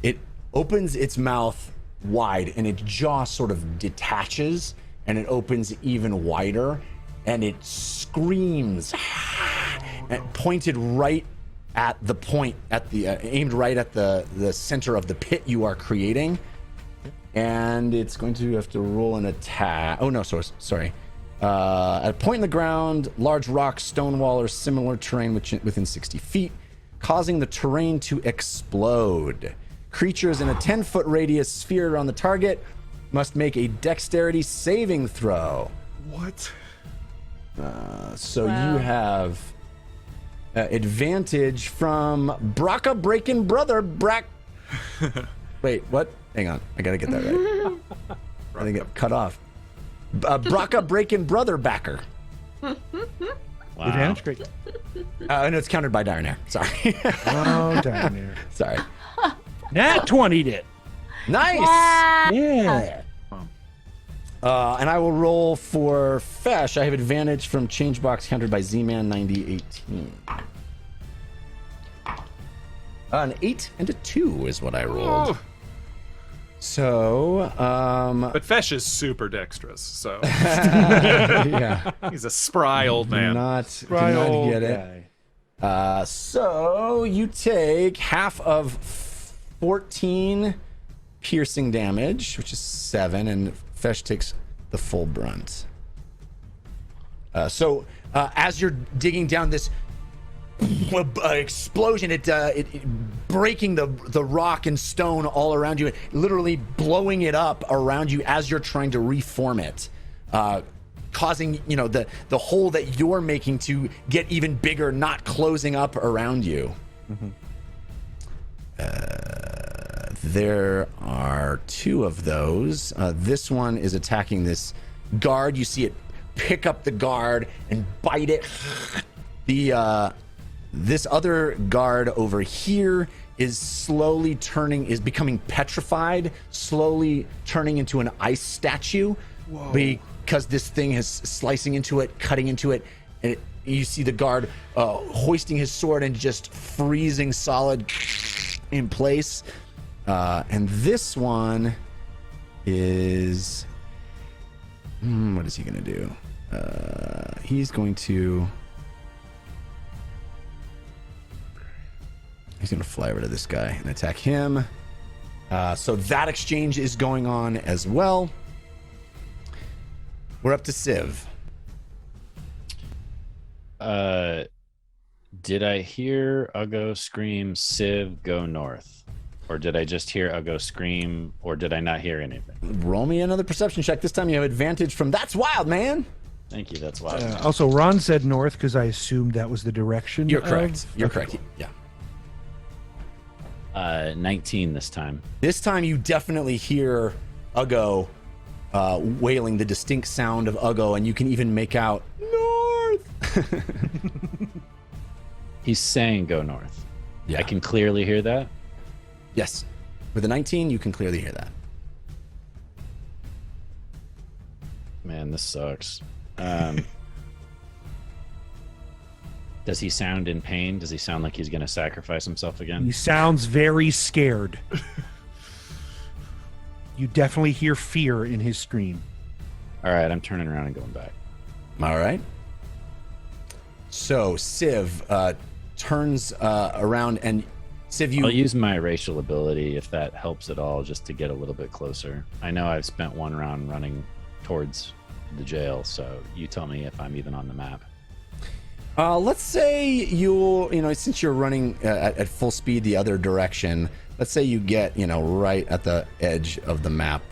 it opens its mouth wide, and its jaw sort of detaches, and it opens even wider, and it screams, and pointed right at the point, aimed right at the center of the pit you are creating. And it's going to have to roll an attack. Oh, no, sorry. At a point in the ground, large rock, stone wall, or similar terrain within 60 feet, causing the terrain to explode. Creatures in a 10-foot radius sphere around the target must make a dexterity saving throw. What? So you have advantage from Braca Breaking Brother Wait, what? Hang on, I gotta get that right. I think it cut off. Braca Breaking Brother Backer. Wow. Advantage, great. And it's countered by Direnair. Sorry. Oh, Direnair. Sorry. Nat 20'd it. Nice. Yeah. And I will roll for Fesh. I have advantage from change box countered by Z-Man 9018. An 8 and a 2 is what I rolled. Oh. So, But Fesh is super dexterous, so yeah, he's a spry old man. did not get it. So you take half of 14 piercing damage, which is 7, and Fesh takes the full brunt. So as you're digging down this explosion, it breaking the rock and stone all around you, literally blowing it up around you as you're trying to reform it, causing the hole that you're making to get even bigger, not closing up around you. Mm-hmm. There are 2 of those. This one is attacking this guard. You see it pick up the guard and bite it. This other guard over here is becoming petrified, slowly turning into an ice statue. Whoa. Because this thing is slicing into it, cutting into it, and you see the guard hoisting his sword and just freezing solid in place. And this one is... what is he going to do? He's going to fly over to this guy and attack him. So that exchange is going on as well. We're up to Siv. Did I hear Uggo scream, Siv, go north? Or did I just hear Uggo scream, or did I not hear anything? Roll me another perception check. This time you have advantage from That's Wild, man. Thank you, that's wild. Also, Ron said north because I assumed that was the direction. You're correct. You're correct. Yeah. 19 this time. This time you definitely hear Uggo wailing, the distinct sound of Uggo, and you can even make out north. He's saying go north. Yeah. I can clearly hear that. Yes. With a 19, you can clearly hear that. Man, this sucks. Does he sound in pain? Does he sound like he's going to sacrifice himself again? He sounds very scared. You definitely hear fear in his scream. All right, I'm turning around and going back. All right. So Siv turns around, and Siv, I'll use my racial ability if that helps at all, just to get a little bit closer. I know I've spent one round running towards the jail. So you tell me if I'm even on the map. Let's say since you're running at full speed the other direction, let's say you get, right at the edge of the map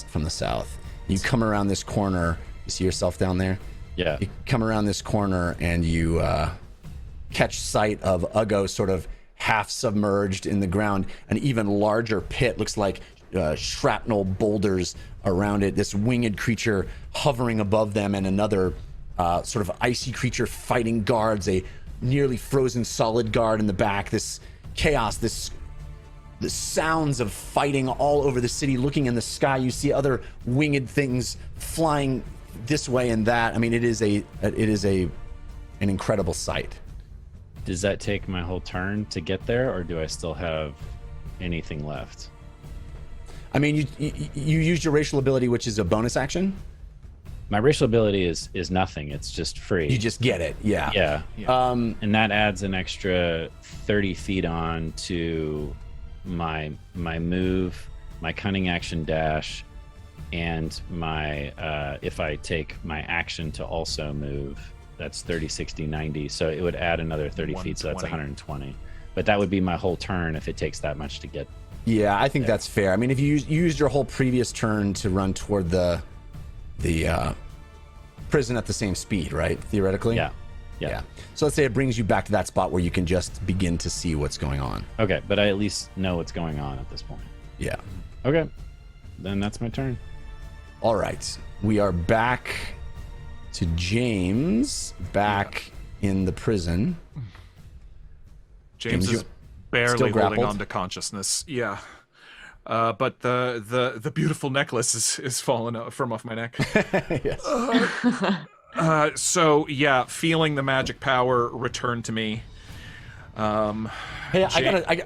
from the south. You come around this corner. You see yourself down there? Yeah. You come around this corner and you catch sight of Uggo sort of half submerged in the ground. An even larger pit, looks like shrapnel boulders around it. This winged creature hovering above them, and another sort of icy creature fighting guards, a nearly frozen solid guard in the back. This chaos, the sounds of fighting all over the city. Looking in the sky, you see other winged things flying this way and that. I mean, it is an incredible sight. Does that take my whole turn to get there, or do I still have anything left? I mean, you used your racial ability, which is a bonus action. My racial ability is nothing. It's just free. You just get it. Yeah. Yeah. And that adds an extra 30 feet on to my move, my cunning action dash, and my if I take my action to also move, that's 30, 60, 90. So it would add another 30 feet, so that's 120. But that would be my whole turn if it takes that much to get. Yeah, I think that's fair. I mean, if you used your whole previous turn to run toward the prison at the same speed, right? Theoretically? Yeah. So let's say it brings you back to that spot where you can just begin to see what's going on. Okay, but I at least know what's going on at this point. Yeah. Okay, then that's my turn. All right. We are back to James, back in the prison. James is barely holding on to consciousness. Yeah. But the beautiful necklace is falling from off my neck. Yes. So yeah, feeling the magic power return to me. Hey,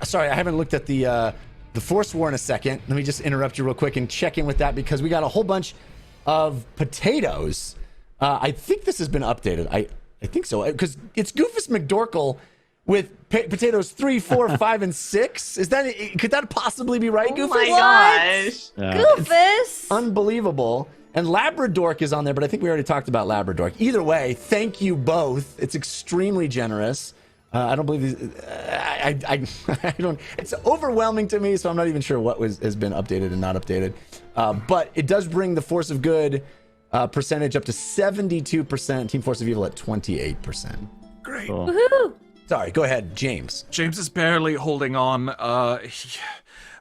sorry, I haven't looked at the Force War in a second. Let me just interrupt you real quick and check in with that, because we got a whole bunch of potatoes. I think this has been updated. I think so, because it's Goofus McDorkle with potatoes 3, 4, 5, and 6. Could that possibly be right, Goofus? Oh my gosh. Goofus! Unbelievable. And Labradork is on there, but I think we already talked about Labradork. Either way, thank you both. It's extremely generous. I don't believe these. I don't. It's overwhelming to me, so I'm not even sure what has been updated and not updated. But it does bring the Force of Good percentage up to 72%. Team Force of Evil at 28%. Great. Cool. Woohoo! Sorry, go ahead, James. James is barely holding on,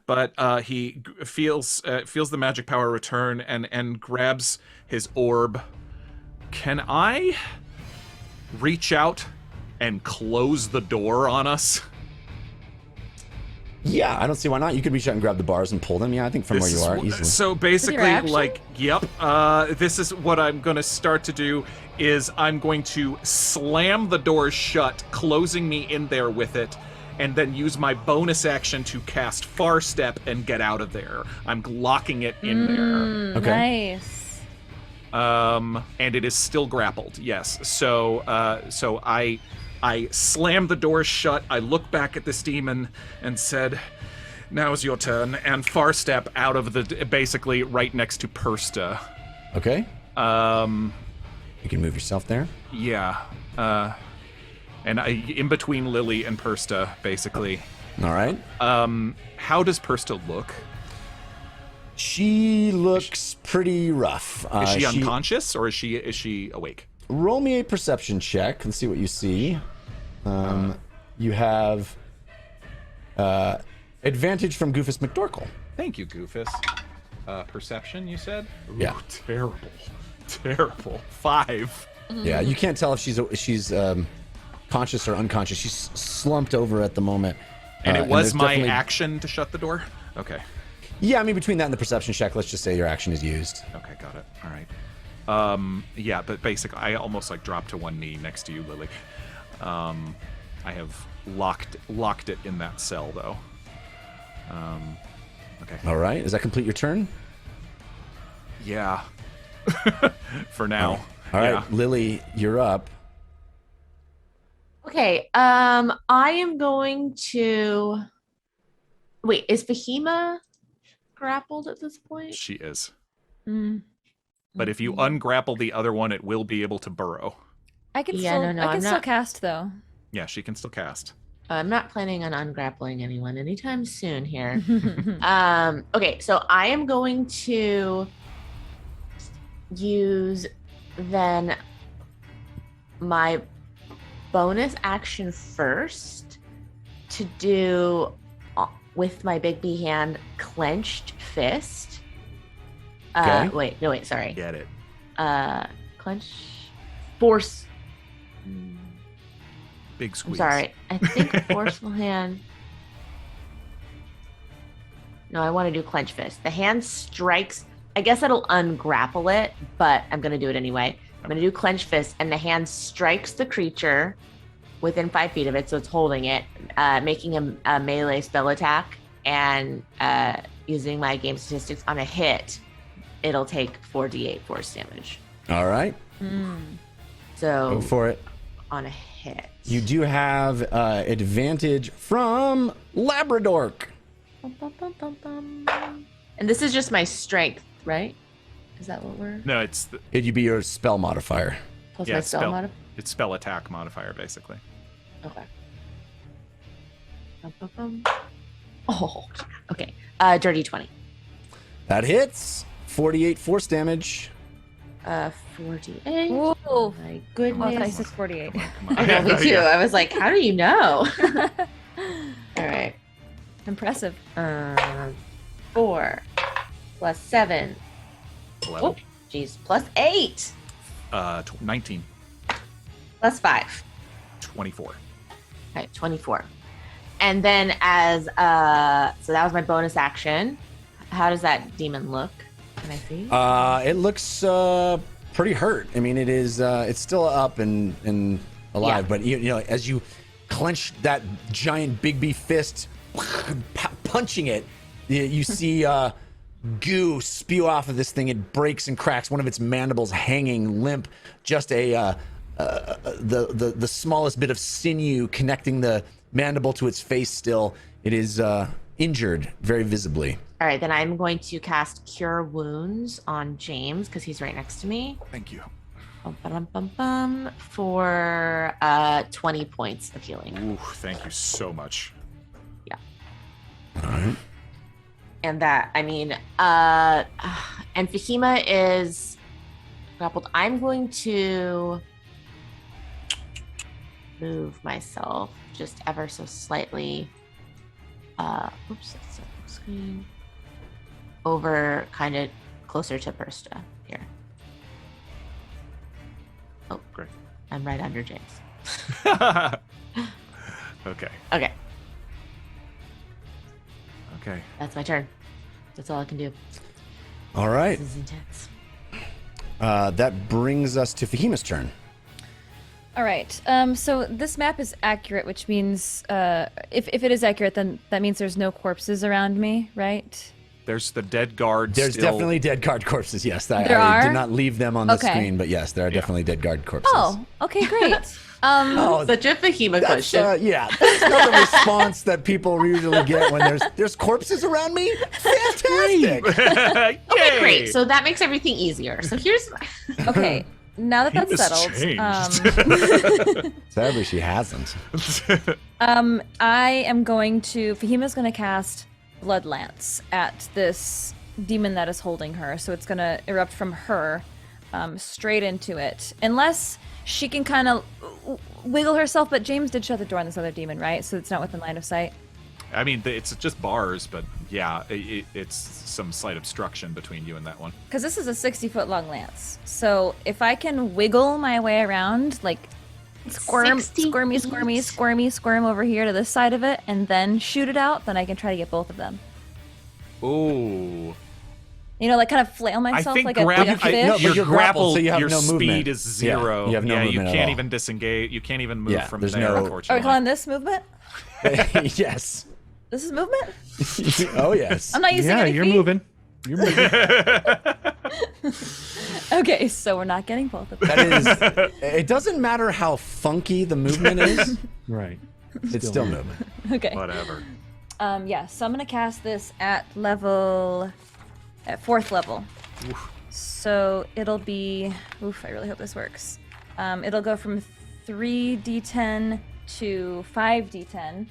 but he feels the magic power return and grabs his orb. Can I reach out and close the door on us? Yeah, I don't see why not. You could reach out and grab the bars and pull them. Yeah, I think from where you are, easily. So basically, this is what I'm going to start to do is I'm going to slam the door shut, closing me in there with it, and then use my bonus action to cast Far Step and get out of there. I'm locking it in there. Okay. Nice. And it is still grappled. Yes. So I slammed the door shut. I looked back at this demon and said, "Now's your turn." And Far Step out of basically right next to Persta. Okay. You can move yourself there. Yeah. And in between Lily and Persta, basically. All right. How does Persta look? She looks pretty rough. Is she unconscious or is she awake? Roll me a perception check. Let's see what you see. You have advantage from Goofus McDorkle. Thank you, Goofus. Perception, you said? Ooh, Yeah. Terrible. 5. Yeah, you can't tell if she's conscious or unconscious. She's slumped over at the moment. And it was there's my definitely- action to shut the door? Okay. Yeah, I mean, between that and the perception check, let's just say your action is used. Okay, got it. All right. Yeah, but basically, I almost dropped to one knee next to you, Lily. I have locked it in that cell, though. Okay. All right. Does that complete your turn? Yeah. For now. All right, Yeah. Lily, you're up. Okay. I am going to. Wait, is Fahima grappled at this point? She is. But if you ungrapple the other one, it will be able to burrow. I can Yeah, still, no, I can I'm still not- cast though. Yeah, she can still cast. I'm not planning on ungrappling anyone anytime soon here. Okay, so I am going to use then my bonus action first to do with my big B hand clenched fist. Okay. Wait, sorry. Get it. Clench force. Big I'm squeeze. sorry. I think forceful hand. No, I want to do clench fist. The hand strikes. I guess it'll ungrapple it, but I'm going to do it anyway. I'm going to do clench fist, and the hand strikes the creature within 5 feet of it, so it's holding it, making a melee spell attack, and using my game statistics on a hit, it'll take 4d8 force damage. All right. So Go for it. on a hit. You do have advantage from Labradork. Bum, bum, bum, bum, bum. And this is just my strength, right? Is that what we're No, it's the, It'd be your spell modifier. plus yeah, my it's spell it's spell attack modifier basically. Okay. Bum, bum, bum. Oh, okay. Dirty 20. That hits. 48 force damage. 48. Whoa. Oh my Oh, I thought I goodness. said 48. Come on. I know, me too. Yeah. I was like, how do you know? All right. Impressive. 4 plus 7. 11. Oh, geez. Plus 8. 19. Plus 5. 24. All right, 24. And then as so that was my bonus action. How does that demon look? Can I see? It looks pretty hurt. I mean, it is. It's still up and alive, Yeah. but you know, as you clench that giant big B fist, punching it, you see goo spew off of this thing. It breaks and cracks. One of its mandibles hanging limp. Just the smallest bit of sinew connecting the mandible to its face. Still, it is injured very visibly. All right, then I'm going to cast Cure Wounds on James because he's right next to me. Thank you. Bum, bum, bum, bum, for 20 points of healing. Ooh, thank you so much. All right. And that, I mean, and Fahima is grappled. I'm going to move myself just ever so slightly. Oops, that's the screen. Over kind of closer to Persta here. Oh, Great. I'm right under James. Okay. Okay, Okay. that's my turn. That's all I can do. All right. This is intense. That brings us to Fahima's turn. All right. So this map is accurate, which means if it is accurate, then that means there's no corpses around me, right? There's the dead guard. There's still... definitely dead guard corpses. Yes, I There are? did not leave them on the Okay. screen, but yes, there are definitely dead guard corpses. Oh, okay, great. Oh, Such a Fahima that's, question. yeah, that's not the response that people usually get when there's corpses around me. Fantastic. Okay, Yay! great. So that makes everything easier. So here's Okay. Now that that's Fahima's settled, changed. Sadly, she hasn't. I am going to. Fahima's going to cast Blood Lance at this demon that is holding her. So it's going to erupt from her straight into it. Unless she can kind of wiggle herself, but James did shut the door on this other demon, right? So it's not within line of sight. I mean, it's just bars, but yeah, it's some slight obstruction between you and that one. Because this is a 60-foot long lance. So if I can wiggle my way around, like squirm, 60 squirm over here to this side of it, and then shoot it out, then I can try to get both of them. Ooh. You know, like kind of flail myself think like a grab- fish. No, but your you're grappled, grapple, so you have your no speed movement. is zero. Yeah, you have no movement at can't all. even disengage. You can't even move Yeah, from there's there, no- Are we unfortunately. calling this movement? Yes. This is movement? Oh yes. I'm not using Yeah, any you're feet? moving. You're moving. Okay, so we're not getting both of them. That is. It doesn't matter how funky the movement is. Right. It's still movement. Okay. Whatever. Yeah, so I'm gonna cast this at 4th level. So it'll be. Oof! I really hope this works. It'll go from 3d10 to 5d10.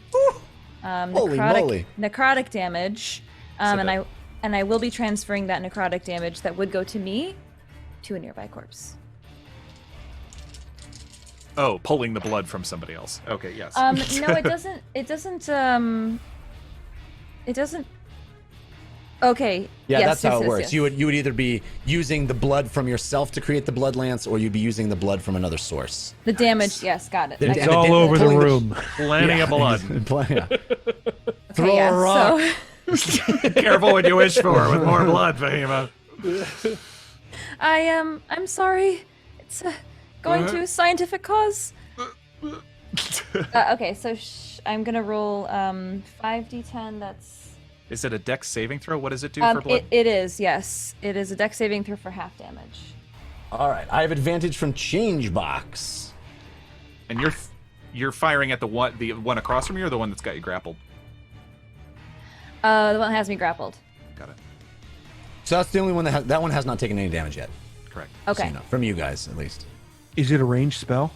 Holy moly. Necrotic damage. And I will be transferring that necrotic damage that would go to me to a nearby corpse. Oh, pulling the blood from somebody else. Okay, yes. No, it doesn't. It doesn't. Okay. Yeah, yes, that's how it works. Yes. You would either be using the blood from yourself to create the blood lance, or you'd be using the blood from another source. The damage, yes, got it. And It's all over the pulling room. Plenty of blood. Yeah. Throw Okay, yeah, a rock. so- Careful what you wish for with more blood, Fahima. I'm sorry. It's going to scientific cause. Okay, so I'm gonna roll 5d10. That's. Is it a dex saving throw? What does it do for blood? It is, yes. It is a dex saving throw for half damage. All right, I have advantage from change box. And you're firing at the one across from you, or the one that's got you grappled? The one that has me grappled. Got it. So that's the only one that one has not taken any damage yet. Correct. Okay. So, you know, from you guys at least. Is it a ranged spell?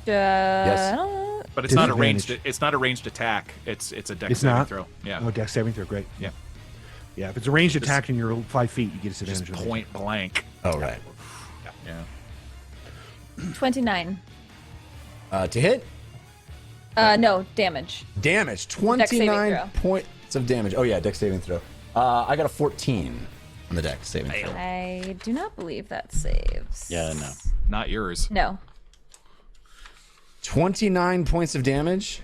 Yes. I don't know. But it's not a Disadvantage. ranged. It's not a ranged attack. It's a dex It's saving not? throw. Yeah. Oh, dex saving throw, great. Yeah. Yeah, if it's a ranged attack and you're 5 feet, you get disadvantage. Just on it. point blank. Oh, right. Yeah. 29. To hit? No, damage. Damage. Dex saving 29 throw. points of damage. Oh, yeah, dex saving throw. I got a 14 on the dex saving throw. I do not believe that saves. Yeah, no. Not yours. No. 29 points of damage?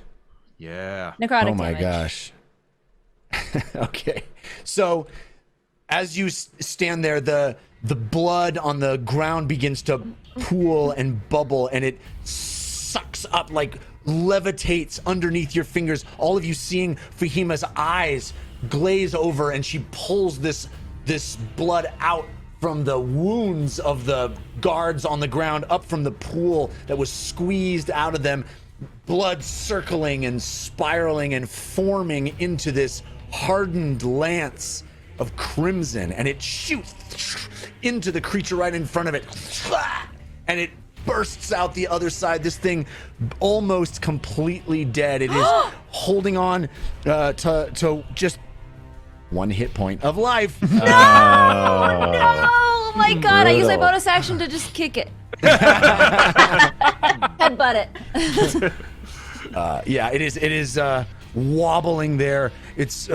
Yeah. Necrotic Oh my damage. gosh. Okay. So as you stand there, the blood on the ground begins to pool and bubble, and it sucks up, like levitates underneath your fingers. All of you seeing Fahima's eyes glaze over, and she pulls this blood out from the wounds of the guards on the ground, up from the pool that was squeezed out of them, blood circling and spiraling and forming into this hardened lance of crimson, and it shoots into the creature right in front of it, and it bursts out the other side. This thing almost completely dead. It is holding on to just 1 hit point of life. Oh my god, I use my bonus action to just kick it. Headbutt it. Yeah, it is wobbling there, its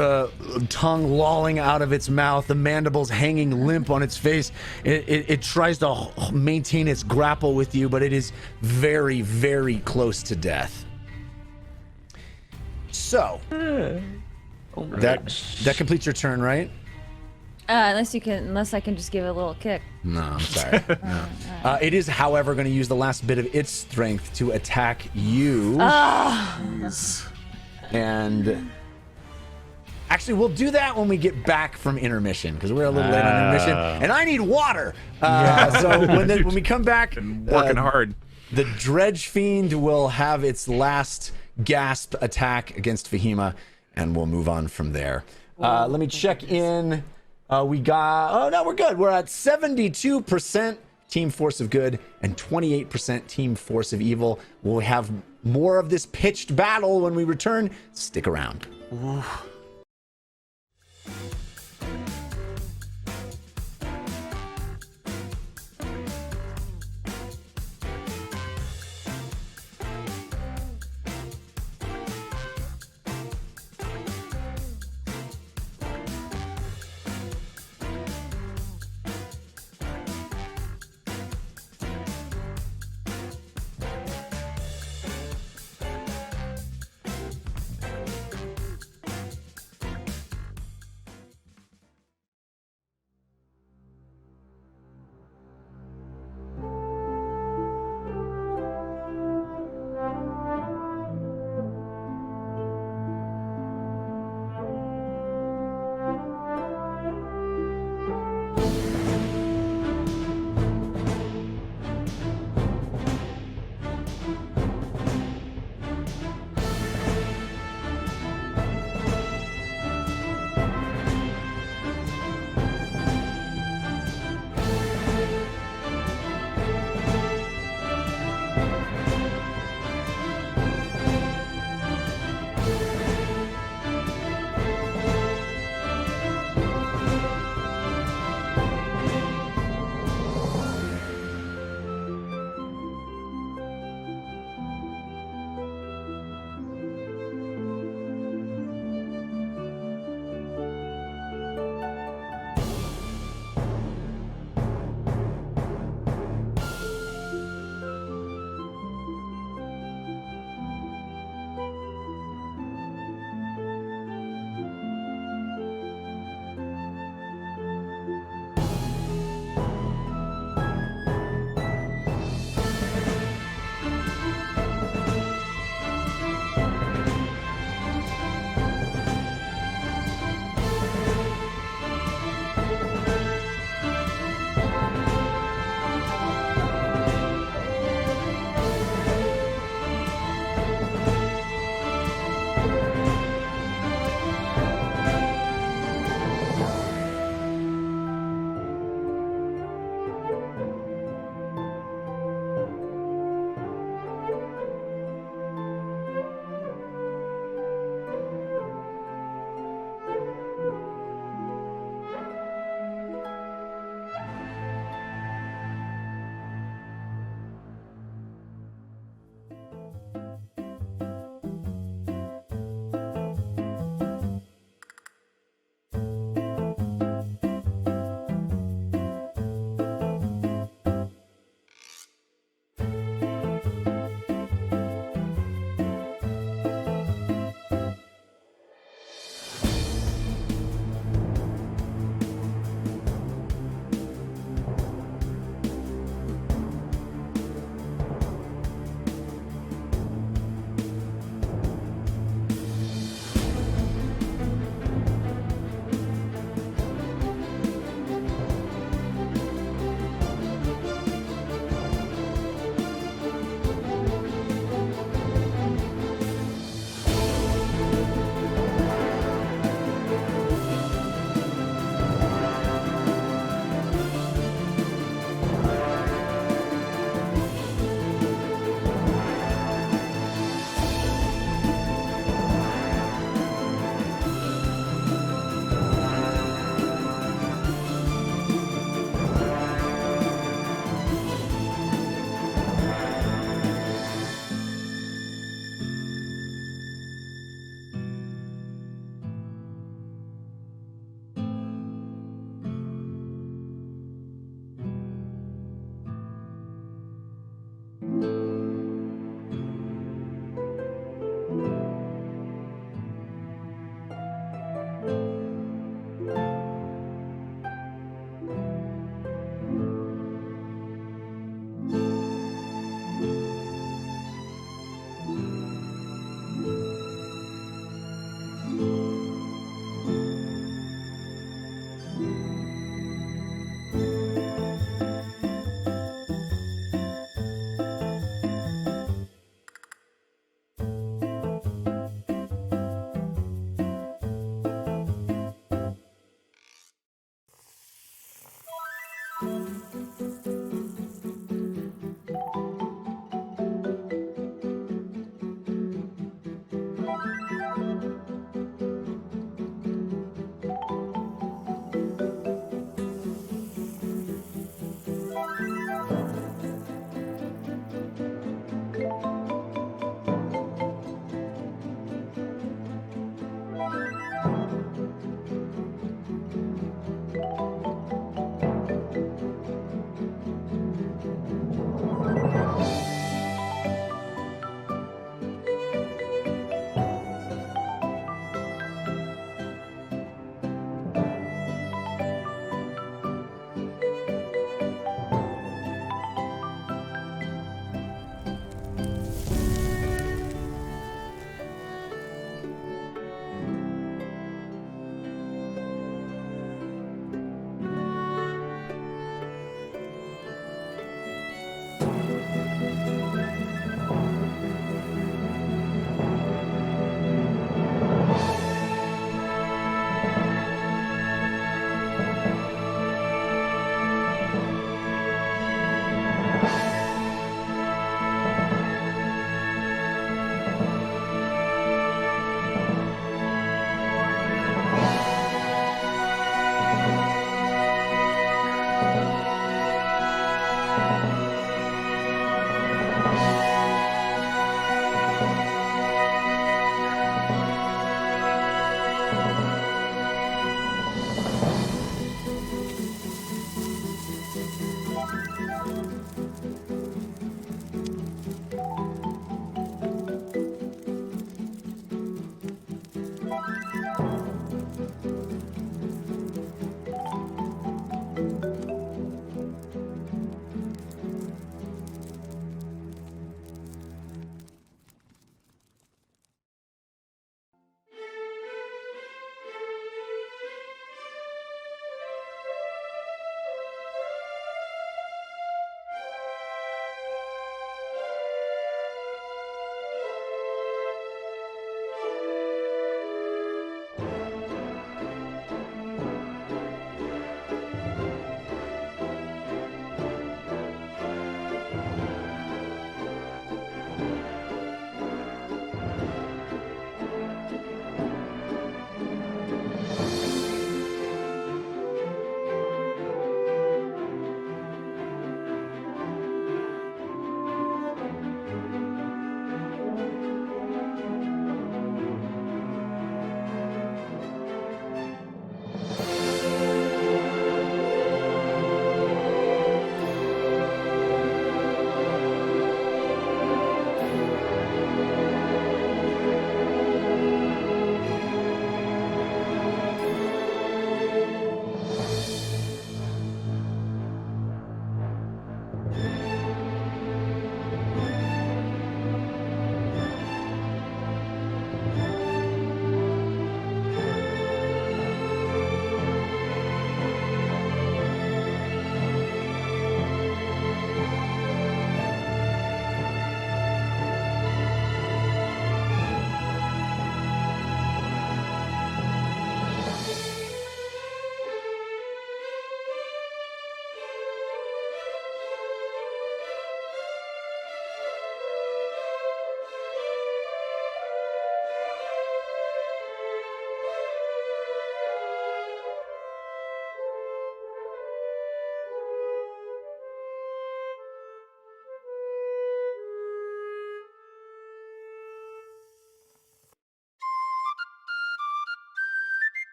tongue lolling out of its mouth, the mandibles hanging limp on its face. It tries to maintain its grapple with you, but it is very, very close to death. So, that completes your turn, right? Unless I can just give it a little kick. No, I'm sorry. No. It is, however, going to use the last bit of its strength to attack you. And actually, we'll do that when we get back from intermission, because we're a little late on intermission, and I need water. So when we come back, Been working hard. the Dredge Fiend will have its last gasp attack against Fahima, and we'll move on from there. Let me check in. We got, oh no, we're good. We're at 72% Team Force of Good and 28% Team Force of Evil. We'll have more of this pitched battle when we return. Stick around.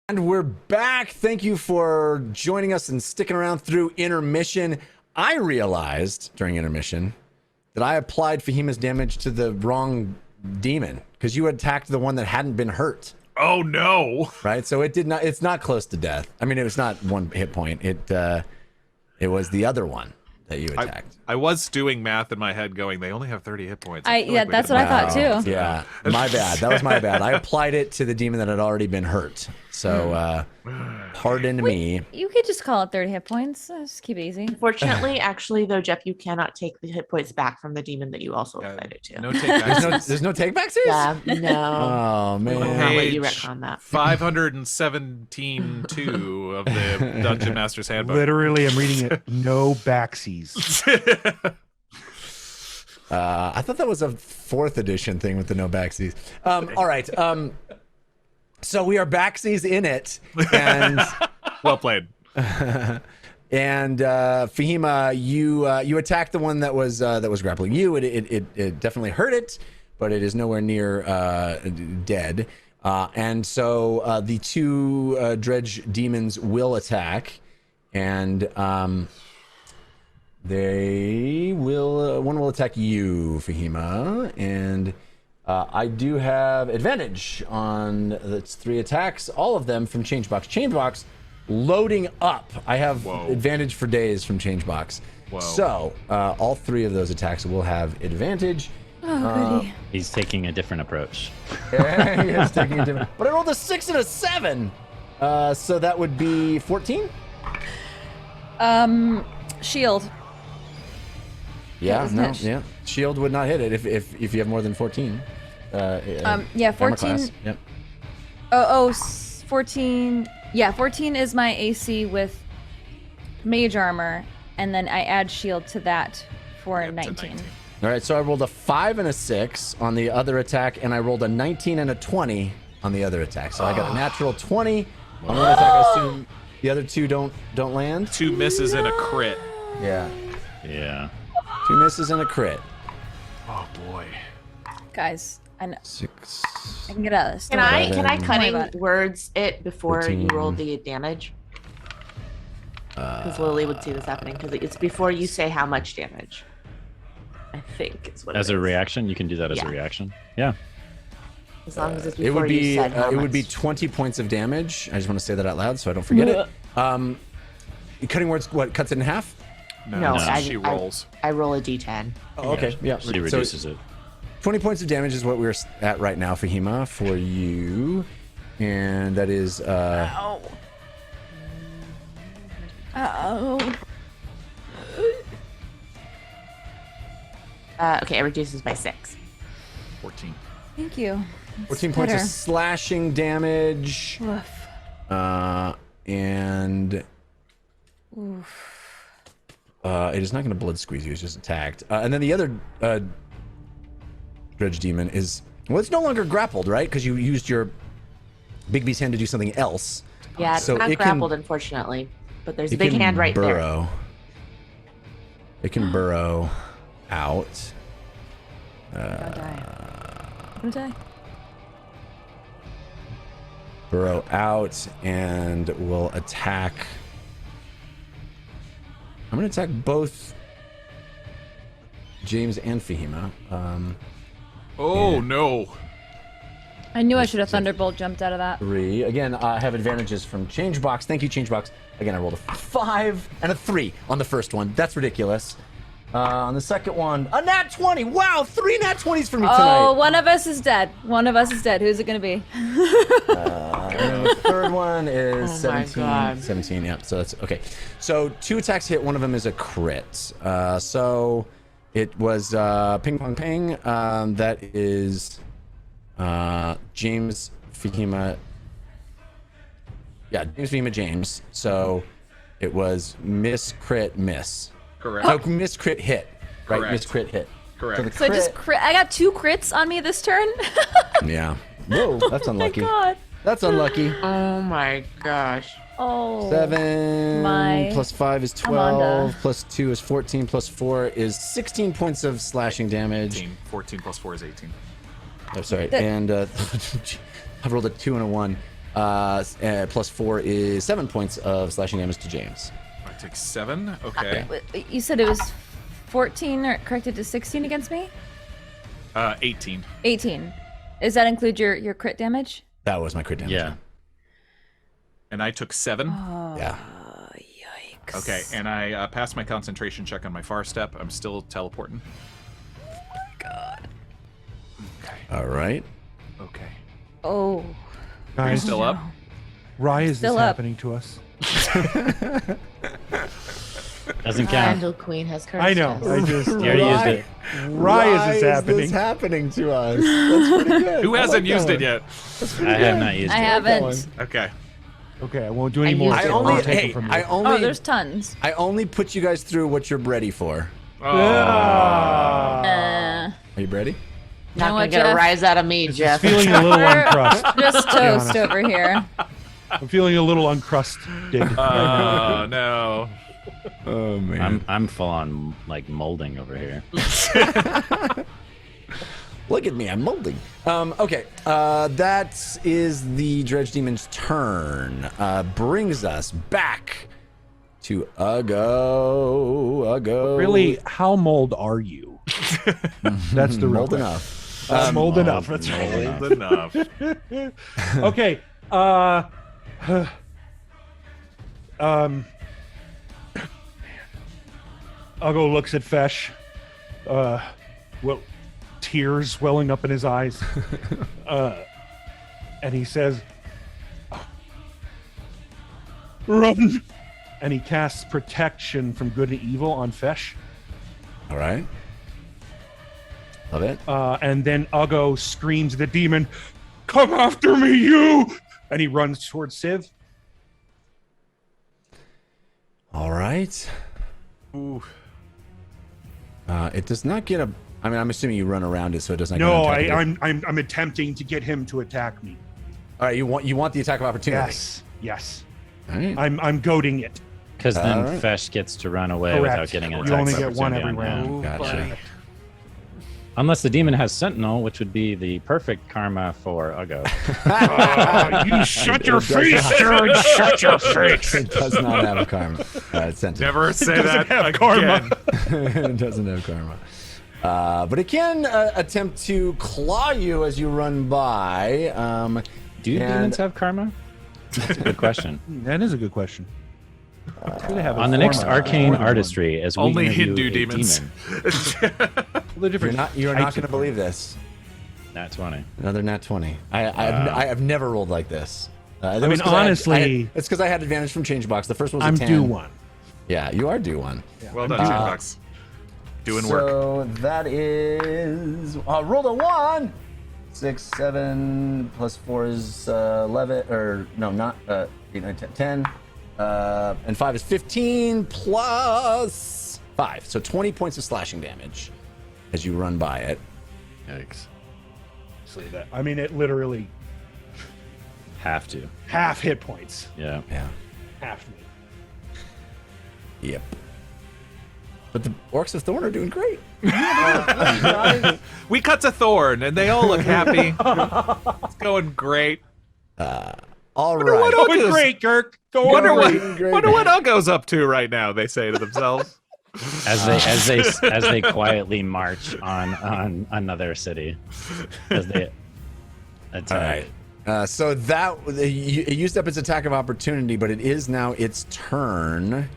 And we're back. Thank you for joining us and sticking around through intermission. I realized during intermission that I applied Fahima's damage to the wrong demon because you attacked the one that hadn't been hurt. Oh no! Right, so it's not close to death. I mean, it was not 1 hit point. It was the other one that you attacked. I was doing math in my head going, they only have 30 hit points. That's what I thought too. Yeah, my bad. That was my bad. I applied it to the demon that had already been hurt. So, pardon me. You could just call it 30 hit points. Just keep it easy. Unfortunately, actually, though, Jeff, you cannot take the hit points back from the demon that you also applied it to. No takebacks. There's no takebacks? Yeah, no. Oh, man. I'll let you retcon that. 517.2 of the Dungeon Master's Handbook. Literally, I'm reading it. No backsies. I thought that was a 4th edition thing with the no backsies. All right. So we are backsies in it, and Well played. and Fahima, you attacked the one that was grappling you. It definitely hurt it, but it is nowhere near dead. And so the 2 dredge demons will attack, and they will. One will attack you, Fahima, and I do have advantage on its 3 attacks, all of them from Changebox. Changebox loading up. I have advantage for days from Changebox. Whoa. So all 3 of those attacks will have advantage. Oh, goody. He's taking a different approach. He is taking a different. But I rolled a 6 and a 7, so that would be 14. Shield. Yeah, no, hit. yeah. Shield would not hit it if you have more than 14. Yeah, 14. Class. Yep. 14. Yeah, 14 is my AC with mage armor, and then I add shield to that for 19. All right, so I rolled a 5 and a 6 on the other attack, and I rolled a 19 and a 20 on the other attack. So I got a natural 20 on one attack. I assume the other 2 don't land. 2 misses and a crit. Yeah. Yeah. 2 misses and a crit. Oh boy. Guys, I know. 6. I can get out of this. Can I Don't worry cutting about it. words it before 13. you roll the damage? Because Lily would see this happening, because it's before you say how much damage. I think it's what As it a is. reaction, you can do that as Yeah. a reaction. Yeah. As long as it's It before would you be said how it would be much. 20 points of damage. I just want to say that out loud so I don't forget it. Cutting words, what, cuts it in half? No, she rolls. I roll a d10. Oh, okay, yeah. She reduces it. 20 points of damage is what we're at right now, Fahima, for you. And that is... Oh. Okay, it reduces by 6. 14. Thank you. 14 points of better. slashing damage. Woof. And... it is not going to blood squeeze you, it's just attacked. And then the other dredge demon is... Well, it's no longer grappled, right? Because you used your Big B's hand to do something else. Yeah, it's So not it can- grappled, unfortunately. But there's a It big can hand right there. burrow. It can burrow out. I'm gonna die. Burrow out and will attack. I'm going to attack both James and Fahima. Oh no. I knew I should have Thunderbolt jumped out of that. 3. Again, I have advantages from Changebox. Thank you, Changebox. Again, I rolled a 5 and a 3 on the first one. That's ridiculous. On the second one, a nat 20. Wow, 3 nat 20s for me Oh, tonight. one of us is dead. One of us is dead. Who's it gonna be? And the third one is Oh my 17. God. 17, yeah. So that's okay. So 2 attacks hit. One of them is a crit. So it was ping pong ping. That is James Fahima. Yeah, James Fahima James. So it was miss crit miss. Correct. No, miss crit hit. Right, Correct. miss crit hit. Correct. So the So I just I got 2 crits on me this turn. yeah. Whoa, that's unlucky. Oh my god. That's unlucky. Oh my gosh. Oh. 7 my plus 5 is 12 Amanda. plus 2 is 14 plus 4 is 16 points of slashing damage. 14 plus 4 is 18. Oh, sorry. That- And I rolled a 2 and a 1. Plus 4 is 7 points of slashing damage to James. I take 7. Okay. You said it was 14 or corrected to 16 against me? 18. 18. Does that include your crit damage? That was my crit damage. Yeah. And I took 7. Yeah. Yikes. Okay, and I passed my concentration check on my far step. I'm still teleporting. God. Okay. All right. Okay. Oh. Are you Guys, still up? why is this Still up. happening to us? Doesn't count. Randall Queen has cursed I know. us. I just. You already used it. Why is this happening? happening to us? That's pretty good. Who hasn't used it yet? I have not used I it. haven't. Okay. Okay, I won't do any I more. used I it I'll only, once. take hey, them from you. I only, Oh, there's tons. I only put you guys through what you're ready for. Oh. Are you ready? You Not know gonna what, get a Jeff? rise out of me, It's Jeff. feeling a little uncrusted. Just be honest. toast over here. I'm feeling a little uncrusted. Oh no. Oh man. I'm full on like molding over here. Look at me, I'm molding. Okay, that is the Dredge Demon's turn. Brings us back to Uggo. Really, how mold are you? That's the real Mold question. enough. Mold enough. That's right. Old enough. Okay. Uggo looks at Fesh. Well, tears welling up in his eyes. And he says, "Run!" And he casts protection from good and evil on Fesh. All right. Love it. And then Uggo screams at the demon, "Come after me, you!" And he runs towards Siv. All right. Ooh. It does not get a. I mean, I'm assuming you run around it, so it doesn't. No, get an attack. I'm attempting to get him to attack me. All right, you want the attack of opportunity. Yes. All right. I'm goading it. Because then Alright. Fesh gets to run away Correct. without getting an You attack only of get one opportunity every on him. round. Gotcha. Unless the demon has Sentinel, which would be the perfect karma for Uggo. You shut your face, Jared! Shut your face! It does not have a karma. It's sentient. Never say doesn't that have again. karma. It doesn't have karma. But it can attempt to claw you as you run by. Do And- demons have karma? That's a good question. That is a good question. Do they have a On the next form of arcane more than one? artistry, as we Only interview Hindu a demons. demon. Well, they're different You're not types going to of believe karma. this. Nat 20. Another nat 20. I've never rolled like this. I mean, honestly, it's because I had advantage from change box. The first one was I'm a 10. due one. Yeah, you are due one. Well done, Chainbox. Doing work. So that is rolled a 1. 6, 7 plus 4 is 11. Or no, not 8, 9, 10. And 5 is 15 plus 5. So 20 points of slashing damage as you run by it. Yikes. I mean, it literally Have to. half hit points. Yeah. Yeah. Half me. Yep. But the Orcs of Thorn are doing great. We cut to Thorn, and they all look happy. It's going great. All right. Going great, Kirk. Going Wonder great. what Uggo's up to right now. They say to themselves. As they quietly march on another city. As they attack. All right. So that it used up its attack of opportunity, but it is now its turn.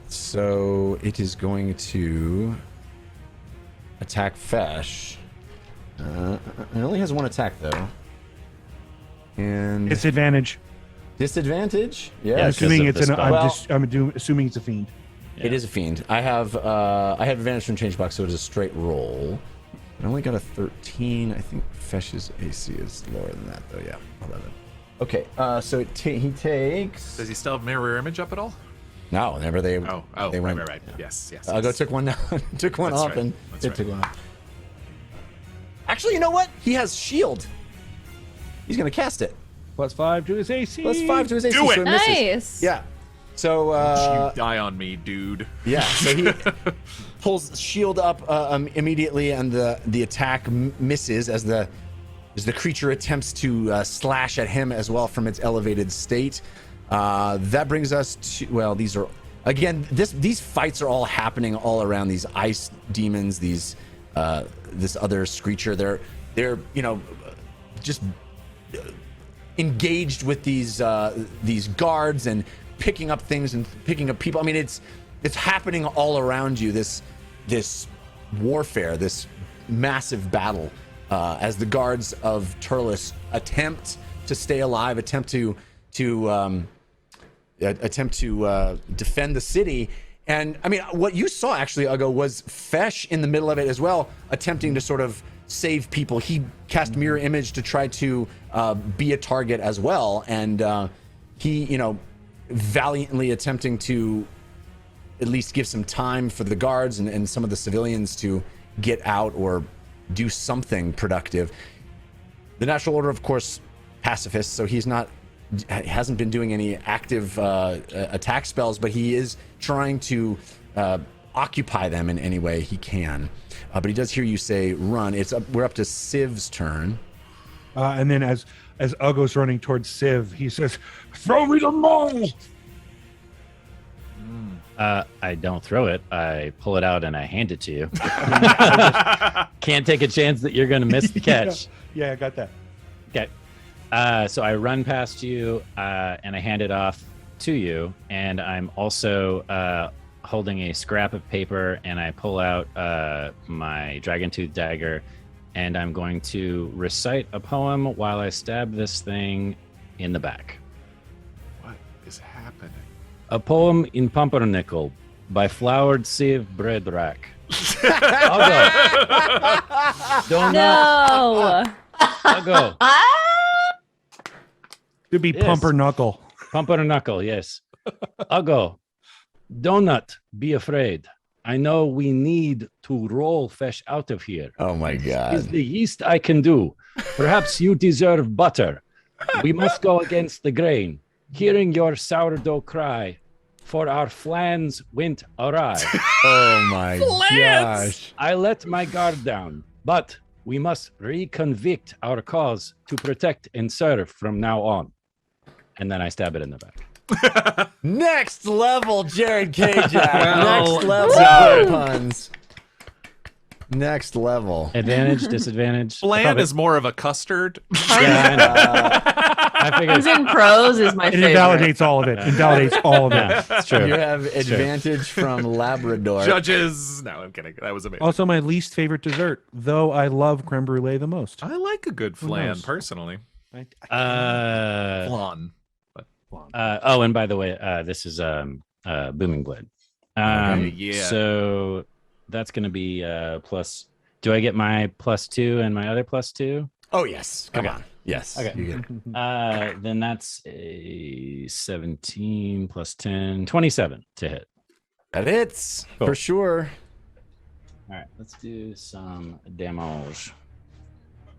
So it is going to attack Fesh. It only has one attack though. And Disadvantage. disadvantage? Yeah. Yeah, Assuming of it's the an. spell. Assuming it's a fiend. It is a fiend. I have advantage from change box, so it is a straight roll. I only got a 13. I think Fesh's AC is lower than that, though. Yeah, 11. Okay, so he takes. Does he still have mirror image up at all? No, never. They Right. Yes. Go took one down, took one That's off, right. and That's it right. took one off. Actually, you know what? He has shield. He's gonna cast it. +5 to his AC. +5 to his AC. Do it! So he misses. Nice. Yeah. So You die on me, dude. yeah. So he pulls shield up immediately, and the attack misses as the as the creature attempts to slash at him as well from its elevated state. That brings us to, well, these are, again, these fights are all happening all around these ice demons, these this other screecher. They're just engaged with these guards and picking up things and picking up people. I mean, it's happening all around you. This warfare, this massive battle, as the guards of Terlis attempt to stay alive, attempt to defend the city. And I mean, what you saw actually, Uggo, was Fesh in the middle of it as well, attempting to sort of save people. He cast mirror image to try to be a target as well, and he, valiantly attempting to at least give some time for the guards and some of the civilians to get out or do something productive. The Natural Order, of course, pacifist, so hasn't been doing any active attack spells, but he is trying to occupy them in any way he can. But he does hear you say run. We're up to Siv's turn. And then as Uggo's running towards Siv, he says, "Throw me the maul!" I don't throw it. I pull it out and I hand it to you. I just can't take a chance that you're going to miss the catch. Yeah, I got that. Okay. So I run past you and I hand it off to you. And I'm also holding a scrap of paper, and I pull out my dragon tooth dagger, and I'm going to recite a poem while I stab this thing in the back. What is happening? A poem in Pumpernickel by Flowered Siv Breadrack. No. Uggo. Could be Yes. Pumpernickel. Pumpernickel, yes. Uggo, Donut, be afraid. I know we need to roll Fesh out of here. Oh my Is god. the least I can do. Perhaps you deserve butter. We must go against the grain. Hearing your sourdough cry, for our flans went awry. Oh my gosh. I let my guard down, but we must reconvict our cause to protect and serve from now on. And then I stab it in the back. Next level, Jared Kajak. Well Next level, done. puns. Next level. Advantage, disadvantage. Flan is more of a custard. Yeah, I know. I Puns figured. and prose is my It favorite. invalidates all of it. Invalidates all of it. Yeah, it's true. You have advantage from Labrador. Judges. No, I'm kidding. That was amazing. Also, my least favorite dessert, though I love creme brulee the most. I like a good flan knows? personally. Uh, Flan. oh, and by the way, this is Booming Blade. yeah. So that's going to be plus. Do I get my +2 and my other +2? Oh yes. Come Okay. on. Yes. Okay. You get Then that's a 17 + 10, 27 to hit. that hits Cool. for sure. All right, let's do some damage.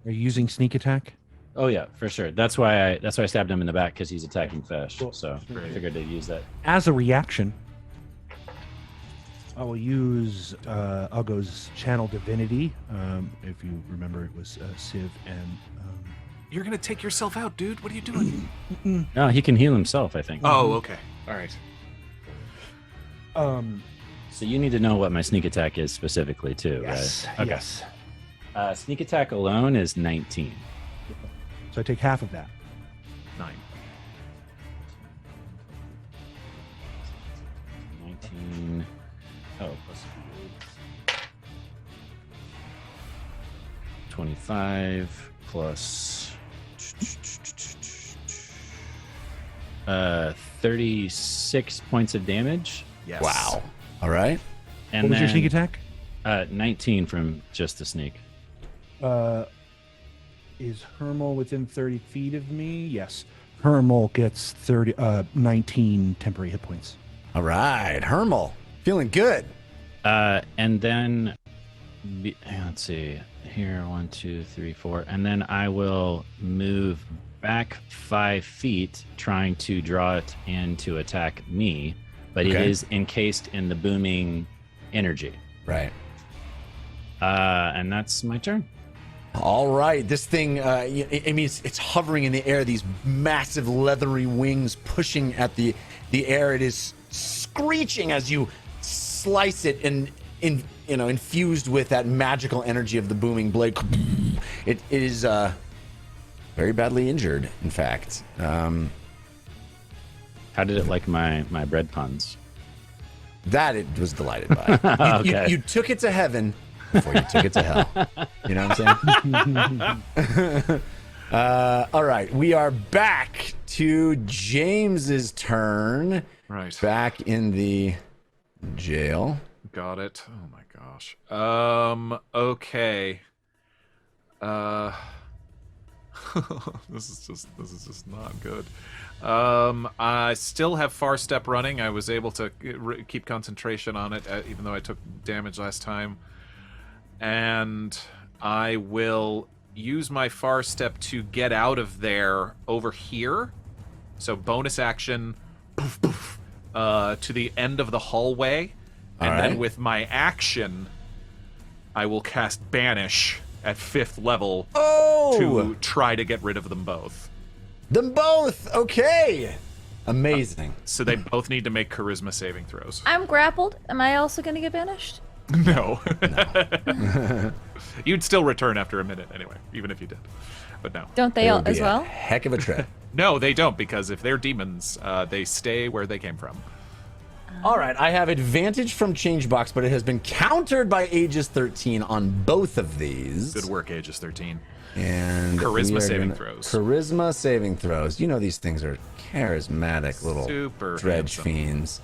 Are you using sneak attack? Oh yeah, for sure. That's why I stabbed him in the back, because he's attacking Fesh. Cool. So I figured to use that. As a reaction, I will use Uggo's Channel Divinity. If you remember, it was Siv and. You're gonna take yourself out, dude. What are you doing? No, he can heal himself, I think. Oh, okay. All right. So you need to know what my sneak attack is specifically too, Yes. right? Okay. Yes. Sneak attack alone is 19. So I take half of that. 9. 19. Oh, plus 25 plus 36 points of damage. Yes. Wow. All right. And What was your then, sneak attack? 19 from just the sneak. Is Hermal within 30 feet of me? Yes. Hermal gets 19 temporary hit points. All right. Hermal. Feeling good. And then, let's see here, 1, 2, 3, 4, and then I will move back 5 feet, trying to draw it in to attack me, but it Okay. is encased in the booming energy. Right. And that's my turn. All right, this thing, I mean, it's hovering in the air, these massive leathery wings pushing at the air. It is screeching as you slice it and, infused with that magical energy of the booming blade. It is very badly injured, in fact. How did it like my bread puns? That it was delighted by. Okay. You took it to heaven before you took it to hell. You know what I'm saying? All right, we are back to James's turn. Right. Back in the jail. Got it. Oh my gosh. Okay. This is just not good. I still have Far Step running. I was able to keep concentration on it, even though I took damage last time. And I will use my Far Step to get out of there over here. So bonus action, poof, poof, to the end of the hallway. And then with my action, I will cast Banish at 5th level to try to get rid of them both. Them both! Okay! Amazing. So they both need to make charisma saving throws. I'm grappled. Am I also going to get banished? No. You'd still return after a minute anyway, even if you did. But no. Don't they all as well? Heck of a trip. No, they don't, because if they're demons, they stay where they came from. All right, I have advantage from Changebox, but it has been countered by Aegis 13 on both of these. Good work, Aegis 13. And charisma saving throws. Charisma saving throws. You know these things are charismatic little super dredge handsome fiends.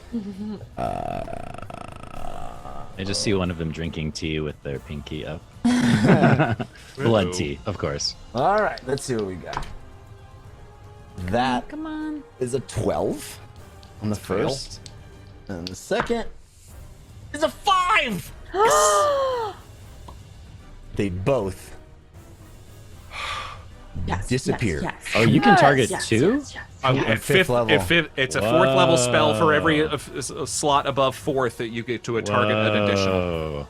I just see one of them drinking tea with their pinky up. Blood tea, of course. All right, let's see what we got. That Come on. is a 12 on the first. And the second is a 5! Yes. They both disappear. Yes. Oh, you can target two? Yes. At fifth level. It's a 4th level spell for every slot above 4th that you get to a target an additional.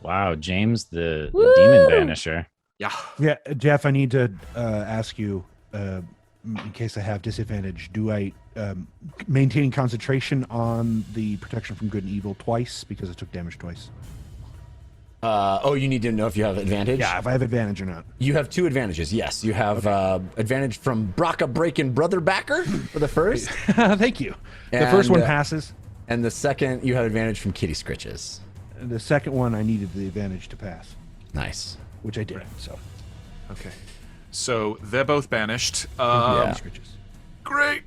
Wow, James the demon banisher. Yeah. Yeah, Jeff, I need to ask you, in case I have disadvantage, do I maintain concentration on the protection from good and evil twice because I took damage twice? You need to know if you have advantage? Yeah, if I have advantage or not. You have 2 advantages, yes. You have advantage from Braka Breakin' Brother Backer for the first. Thank you. The first one passes. And the second, you have advantage from Kitty Scritches. The second one, I needed the advantage to pass, Nice. which I did. So, Okay. So they're both banished. Yeah. Great.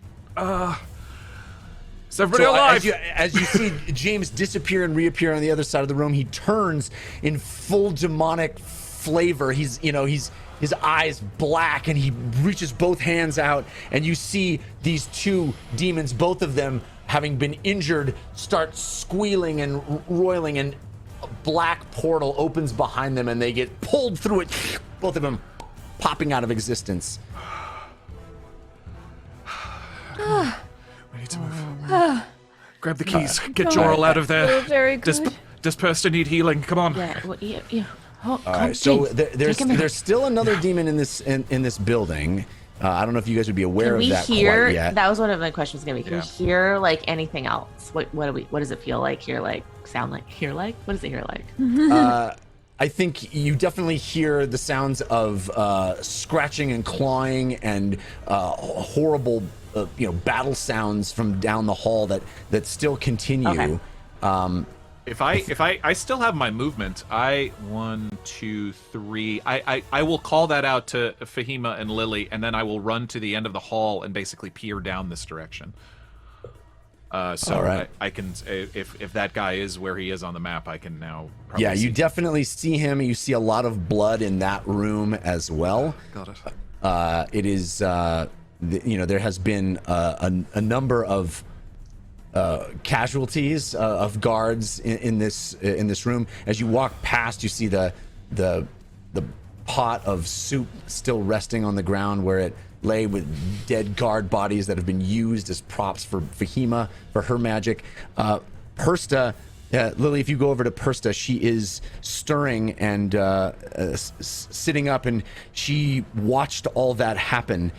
Is everybody alive? As you see James disappear and reappear on the other side of the room, he turns in full demonic flavor. He's his eyes black, and he reaches both hands out, and you see these 2 demons, both of them having been injured, start squealing and roiling, and a black portal opens behind them, and they get pulled through it, both of them popping out of existence. We need to move. Grab the keys. Get Jorl out of there. Very good. Does Persta need healing? Come on. Yeah. Well, yeah. Oh, All right, so there's still another demon in this building. I don't know if you guys would be aware Can we of that hear? quite yet. That was one of my questions gonna be. Can Yeah. we hear like anything else? What does it feel like? Hear like? Sound like? Hear like? What does it hear like? I think you definitely hear the sounds of scratching and clawing and horrible, battle sounds from down the hall that still continue. Okay. If I still have my movement, 1, 2, 3. I will call that out to Fahima and Lily, and then I will run to the end of the hall and basically peer down this direction. So All right. I can, if that guy is where he is on the map, I can now. Probably Yeah, you see. definitely see him. You see a lot of blood in that room as well. Got it. It is, there has been a number of casualties of guards in this room. As you walk past, you see the pot of soup still resting on the ground where it lay, with dead guard bodies that have been used as props for Fahima for her magic. Persta, Yeah, Lily, if you go over to Persta, she is stirring and sitting up, and she watched all that happen.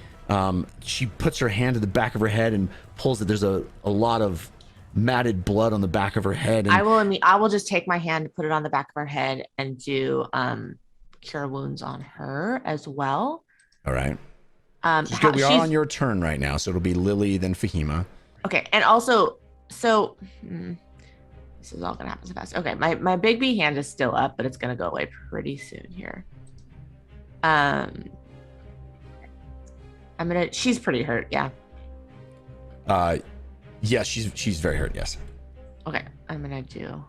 She puts her hand to the back of her head and pulls it. There's a lot of matted blood on the back of her head. And I will just take my hand, put it on the back of her head, and do cure wounds on her as well. All right. We are on your turn right now, so it'll be Lily, then Fahima. Okay, and also, so this is all gonna happen so fast. Okay, my big B hand is still up, but it's gonna go away pretty soon here. She's pretty hurt, yeah. Yeah, she's very hurt, yes. Okay, I'm gonna do.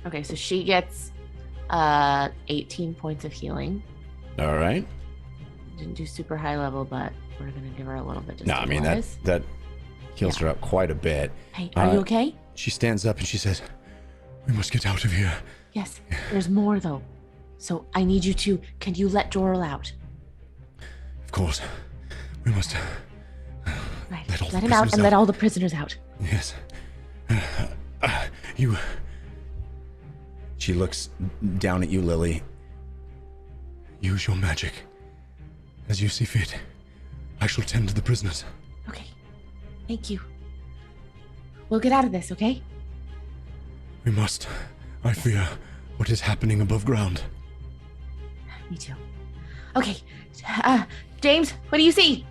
Okay, so she gets 18 points of healing. All right. Didn't do super high level, but we're gonna give her a little bit. No, I mean that heals her up quite a bit. Hey, are you okay? She stands up and she says, "We must get out of here." Yes, there's more though. So I need you to. Can you let Doral out? Of course. We must Right. Let him out and let all the prisoners out. Yes. She looks down at you, Lily. Use your magic as you see fit. I shall tend to the prisoners. Okay. Thank you. We'll get out of this, okay? We must. I fear what is happening above ground. Me too. Okay. James, what do you see?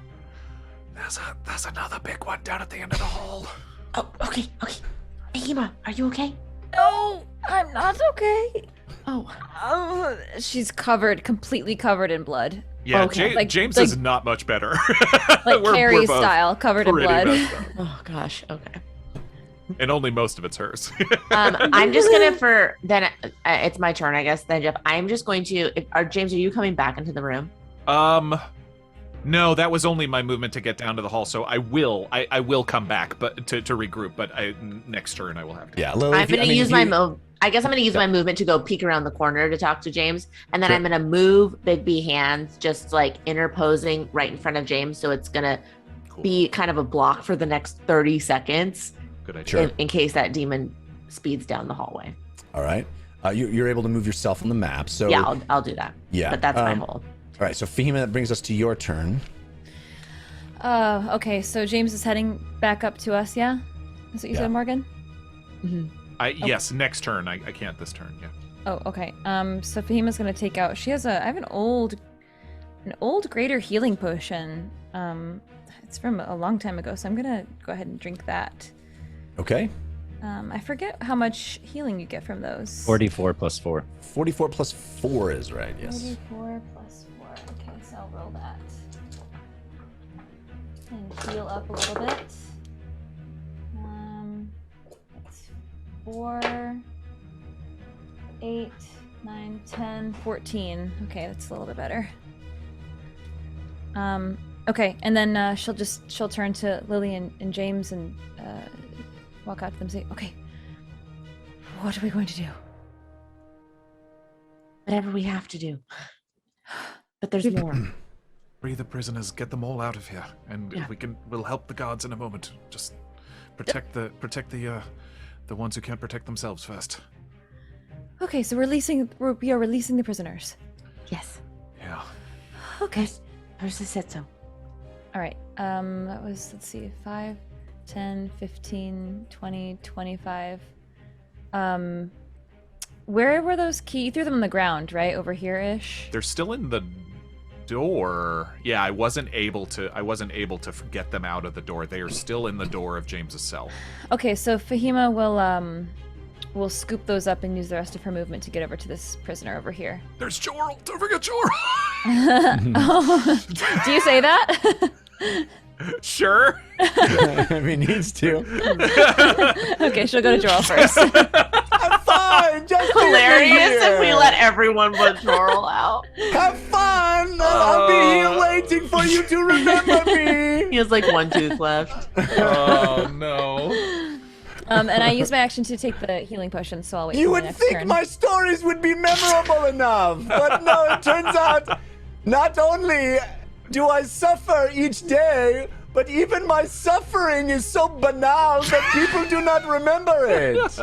There's another big one down at the end of the hall. Oh, okay. Fahima, are you okay? No, I'm not okay. Oh. She's completely covered in blood. Yeah, Okay. James is not much better. Like Carrie style, covered in blood. Oh gosh. Okay. And only most of it's hers. I'm just gonna it's my turn, I guess. Then Jeff, I'm just going to. James, are you coming back into the room? No, that was only my movement to get down to the hall. So I will come back, but to regroup. But next turn I will have to. Yeah, Lily, I'm gonna use my move. I guess I'm gonna use my movement to go peek around the corner to talk to James, and then I'm gonna move Big B hands, just like interposing right in front of James, so it's gonna be kind of a block for the next 30 seconds. Good idea. In case that demon speeds down the hallway. All right. You're able to move yourself on the map. So yeah, I'll do that. Yeah. But that's my hold. All right. So Fahima, that brings us to your turn. Okay, so James is heading back up to us, yeah? That's what you said, Morgan? Mm-hmm. Yes, next turn. I can't this turn, yeah. Oh, okay. So Fahima's gonna take out. I have an old greater healing potion. It's from a long time ago, so I'm gonna go ahead and drink that. Okay. I forget how much healing you get from those. 44 plus 4. 44 plus 4 is right, yes. 44 plus 4. Okay, so I'll roll that. And heal up a little bit. That's 4, 8, 9, 10, 14. Okay, that's a little bit better. Okay, and then she'll turn to Lily and James and walk out to them and say, okay, what are we going to do? Whatever we have to do. But there's more. Free the prisoners, get them all out of here, and we'll help the guards in a moment. Just protect the ones who can't protect themselves first. Okay, so we are releasing the prisoners. Yes. Yeah. Okay. Persa said so. All right. That was, let's see, 5, 10, 15, 20, 25. Where were those keys? You threw them on the ground, right? Over here-ish? They're still in the door. Yeah, I wasn't able to get them out of the door. They are still in the door of James's cell. Okay, so Fahima will scoop those up and use the rest of her movement to get over to this prisoner over here. There's Jorl! Don't forget Jorl! Do you say that? Sure. If he needs to. Okay, she'll go to Jorl first. I'm fine. Just Hilarious if we let everyone but Jorl out. Have fun. I'll be here waiting for you to remember me. He has like 1 tooth left. Oh no. And I use my action to take the healing potion, so I'll wait. You for my would next think turn. my stories would be memorable enough, but no, it turns out not only do I suffer each day, but even my suffering is so banal that people do not remember it.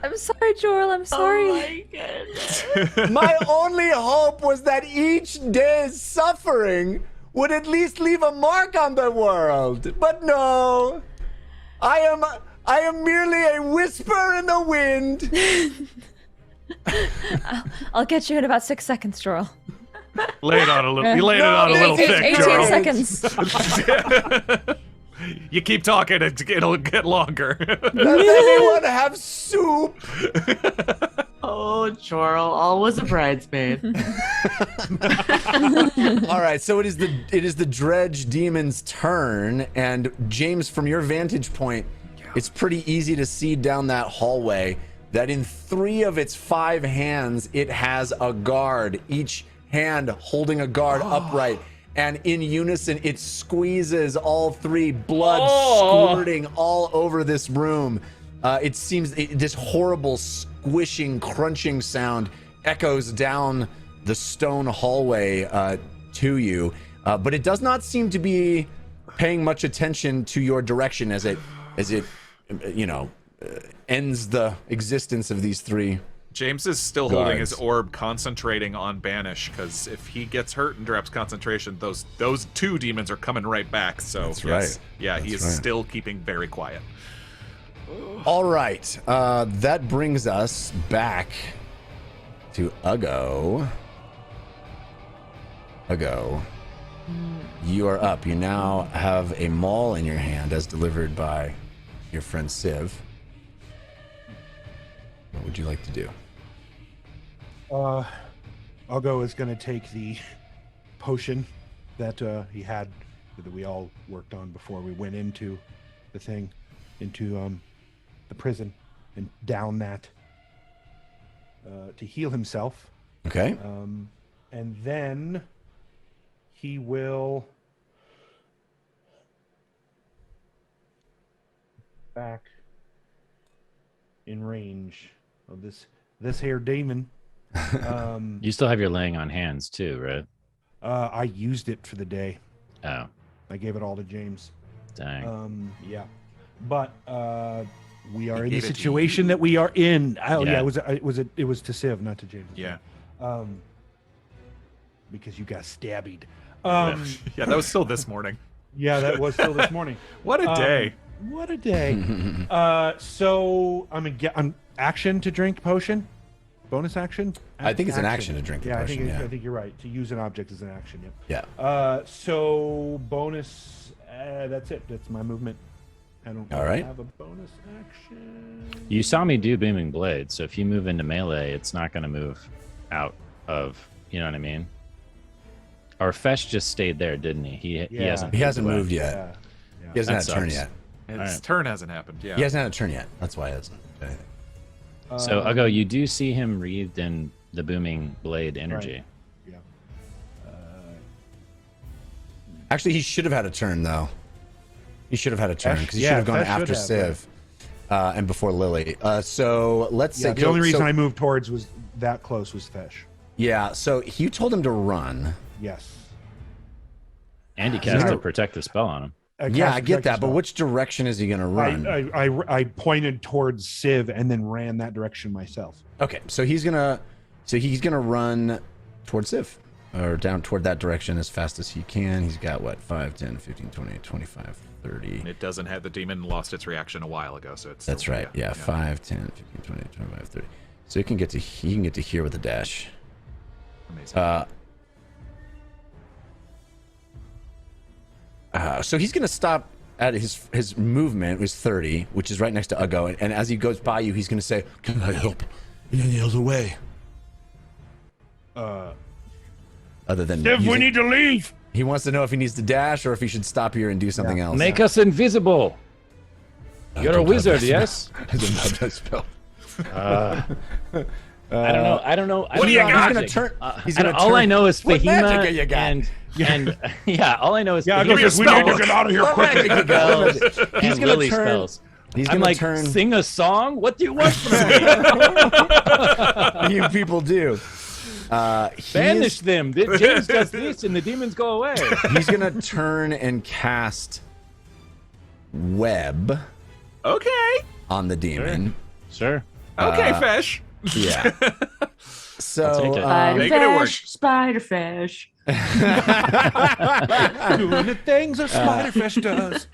I'm sorry, Jorl. I'm sorry. Oh my goodness. My only hope was that each day's suffering would at least leave a mark on the world. But no, I am merely a whisper in the wind. I'll get you in about 6 seconds, Jorl. Lay it on a little. You laid it on a little thick, 18 Jorl. seconds. You keep talking, it'll get longer. Does anyone have soup? Oh, Jorl, always a bridesmaid. All right, so it is the Dredge Demon's turn, and James, from your vantage point, it's pretty easy to see down that hallway that in 3 of its 5 hands, it has a guard, each hand holding a guard upright. And in unison, it squeezes all 3, blood squirting all over this room. It seems this horrible squishing, crunching sound echoes down the stone hallway to you. But it does not seem to be paying much attention to your direction as it ends the existence of these 3. James is still holding his orb, concentrating on Banish, because if he gets hurt and drops concentration, those 2 demons are coming right back. So That's right. Yeah, he is still keeping very quiet. All right, that brings us back to Uggo. Uggo, you are up. You now have a maul in your hand as delivered by your friend Siv. What would you like to do? Uggo is going to take the potion that he had, that we all worked on before we went into the thing, into the prison, and down that to heal himself. Okay. And then he will back in range of this here demon. You still have your laying on hands too, right? I used it for the day. Oh, I gave it all to James. dang. Yeah, but we are in the gave it to situation that we are in. Oh yeah, Yeah. it was to Siv, not to James. Yeah. Because you got stabbed. Yeah, that was still this morning. Yeah, that was still this morning. What a day. What a day. So I'm action to drink potion. Bonus action? I think it's an action to drink the potion, I think you're right. To use an object is an action, Yeah. So bonus, that's it. That's my movement. I don't All right. have a bonus action. You saw me do Booming Blade, so if you move into melee, it's not going to move out of, you know what I mean? Or Fesh just stayed there, didn't he? He hasn't. He hasn't away. moved yet. Yeah. He hasn't That had a turn sucks. yet. His turn hasn't happened. Yeah. He hasn't had a turn yet. That's why he hasn't done anything. So Uggo, you do see him wreathed in the Booming Blade energy. Yeah. Actually, he should have had a turn, though. He should have had a turn because he should have gone Fesh after should have, Siv and before Lily. So let's say The only reason so, I moved towards was that close was Fesh. Yeah. So you told him to run. Yes. And he cast a protective spell on him. Yeah, I get that, but which direction is he going to run? I pointed towards Siv and then ran that direction myself. Okay, so he's gonna run towards Siv, or down toward that direction as fast as he can. He's got what, 5, 10, 15, 20, 25, 30. It doesn't have the demon lost its reaction a while ago, so it's. That's still, right. Yeah, 5, 10, 15, 20, 25, 30. So he can get to here with a dash. Amazing. So he's going to stop at his movement, was 30, which is right next to Uggo. And as he goes by you, he's going to say, "Can I help in any other way?" Other than Siv, we using- need to leave. He wants to know if he needs to dash or if he should stop here and do something else. Make us invisible. I You're a don't have wizard, that yes? spell. I don't have that spell. I don't know. What do you got? He's gonna turn. He's gonna all I turn- know is What Fahima magic you got? and yeah, all I know is Yeah, Fahima because we need to get out of here What quickly. magic you got? spells He's and gonna Lily turn. spells. He's I'm gonna like, turn. sing a song? What do you want from me? You people do. Banish them. James does this, and the demons go away. He's gonna turn and cast web Okay. on the demon. Sure. Okay, Fesh. Yeah. So take it. Making it work. Spiderfish. Doing the things a spiderfish does.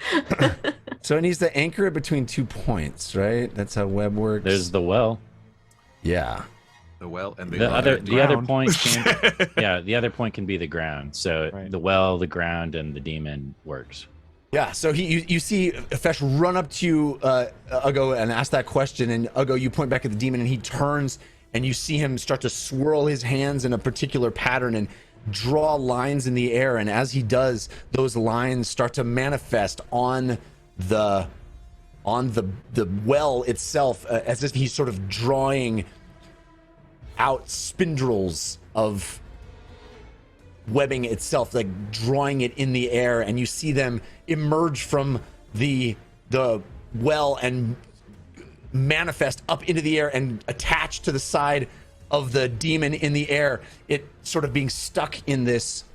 so it needs to anchor it between 2 points, right? That's how web works. There's the well. Yeah. The well and The other ground. point can the other point can be the ground. So Right. the well, the ground, and the demon works. Yeah, so you see Fesh run up to you, Uggo, and ask that question, and Uggo, you point back at the demon, and he turns, and you see him start to swirl his hands in a particular pattern and draw lines in the air, and as he does, those lines start to manifest on the well itself, as if he's sort of drawing out spindles of webbing itself, like drawing it in the air, and you see them emerge from the well and manifest up into the air and attach to the side of the demon in the air, it sort of being stuck in this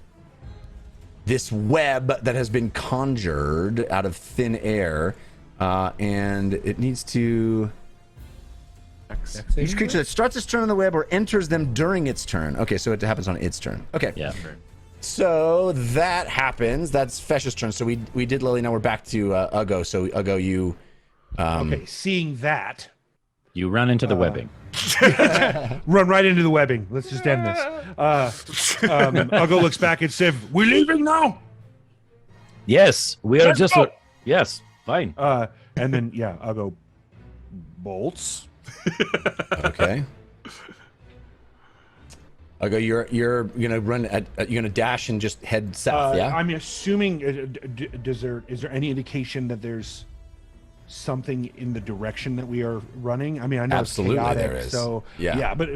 web that has been conjured out of thin air, and it needs to each creature that starts its turn on the web or enters them during its turn. Okay, so it happens on its turn. Okay. Yeah. So that happens. That's Fesh's turn. So we did Lily. Now we're back to Uggo. So Uggo, you. Okay, seeing that, You run into the webbing. run right into the webbing. Let's just end this. Uggo looks back at Siv. We leaving now? Yes, we are Let's just. go! Yes, fine. And then Uggo bolts. Okay. Uggo, you're gonna run. You're gonna dash and just head south. Yeah. I'm assuming. Is there any indication that there's something in the direction that we are running? I mean, I know Absolutely it's chaotic, there is. so Yeah. but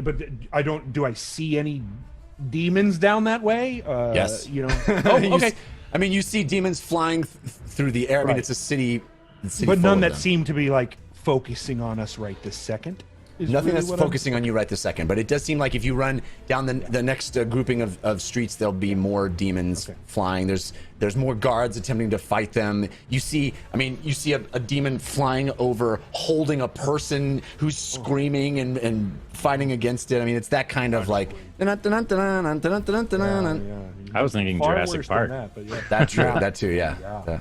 I don't. Do I see any demons down that way? Yes. You know. You okay. I mean, you see demons flying through the air. I mean, Right. it's a city. But full none of that them. seem to be like focusing on us right this second. Is Nothing really that's what I'm- focusing on you right this second, but it does seem like if you run down the next grouping of streets, there'll be more demons flying. There's more guards attempting to fight them. You see a demon flying over, holding a person who's screaming and fighting against it. I mean, it's that kind of like. I was thinking Far Jurassic worse than Park. that, but yeah. That's true. That too. Yeah. Yeah.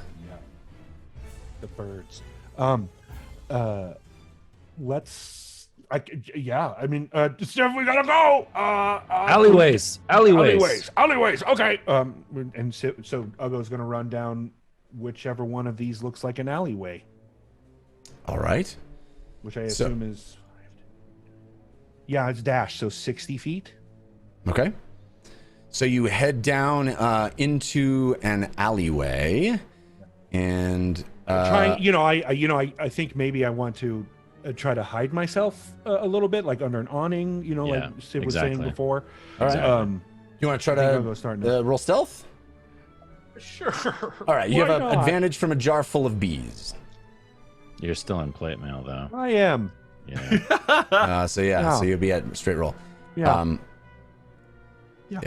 The birds. Let's. I mean, Steph, we gotta go. Alleyways. Alleyways. Okay. And so Uggo's gonna run down whichever one of these looks like an alleyway, All right. which I assume is. Yeah, it's dash, so 60 feet. Okay. So you head down into an alleyway, and Trying, I think maybe I want to try to hide myself a little bit, like under an awning, like Sid was saying exactly. before. all right. Um, You want to try I think I'll go starting to roll stealth? sure. All right. You Why have an not? advantage from a jar full of bees. You're still in plate mail, though. I am. Yeah. So Yeah. so you'll be at straight roll. Yeah. Yeah.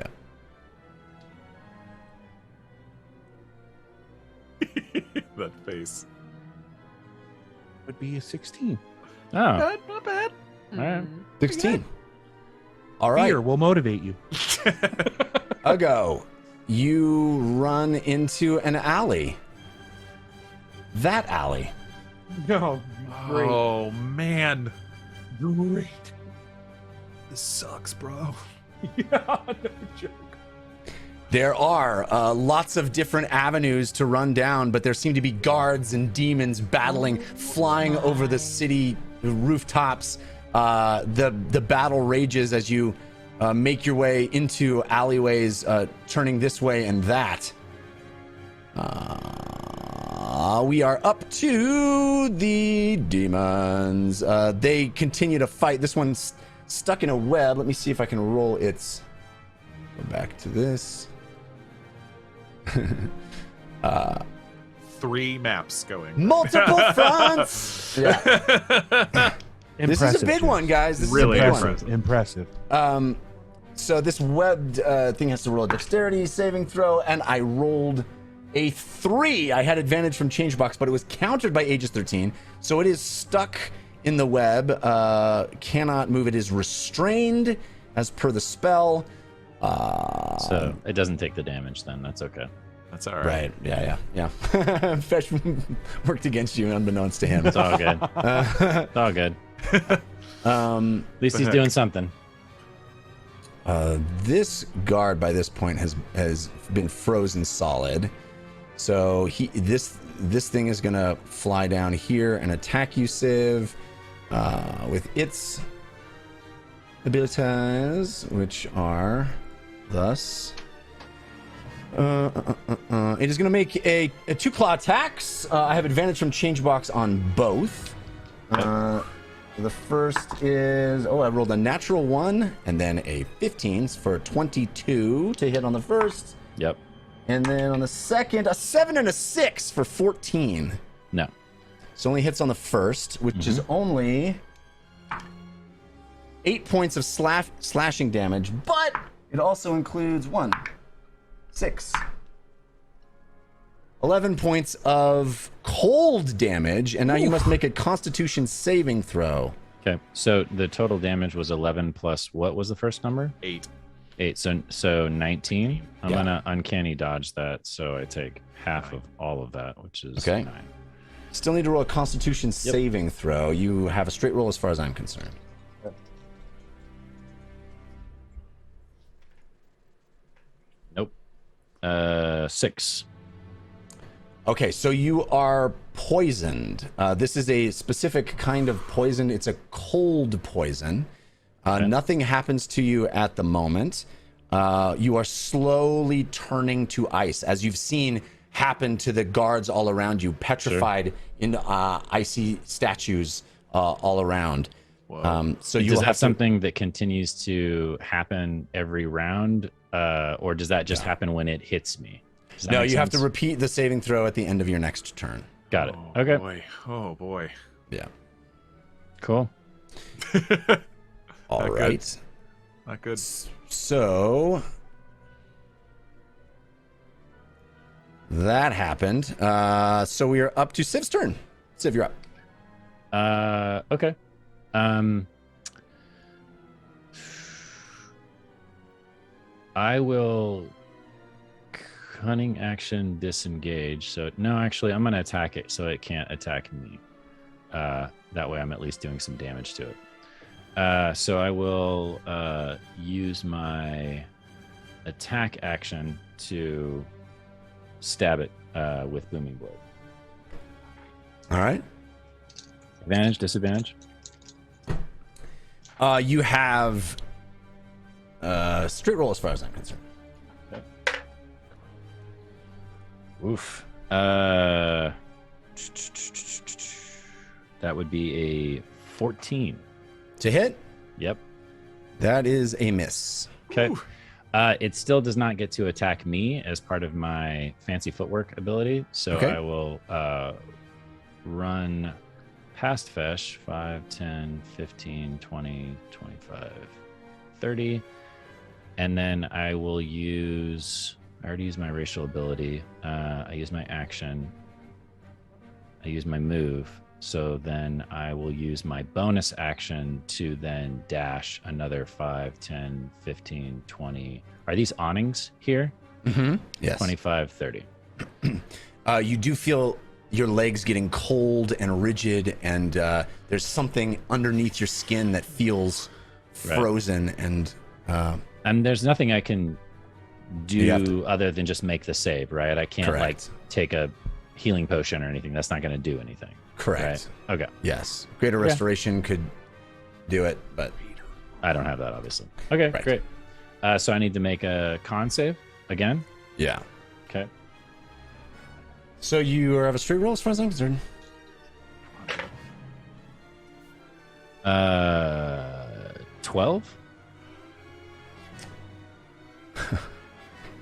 That face. Would be a 16. Oh, Not bad. all right. 16. All right. Fear will motivate you. Uggo, you run into an alley. That alley. No, great. Oh man, Great. this sucks, bro. Yeah, no joke. There are lots of different avenues to run down, but there seem to be guards and demons battling, flying over the city rooftops. The battle rages as you make your way into alleyways, turning this way and that. We are up to the demons. They continue to fight. This one's stuck in a web. Let me see if I can roll its. Go back to this. 3 maps going. Multiple fronts. Yeah. This is a big one, guys. This Really is a big one. impressive. Impressive. So this webbed thing has to roll a dexterity saving throw, and I rolled a 3. I had advantage from Changebox, but it was countered by Aegis 13, so it is stuck in the web. Cannot move. It is restrained as per the spell. So it doesn't take the damage then. That's okay. That's all right. Right. Yeah. Fesh worked against you, unbeknownst to him. It's all good. It's all good. At least he's doing something. This guard by this point has been frozen solid. So this thing is gonna fly down here and attack you, Siv, with its abilities, which are thus. It is gonna make a 2-claw attacks. I have advantage from Changebox on both. The first is, I rolled a natural 1 and then a 15 for 22 to hit on the first. Yep. And then on the second, a 7 and a 6 for 14. No. So only hits on the first, which is only 8 points of slashing damage, but it also includes 11 points of cold damage, and now you must make a Constitution saving throw. Okay, so the total damage was 11 plus what was the first number? 8. 8. So 19. I'm Yeah. gonna uncanny dodge that, so I take half of all of that, which is 9. Still need to roll a Constitution saving throw. You have a straight roll as far as I'm concerned. Nope. 6. Okay, so you are poisoned. This is a specific kind of poison. It's a cold poison. Nothing happens to you at the moment. You are slowly turning to ice, as you've seen happen to the guards all around you, petrified in icy statues all around. So you Does will that have something that continues to happen every round, or does that just happen when it hits me? No, you have to repeat the saving throw at the end of your next turn. Got it. Oh, Okay. Boy. Oh boy. Yeah. Cool. All Not right. good. Not good. So that happened. So we are up to Siv's turn. Siv, you're up. Okay. I will cunning action disengage. So no, actually, I'm gonna attack it so it can't attack me. That way, I'm at least doing some damage to it. So I will use my attack action to stab it with booming blade. All right. Advantage, disadvantage. You have straight roll as far as I'm concerned. Oof. That would be a 14 to hit. Yep. That is a miss. Okay. It still does not get to attack me as part of my fancy footwork ability, so Okay. I will run past Fesh 5, 10, 15, 20, 25, 30, and then I will use. I already used my racial ability. I use my action. I use my move. So then I will use my bonus action to then dash another 5, 10, 15, 20. Are these awnings here? Mm-hmm. Yes. 25, 30. You do feel your legs getting cold and rigid, and there's something underneath your skin that feels frozen. And there's nothing I can You have do other than just make the save, right? I can't Correct. like take a healing potion or anything. That's not going to do anything. correct. Right? Okay. Yes. Greater Restoration could do it, but I don't have that, obviously. Okay, Right. great. So I need to make a con save again. yeah. Okay. So you have a straight roll as far as I'm concerned. 12.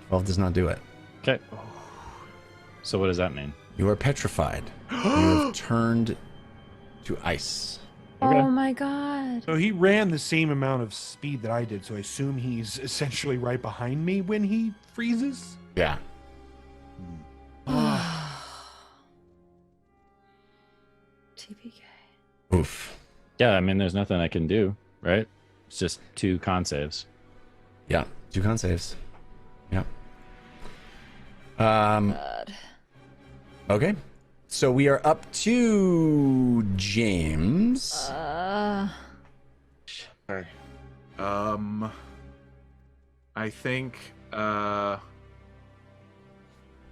12 does not do it. Okay. So what does that mean? You are petrified. You have turned to ice. Oh my god. So he ran the same amount of speed that I did, so I assume he's essentially right behind me when he freezes? Yeah. TPK. Oof. Yeah, I mean, there's nothing I can do, right? It's just 2 con saves. Yeah, 2 con saves. Yeah. God. Okay. So we are up to James. Okay. I think, let's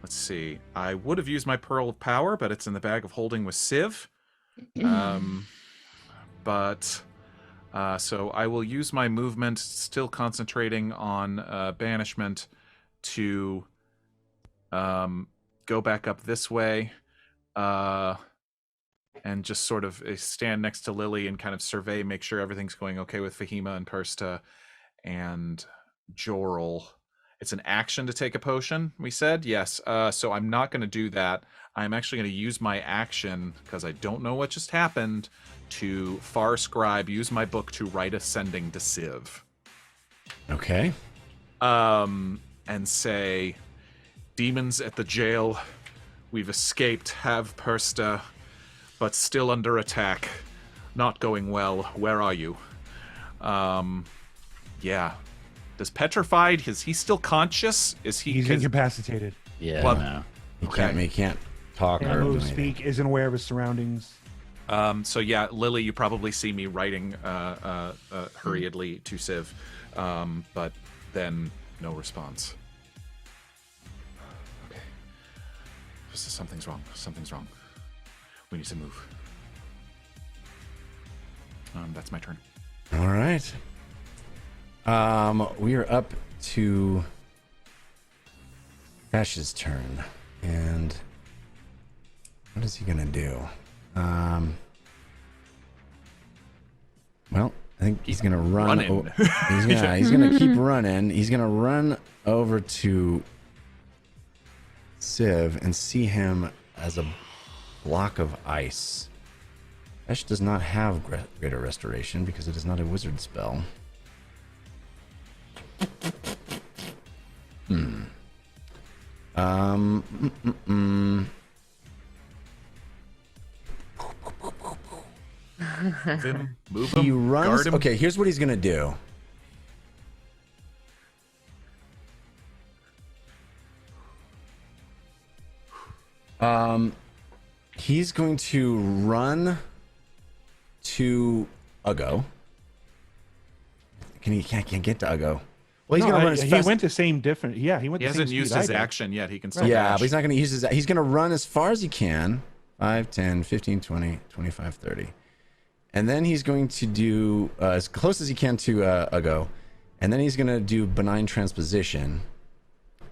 see. I would have used my Pearl of Power, but it's in the bag of holding with Siv. So I will use my movement, still concentrating on banishment, to go back up this way, and just sort of stand next to Lily and kind of survey, make sure everything's going okay with Fahima and Persta and Jorl. It's an action to take a potion, we said? Yes. So I'm not going to do that. I'm actually going to use my action, because I don't know what just happened, to Far Scribe, use my book to write Ascending to Siv. Okay. And say, demons at the jail. We've escaped, have Persta, but still under attack. Not going well. Where are you? Yeah. Does Petrified, is he still conscious? Is he? He's incapacitated. Yeah, Well, no. He can't talk Can't or do move, anything. speak, isn't aware of his surroundings. So yeah, Lily, you probably see me writing hurriedly to Siv, but then no response. Okay. Something's wrong. Something's wrong. We need to move. That's my turn. All right. We are up to Ash's turn, and what is he gonna do? Well, I think he's gonna run. Running. He's gonna keep running. He's gonna run over to Siv and see him as a block of ice. Ash does not have Greater Restoration because it is not a wizard spell. Move He him. runs. Guard him. Okay, here's what he's gonna do. He's going to run to Uggo. Can't get to Uggo. Well, he's No, gonna run as he fast. went the same different. Yeah, he went. He the same hasn't used speed I his did. action yet. He can still Yeah, dash. but he's not going to use his. He's going to run as far as he can. 5, 10, 15, 20, 25, 30. And then he's going to do as close as he can to Uggo. And then he's going to do Benign Transposition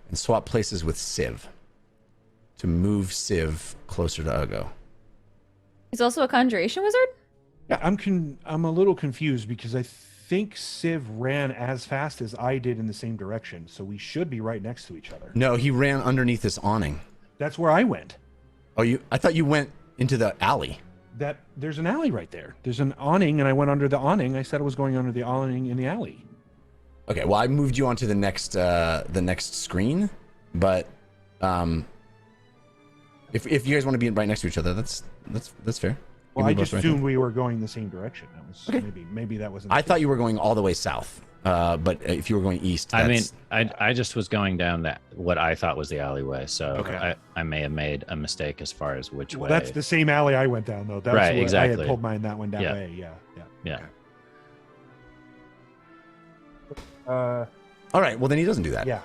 and swap places with Siv to move Siv closer to Uggo. He's also a conjuration wizard? Yeah, I'm a little confused because I think Siv ran as fast as I did in the same direction, so we should be right next to each other. No, he ran underneath this awning. That's where I went. Oh, I thought you went into the alley. There's an alley right there. There's an awning, and I went under the awning. I said I was going under the awning in the alley. Okay, well, I moved you onto the next screen, but if you guys want to be right next to each other, that's fair. Well, You I can both just right assumed there. we were going the same direction. That was maybe that wasn't. I thought you were going all the way south, but if you were going east, I mean, that's... I just was going down what I thought was the alleyway, so Okay. I may have made a mistake as far as which way. That's the same alley I went down, though. That's Right, where I exactly. had pulled mine that one that Yeah. way. Yeah. Okay. all right. Well, then he doesn't do that. Yeah.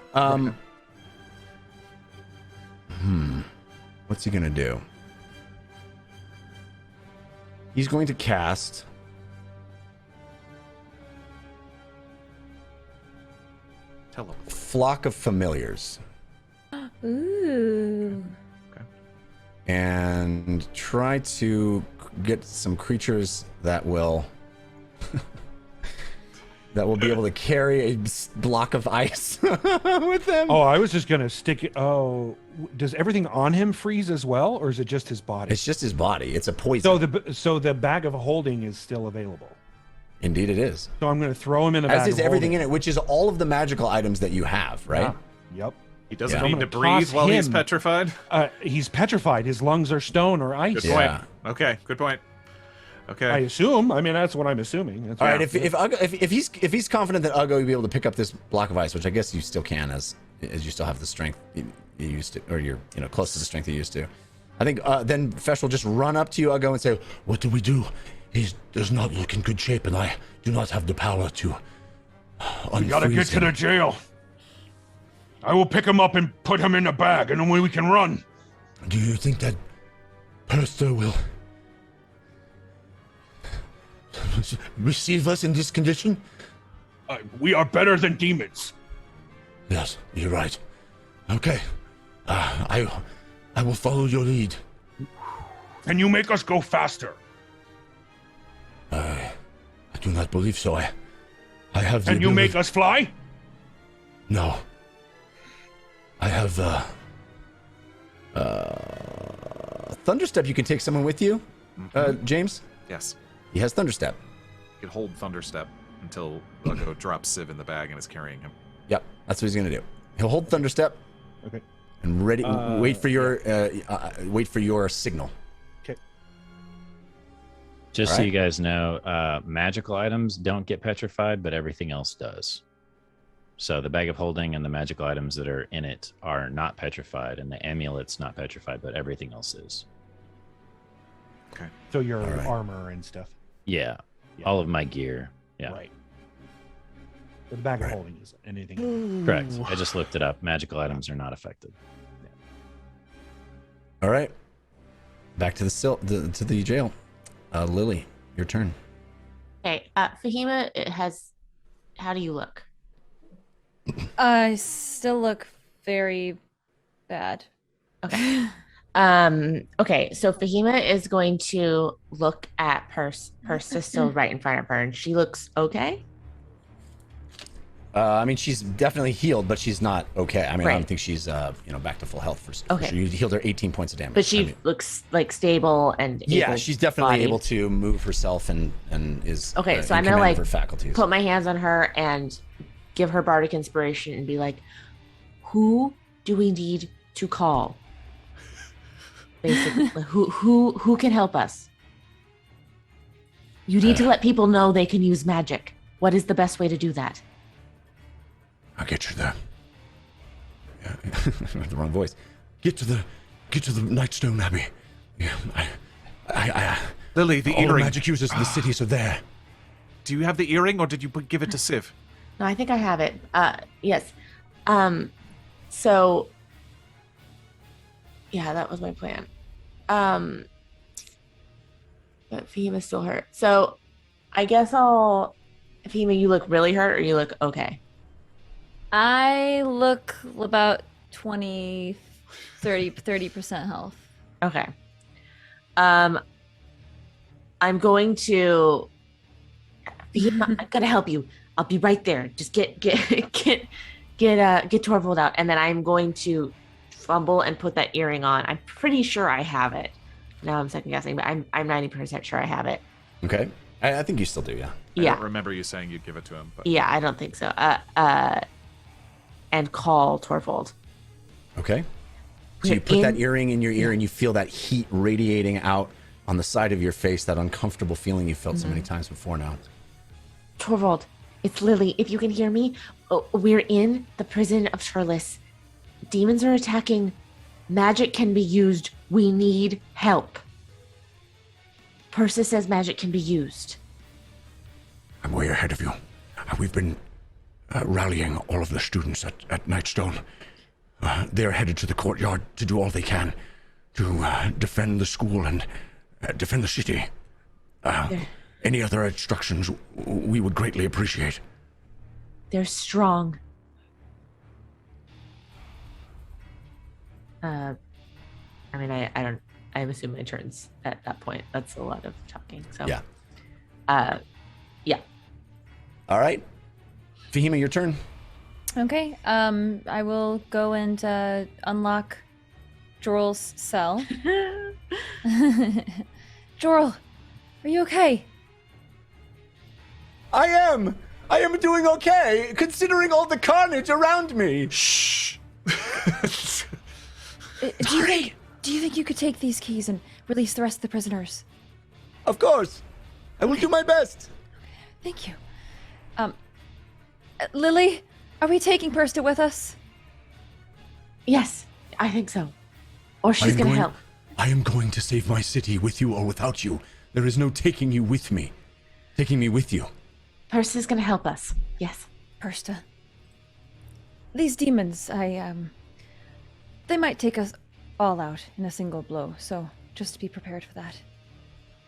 What's he gonna do? He's going to cast Teleport. Flock of Familiars Ooh. and try to get some creatures that will be able to carry a block of ice with them. Oh, I was just gonna stick it. Oh, does everything on him freeze as well, or is it just his body? It's just his body. It's a poison. So the bag of holding is still available. Indeed, it is. So I'm going to throw him in a As bag is of everything holding. in it, which is all of the magical items that you have, right? Yeah. Yep. He doesn't Yeah. need I'm to gonna breathe toss while he's him. petrified. He's petrified. His lungs are stone or ice. Good Yeah. point. Okay, good point. Okay. I assume. I mean, that's what I'm assuming. That's All what- right. If he's confident that Uggo will be able to pick up this block of ice, which I guess you still can, as you still have the strength you used to, or you're close to the strength you used to. I think then Fesh will just run up to you, Uggo, and say, What do we do? He does not look in good shape, and I do not have the power to unfreeze We gotta get to him. the jail. I will pick him up and put him in a bag, and then we can run. Do you think that Persta will receive us in this condition? We are better than demons. Yes, you're right. Okay. I will follow your lead. Can you make us go faster? I do not believe so. I have the Can you make ability- us fly? No. I have, Thunderstep, you can take someone with you, James? Yes. He has Thunderstep. You can hold Thunderstep until Uggo drops Siv in the bag and is carrying him. Yep, that's what he's gonna do. He'll hold Thunderstep Okay. and ready. Wait for your signal. Okay. Just so Alright. you guys know, magical items don't get petrified, but everything else does. So the bag of holding and the magical items that are in it are not petrified, and the amulet's not petrified, but everything else is. So your All right. armor and stuff. Yeah, Yeah. all of my gear. Yeah, Right. The bag of Right. holding is anything. correct. I just looked it up. Magical items are not affected. All right. Back to to the jail. Lily, your turn. Okay, Fahima, how do you look? I still look very bad. Okay. Okay, so Fahima is going to look at Persa still right in front of her, and she looks okay. I mean, she's definitely healed, but she's not okay. I mean, I don't Right. think she's back to full health for Okay. sure. You healed her 18 points of damage. But she I mean, looks like stable and yeah, able she's definitely bodied. able to move herself and is Okay, so in I'm gonna command of like her faculties. put my hands on her and give her bardic inspiration and be like, "Who do we need to call?" Basically, like, who can help us? You need to let people know they can use magic. What is the best way to do that? I'll get you there. Yeah. the wrong voice. Get to the Nightstone Abbey. Yeah, I Lily, the all the earring. magic users in the cities are there. Do you have the earring, or did you give it to Siv? No, I think I have it. Yes. So yeah, that was my plan. But Fahima's still hurt. So I guess Fahima, you look really hurt or you look okay? I look about 30% health. Okay. I'm going to Fahima, I'm gonna help you. I'll be right there. Just get Torvald out, and then I'm going to fumble and put that earring on. I'm pretty sure I have it. Now I'm second guessing, but I'm 90% sure I have it. Okay. I think you still do, yeah. I Yeah. don't remember you saying you'd give it to him. But Yeah, I don't think so. And call Torvald. Okay. So you put that earring in your ear and you feel that heat radiating out on the side of your face, that uncomfortable feeling you felt so many times before now. Torvald, it's Lily. If you can hear me, we're in the prison of Terlis. Demons are attacking. Magic can be used. We need help. Persa says magic can be used. I'm way ahead of you. We've been rallying all of the students at Nightstone. They're headed to the courtyard to do all they can to defend the school and defend the city. Any other instructions we would greatly appreciate. They're strong. I mean, I don't. I'm assuming my turn's at that point. That's a lot of talking. So Yeah. Yeah. All right. Fahima, your turn. Okay. I will go and unlock Joral's cell. Joral, are you okay? I am doing okay, considering all the carnage around me. Shh. Do you think you could take these keys and release the rest of the prisoners? Of course. I will do my best. Thank you. Lily, are we taking Persta with us? Yes, I think so. Or she's gonna help. I am going to save my city with you or without you. There is no taking you with me. Taking me with you. Persta's gonna help us. Yes. Persta. These demons, they might take us all out in a single blow, so just be prepared for that.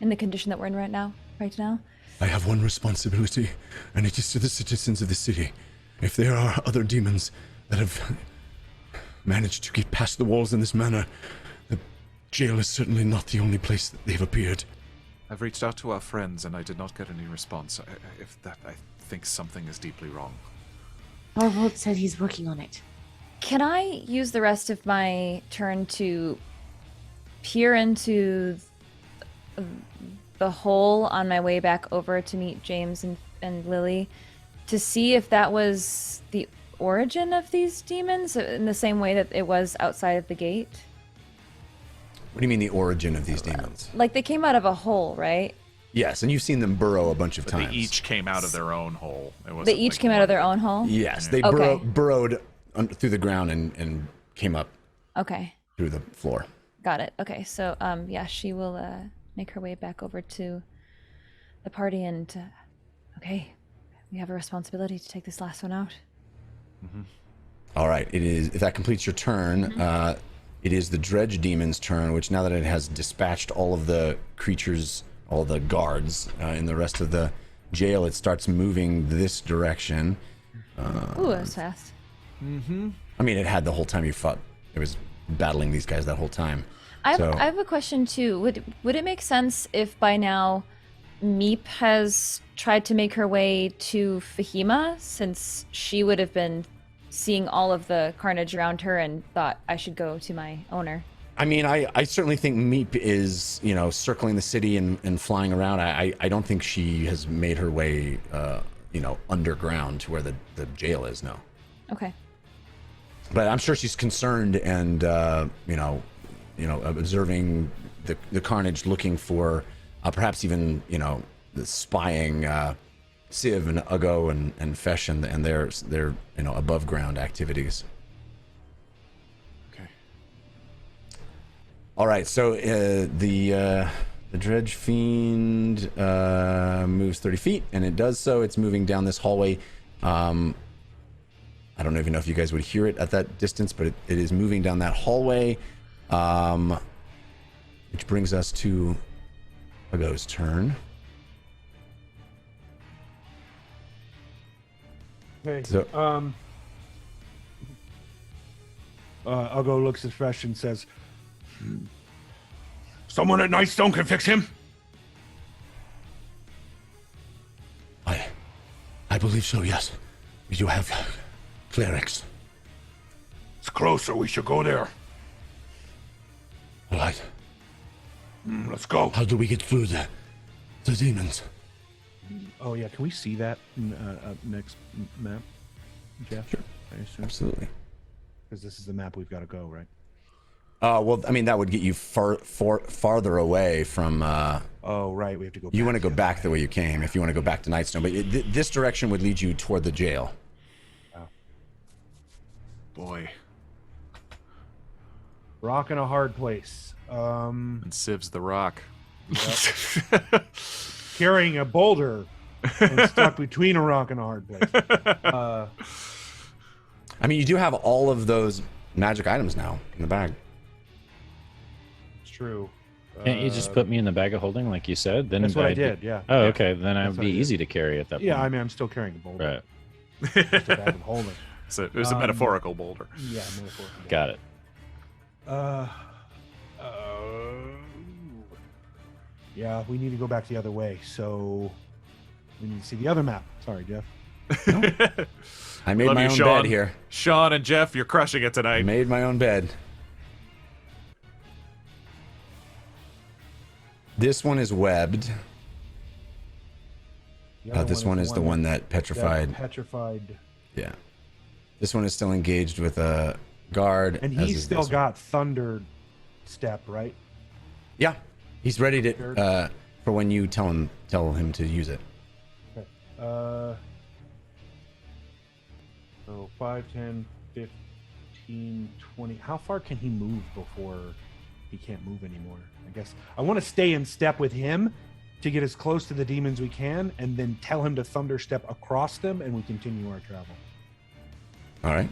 In the condition that we're in right now. I have one responsibility, and it is to the citizens of the city. If there are other demons that have managed to get past the walls in this manner, the jail is certainly not the only place that they've appeared. I've reached out to our friends and I did not get any response. I think something is deeply wrong. Orvold said he's working on it. Can I use the rest of my turn to peer into the hole on my way back over to meet James and Lily to see if that was the origin of these demons in the same way that it was outside of the gate? What do you mean the origin of these demons? Like they came out of a hole, right? Yes, and you've seen them burrow a bunch of But times. they each came out of their own hole. They each came out of their own hole? Yes, they Okay. burrowed through the ground and came up Okay. through the floor. Got it. Okay, so yeah, she will make her way back over to the party and okay, we have a responsibility to take this last one out. Mm-hmm. All right, it is. If that completes your turn, it is the Dredge Demon's turn, which now that it has dispatched all of the creatures, all the guards in the rest of the jail, it starts moving this direction. Ooh, that was fast. Mm-hmm. I mean, it had the whole time you fought. It was battling these guys that whole time. I have a question too. Would it make sense if by now Meep has tried to make her way to Fahima, since she would have been seeing all of the carnage around her and thought I should go to my owner? I mean, I certainly think Meep is, circling the city and flying around. I don't think she has made her way, underground to where the jail is, no. Okay. But I'm sure she's concerned and, observing the carnage, looking for perhaps even, the spying Siv and Uggo and Fesh and their above ground activities. Okay. All right, so the Dredge Fiend moves 30 feet, and it does so. It's moving down this hallway. I don't even know if you guys would hear it at that distance, but it is moving down that hallway, which brings us to Uggo's turn. Okay. So, Uggo looks at Fesh and says, "Someone at Nightstone can fix him." I believe so, yes. We do have clerics. It's closer. We should go there. All right. Let's go. How do we get through the demons? Oh yeah, can we see that next map, Jeff? Sure. I assume. Absolutely. Because this is the map we've got to go, right? Well, I mean, that would get you farther away from... Oh, right, we have to go back. You want to go back the way you came, if you want to go back to Nightstone. But this direction would lead you toward the jail. Oh. Boy. Rock in a hard place. And Siv's the rock. Yep. Carrying a boulder and stuck between a rock and a hard place. I mean, you do have all of those magic items now in the bag. It's true. Can't you just put me in the bag of holding like you said? Then That's what I I'd be- did, yeah. Oh, Yeah. okay. Then That's I'd what be I did. easy to carry at that point. Yeah, I mean, I'm still carrying a boulder. Right. Just a bag of holding. So it was a metaphorical boulder. Yeah, metaphorical. Got it. Yeah, we need to go back the other way, so we need to see the other map. Sorry, Jeff. I made Love my you, own Sean. bed here. Sean and Jeff, you're crushing it I tonight. made my own bed. This one is webbed. This one is the one that petrified. Petrified. Yeah. This one is still engaged with a guard. And as he's is still this one. got Thunder Step, right? Yeah. He's ready to for when you tell him to use it. Okay. So 5, 10, 15, 20. How far can he move before he can't move anymore? I guess I want to stay in step with him to get as close to the demons we can, and then tell him to thunder step across them, and we continue our travel. All right.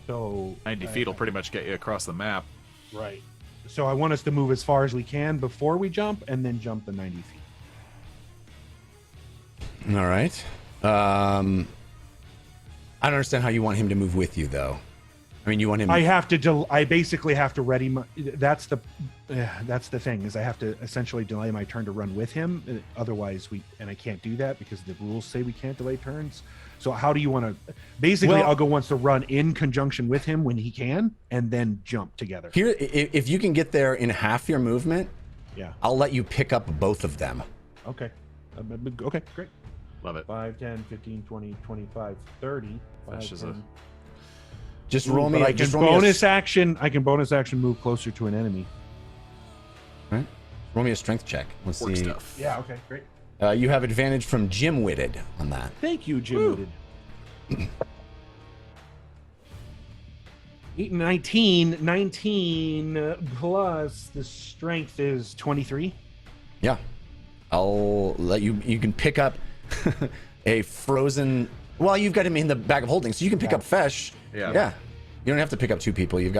So 90 feet will pretty much get you across the map. right. So I want us to move as far as we can before we jump, and then jump the 90 feet. All right. I don't understand how you want him to move with you, though. I mean, you want him. I basically have to ready my. That's the thing, is I have to essentially delay my turn to run with him. Otherwise, I can't do that because the rules say we can't delay turns. So how do you want to? Basically, Uggo wants to run in conjunction with him when he can, and then jump together. Here, if you can get there in half your movement, Yeah. I'll let you pick up both of them. Okay. Okay. Great. Love it. 5, 10, 15, 20, 25, 30. That's just 10. Just roll me. But Just roll me bonus action. I can bonus action move closer to an enemy. Right. Roll me a strength check. Let's Work see. stuff. Yeah. Okay. Great. You have advantage from Jim Witted on that. Thank you, Jim Wooded. 8 and 19 plus the strength is 23. Yeah. I'll let you. You can pick up a frozen. Well, you've got him in the bag of holding, so you can pick up Fesh. Yeah. Yeah. You don't have to pick up two people. You've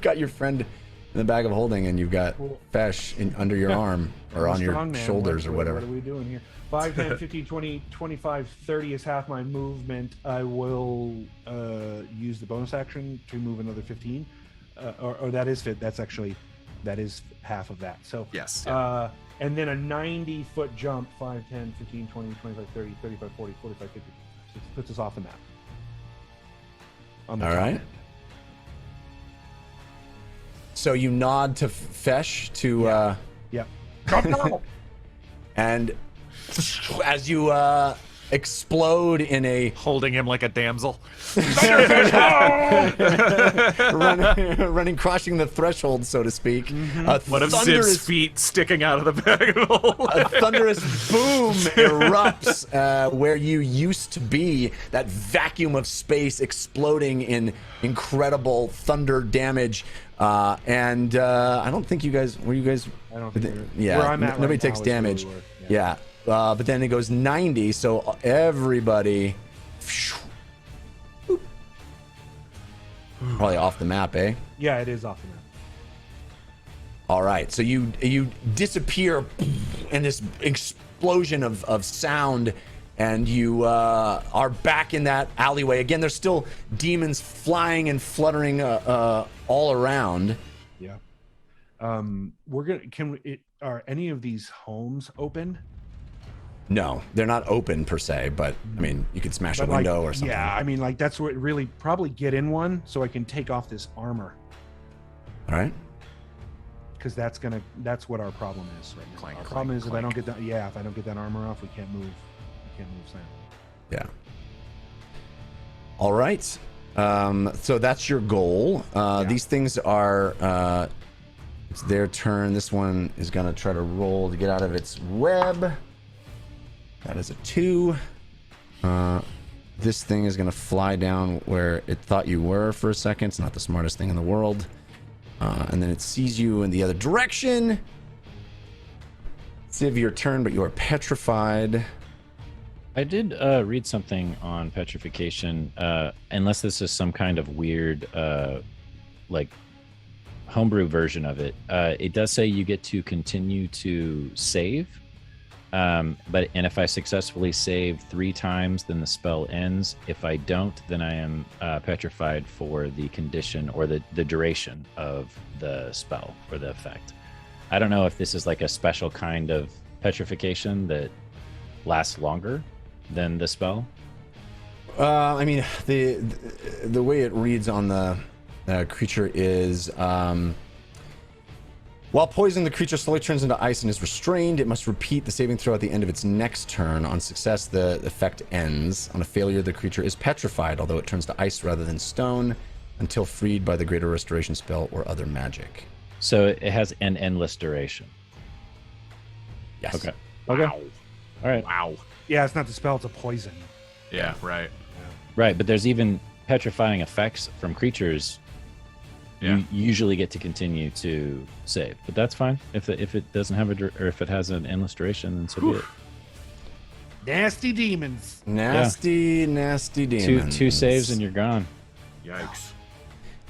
got your friend in the bag of holding, and you've got Fesh under your arm or on your shoulders or whatever. What are we doing here? 5, 10, 15, 20, 25, 30 is half my movement. I will use the bonus action to move another 15. Or that is fit. That is half of that. So Yes. and then a 90-foot jump, 5, 10, 15, 20, 25, 30, 35, 40, 45, 50. It puts us off the map. On the All top right. end. So you nod to Fesh to, Yep. and as you explode in a Holding him like a damsel. running, crossing the threshold, so to speak. A One of Siv's feet sticking out of the bag of holding. A thunderous boom erupts where you used to be. That vacuum of space exploding in incredible thunder damage. And I don't think you guys were. You guys? I don't think yeah. where I'm at Nobody right takes now is where we damage. were. Yeah. But then it goes 90. So everybody. Probably off the map, eh? Yeah, it is off the map. All right, so you disappear in this explosion of sound, and you are back in that alleyway again. There's still demons flying and fluttering all around. Yeah. We're gonna. Are any of these homes open? No, they're not open per se, but I mean, you could smash a But, window or something. Yeah, I mean, like that's where it really probably get in one so I can take off this armor, All right. because that's what our problem is right now. Clank, Our clank, problem is if I clank. don't get that. Yeah, if I don't get that armor off, we can't move. We can't move sound. Yeah. All right. So that's your goal. These things are. It's their turn. This one is gonna try to roll to get out of its web. That is a 2. This thing is gonna fly down where it thought you were for a second. It's not the smartest thing in the world. And then it sees you in the other direction. Siv, your turn, but you are petrified. I did read something on petrification. Unless this is some kind of weird, like homebrew version of it. It does say you get to continue to save. And if I successfully save 3 times, then the spell ends. If I don't, then I am petrified for the condition or the duration of the spell or the effect. I don't know if this is like a special kind of petrification that lasts longer than the spell. I mean, the way it reads on the creature is While poisoned, the creature slowly turns into ice and is restrained. It must repeat the saving throw at the end of its next turn. On success, the effect ends. On a failure, the creature is petrified, although it turns to ice rather than stone, until freed by the Greater Restoration spell or other magic. So it has an endless duration. Yes. Okay. Okay. Wow. All right. Wow. Yeah, it's not the spell; it's a poison. Yeah, right. Right, but there's even petrifying effects from creatures. Yeah. You usually get to continue to save, but that's fine. If it doesn't have or if it has an endless duration, then so be it. Nasty demons. Nasty demons. Two saves and you're gone. Yikes.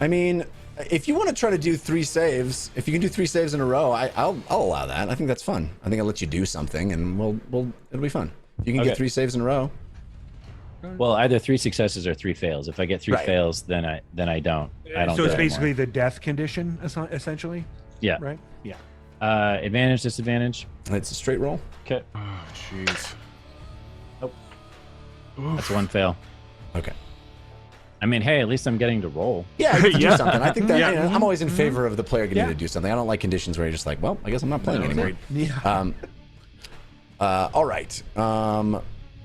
I mean, if you want to try to do 3 saves, if you can do 3 saves in a row, I'll allow that. I think that's fun. I think I'll let you do something, and it'll be fun. If you can get 3 saves in a row. Well, either 3 successes or 3 fails. If I get 3 fails, then I don't. I don't. So do it's it basically anymore. the death condition, essentially. Yeah. Right. Yeah. Advantage, disadvantage. It's a straight roll. Okay. Oh, jeez. That's 1 fail. Okay. I mean, hey, at least I'm getting to roll. Yeah, you can do something. I think that Yeah. I'm always in favor of the player getting to do something. I don't like conditions where you're just like, well, I guess I'm not playing anymore. Yeah. All right.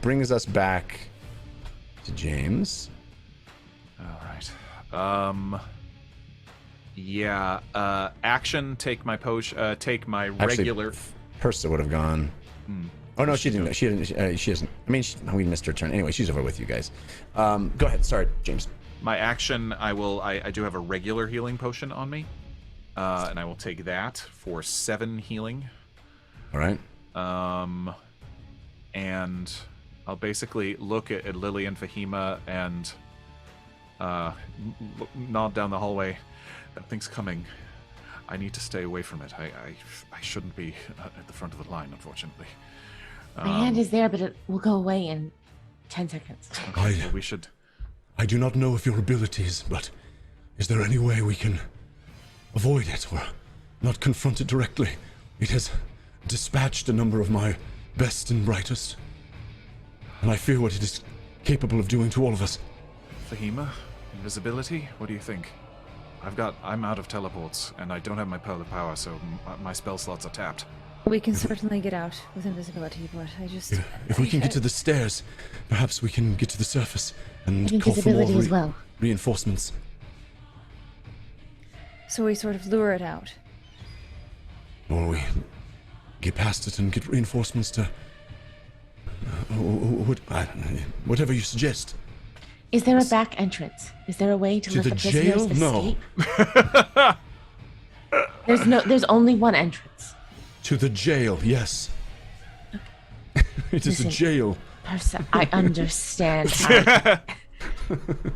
Brings us back to James. All right. Yeah. Action. Take my potion. Take my regular. Actually, Persta would have gone. Oh no, she didn't. She didn't. She doesn't. I mean, we missed her turn. Anyway, she's over with you guys. Go ahead. Sorry, James. My action. I do have a regular healing potion on me, and I will take that for 7 healing. All right. And I'll basically look at Lily and Fahima and nod down the hallway. That thing's coming. I need to stay away from it. I shouldn't be at the front of the line, unfortunately. My hand is there, but it will go away in 10 seconds. Okay, well, we should. I do not know of your abilities, but is there any way we can avoid it or not confront it directly? It has dispatched a number of my best and brightest, and I fear what it is capable of doing to all of us. Fahima, invisibility. What do you think? I'm out of teleports, and I don't have my pearl of power, so my spell slots are tapped. We can certainly get out with invisibility, but I just... If we can get to the stairs, perhaps we can get to the surface and And call for more invisibility as well. reinforcements. So we sort of lure it out. Or we get past it and get reinforcements to... whatever you suggest. Is there a back entrance? Is there a way to let the the prisoners jail? escape? There's only one entrance. To the jail, yes. It is a Listen, jail. Persa, I understand how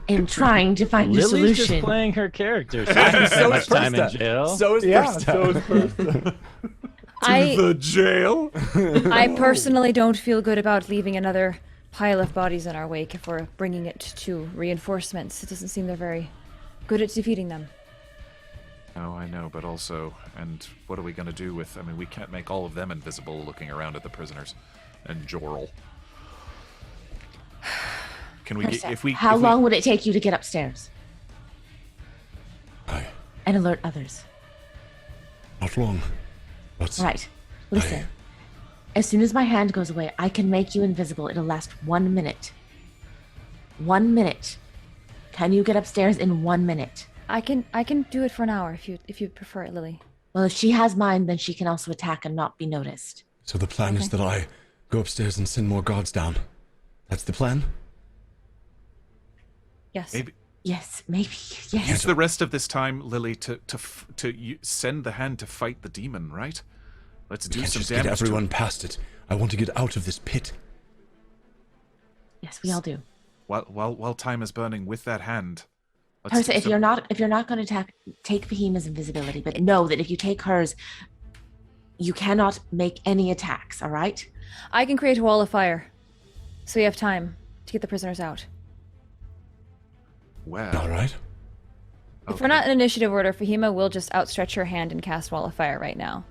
in trying to find a Lily's solution. just playing her character. She doesn't spend much time in jail. So is Persta. The jail? I personally don't feel good about leaving another pile of bodies in our wake if we're bringing it to reinforcements. It doesn't seem they're very good at defeating them. Oh, I know, but also, and what are we going to do with... I mean, we can't make all of them invisible looking around at the prisoners. And Jorl. Can we get... Persa, how long would it take you to get upstairs? And alert others. Not long. But Right. Listen. As soon as my hand goes away, I can make you invisible. It'll last 1 minute. 1 minute. Can you get upstairs in 1 minute? I can do it for an hour if you prefer it, Lily. Well, if she has mine, then she can also attack and not be noticed. So the plan is that I go upstairs and send more guards down. That's the plan? Yes. Maybe Yes, maybe. Yes. use the rest of this time, Lily, to send the hand to fight the demon, right? Let's do Can't some just damage. get everyone past it. I want to get out of this pit. Yes, we all do. While time is burning with that hand. Persa, if you're not going to take Fahima's invisibility, but know that if you take hers, you cannot make any attacks. All right? I can create a wall of fire, so we have time to get the prisoners out. Well, All right. If we're not in initiative order, Fahima will just outstretch her hand and cast wall of fire right now.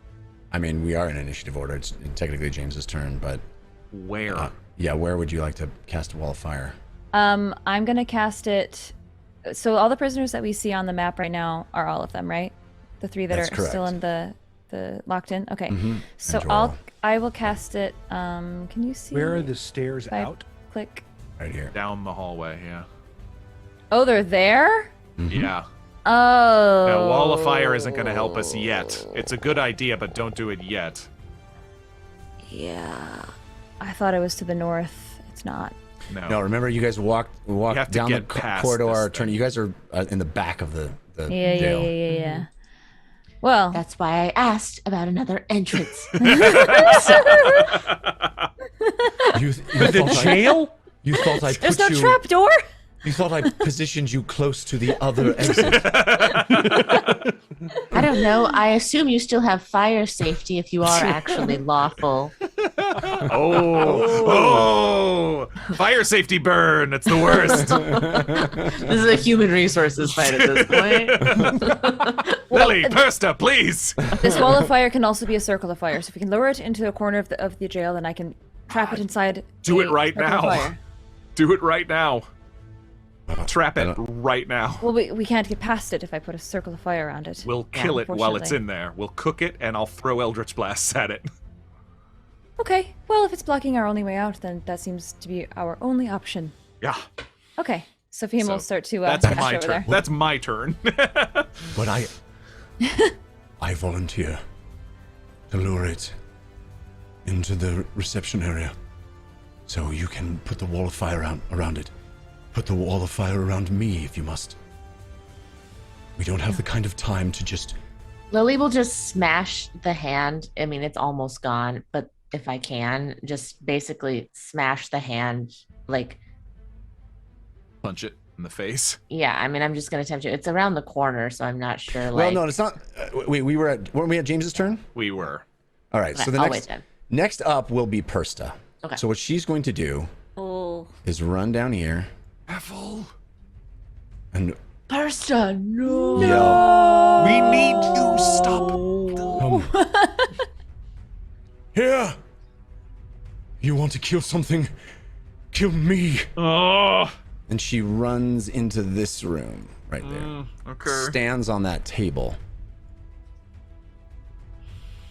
I mean, we are in initiative order. It's technically James's turn, but where? yeah, where would you like to cast a wall of fire? I'm gonna cast it. So all the prisoners that we see on the map right now are all of them, right? The 3 that That's are still correct. in the the locked in. Okay. So And I will cast it. Can you see? Where are the stairs if I out? Click. Right here. Down the hallway, yeah. Oh, they're there. Yeah. Oh. Now, wall of fire isn't going to help us yet. It's a good idea, but don't do it yet. Yeah. I thought it was to the north. It's not. No, remember you guys walked have to down the get past corridor. this Turn. thing. You guys are in the back of the Yeah, jail. yeah. Well, That's why I asked about another entrance. You The thought jail? you thought I there's put no you. trap door. You thought I positioned you close to the other exit. I don't know. I assume you still have fire safety if you are actually lawful. Oh! Fire safety burn. It's the worst. This is a human resources fight at this point. Lily, Persta, please. This wall of fire can also be a circle of fire. So if we can lower it into a corner of the jail, then I can trap it inside. Do a it right circle of now. fire. Do it right now. Trap it right now. Well, we can't get past it if I put a circle of fire around it. We'll kill it while it's in there. We'll cook it, and I'll throw Eldritch Blasts at it. Okay. Well, if it's blocking our only way out, then that seems to be our only option. Yeah. Okay. So Fahima will start to That's cast my over turn. there. That's my turn. But I volunteer to lure it into the reception area, so you can put the wall of fire around it. Put the wall of fire around me if you must. We don't have the kind of time to just. Lily will just smash the hand. I mean, it's almost gone, but if I can, just basically smash the hand. Like, Punch it in the face. yeah, I mean, I'm just going to attempt to. It's around the corner, so I'm not sure. Well, Like, no, it's not. Weren't we at James's turn? We were. All right. So Okay, the I'll wait then. next up will be Persta. Okay. So what she's going to do is run down here Careful. and Persta, no. yell. We need you. Stop. Here! You want to kill something? Kill me! Oh. And she runs into this room right there. Okay. Stands on that table.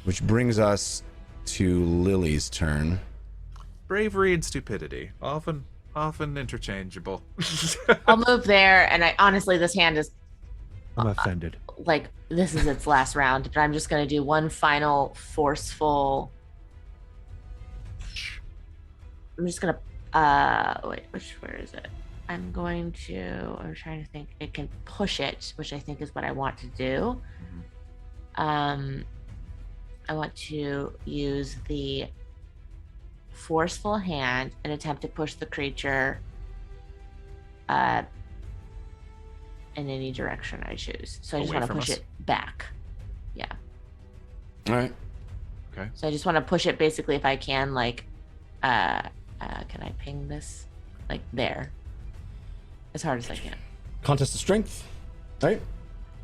Which brings us to Lily's turn. Bravery and stupidity. Often interchangeable. I'll move there, and I honestly, this hand is I'm offended. like, this is its last round, but I'm just going to do one final forceful. I'm just going to, wait, where is it? I'm trying to think. It can push it, which I think is what I want to do. I want to use the forceful hand and attempt to push the creature in any direction I choose. So I just Away want to from push us. it back. Yeah. All right. Okay. So I just want to push it basically if I can, like, can I ping this? Like there. As hard as I can. Contest of strength. Right?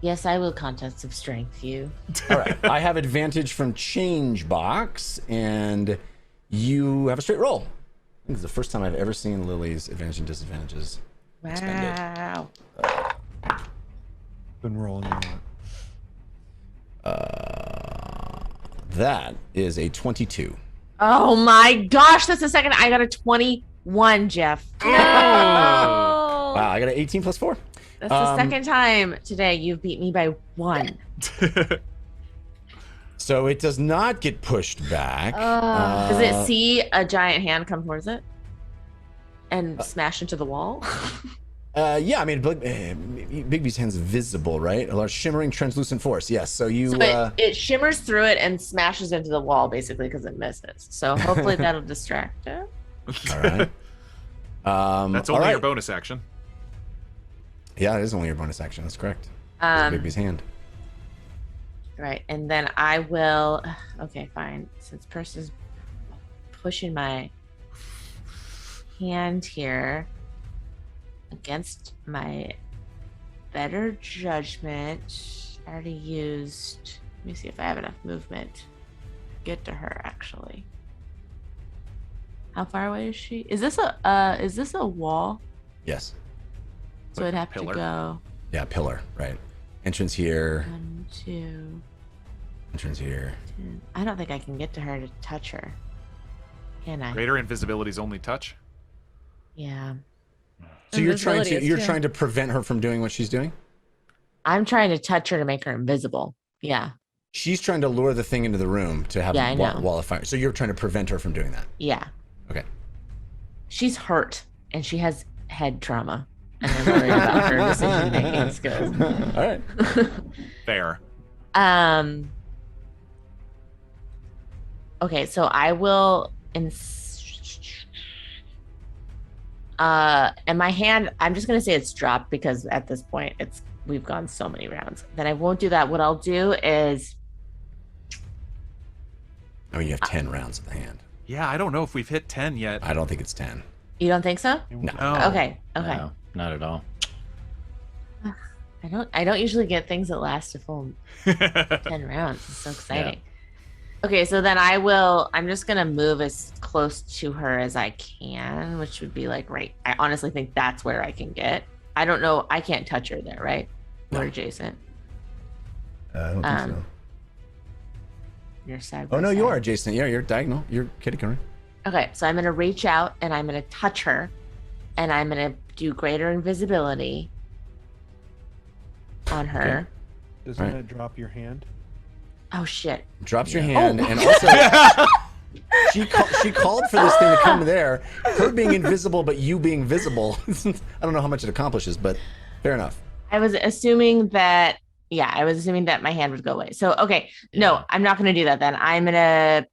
Yes, I will contest of strength you. All right. I have advantage from change box, and you have a straight roll. I think it's the first time I've ever seen Lily's advantage and disadvantages. Wow. Been rolling a lot. That is a 22. Oh my gosh, that's the second. I got a 21, Jeff. Wow, I got an 18 plus 4. That's the second time today you've beat me by 1. So it does not get pushed back. Does it see a giant hand come towards it and smash into the wall? Yeah, I mean, Bigby's hand's visible, right? A large shimmering translucent force. Yes, so you... So it shimmers through it and smashes into the wall, basically, because it misses. So hopefully that'll distract it. All right. That's all only right. your bonus action. Yeah, it is only your bonus action. That's correct. It's Bigby's hand. Right, and then I will... Okay, fine. Since Persta's pushing my hand here against my better judgment, I already used... Let me see if I have enough movement to get to her, actually. How far away is she? Is this a wall? Yes. So Like I'd a have pillar? to go Yeah, pillar, right. Entrance here. 1, 2, Entrance here. I don't think I can get to her to touch her. Can I? Greater invisibility is only touch. Yeah. So you're Invisibility is trying too. to prevent her from doing what she's doing? I'm trying to touch her to make her invisible. Yeah. She's trying to lure the thing into the room to have Yeah, I a know. wall of fire. So you're trying to prevent her from doing that. Yeah. Okay. She's hurt and she has head trauma. And I'm worried about her decision making skills. All right. Fair. Okay, so I will and my hand, I'm just gonna say it's dropped because at this point we've gone so many rounds. Then I won't do that. What I'll do is I mean, you have 10 rounds of the hand. Yeah, I don't know if we've hit 10 yet. I don't think it's 10. you don't think so? No. Okay. No, not at all. I don't usually get things that last a full 10 rounds. It's so exciting. Okay, so then I'm just gonna move as close to her as I can, which would be like right. I honestly think that's where I can get. I don't know. I can't touch her there, right? No. Or adjacent. I don't think so. You're side. Oh, by no, you side. are adjacent. Yeah, you're diagonal. You're kitty corner. Okay, so I'm gonna reach out and I'm gonna touch her, and I'm gonna do greater invisibility on her. Does Right. that drop your hand? Oh shit! Drops your hand, and also she called for this thing to come there. Her being invisible, but you being visible. I don't know how much it accomplishes, but fair enough. I was assuming that. Yeah, I was assuming that my hand would go away. So okay, no, I'm not gonna do that. Then I'm gonna.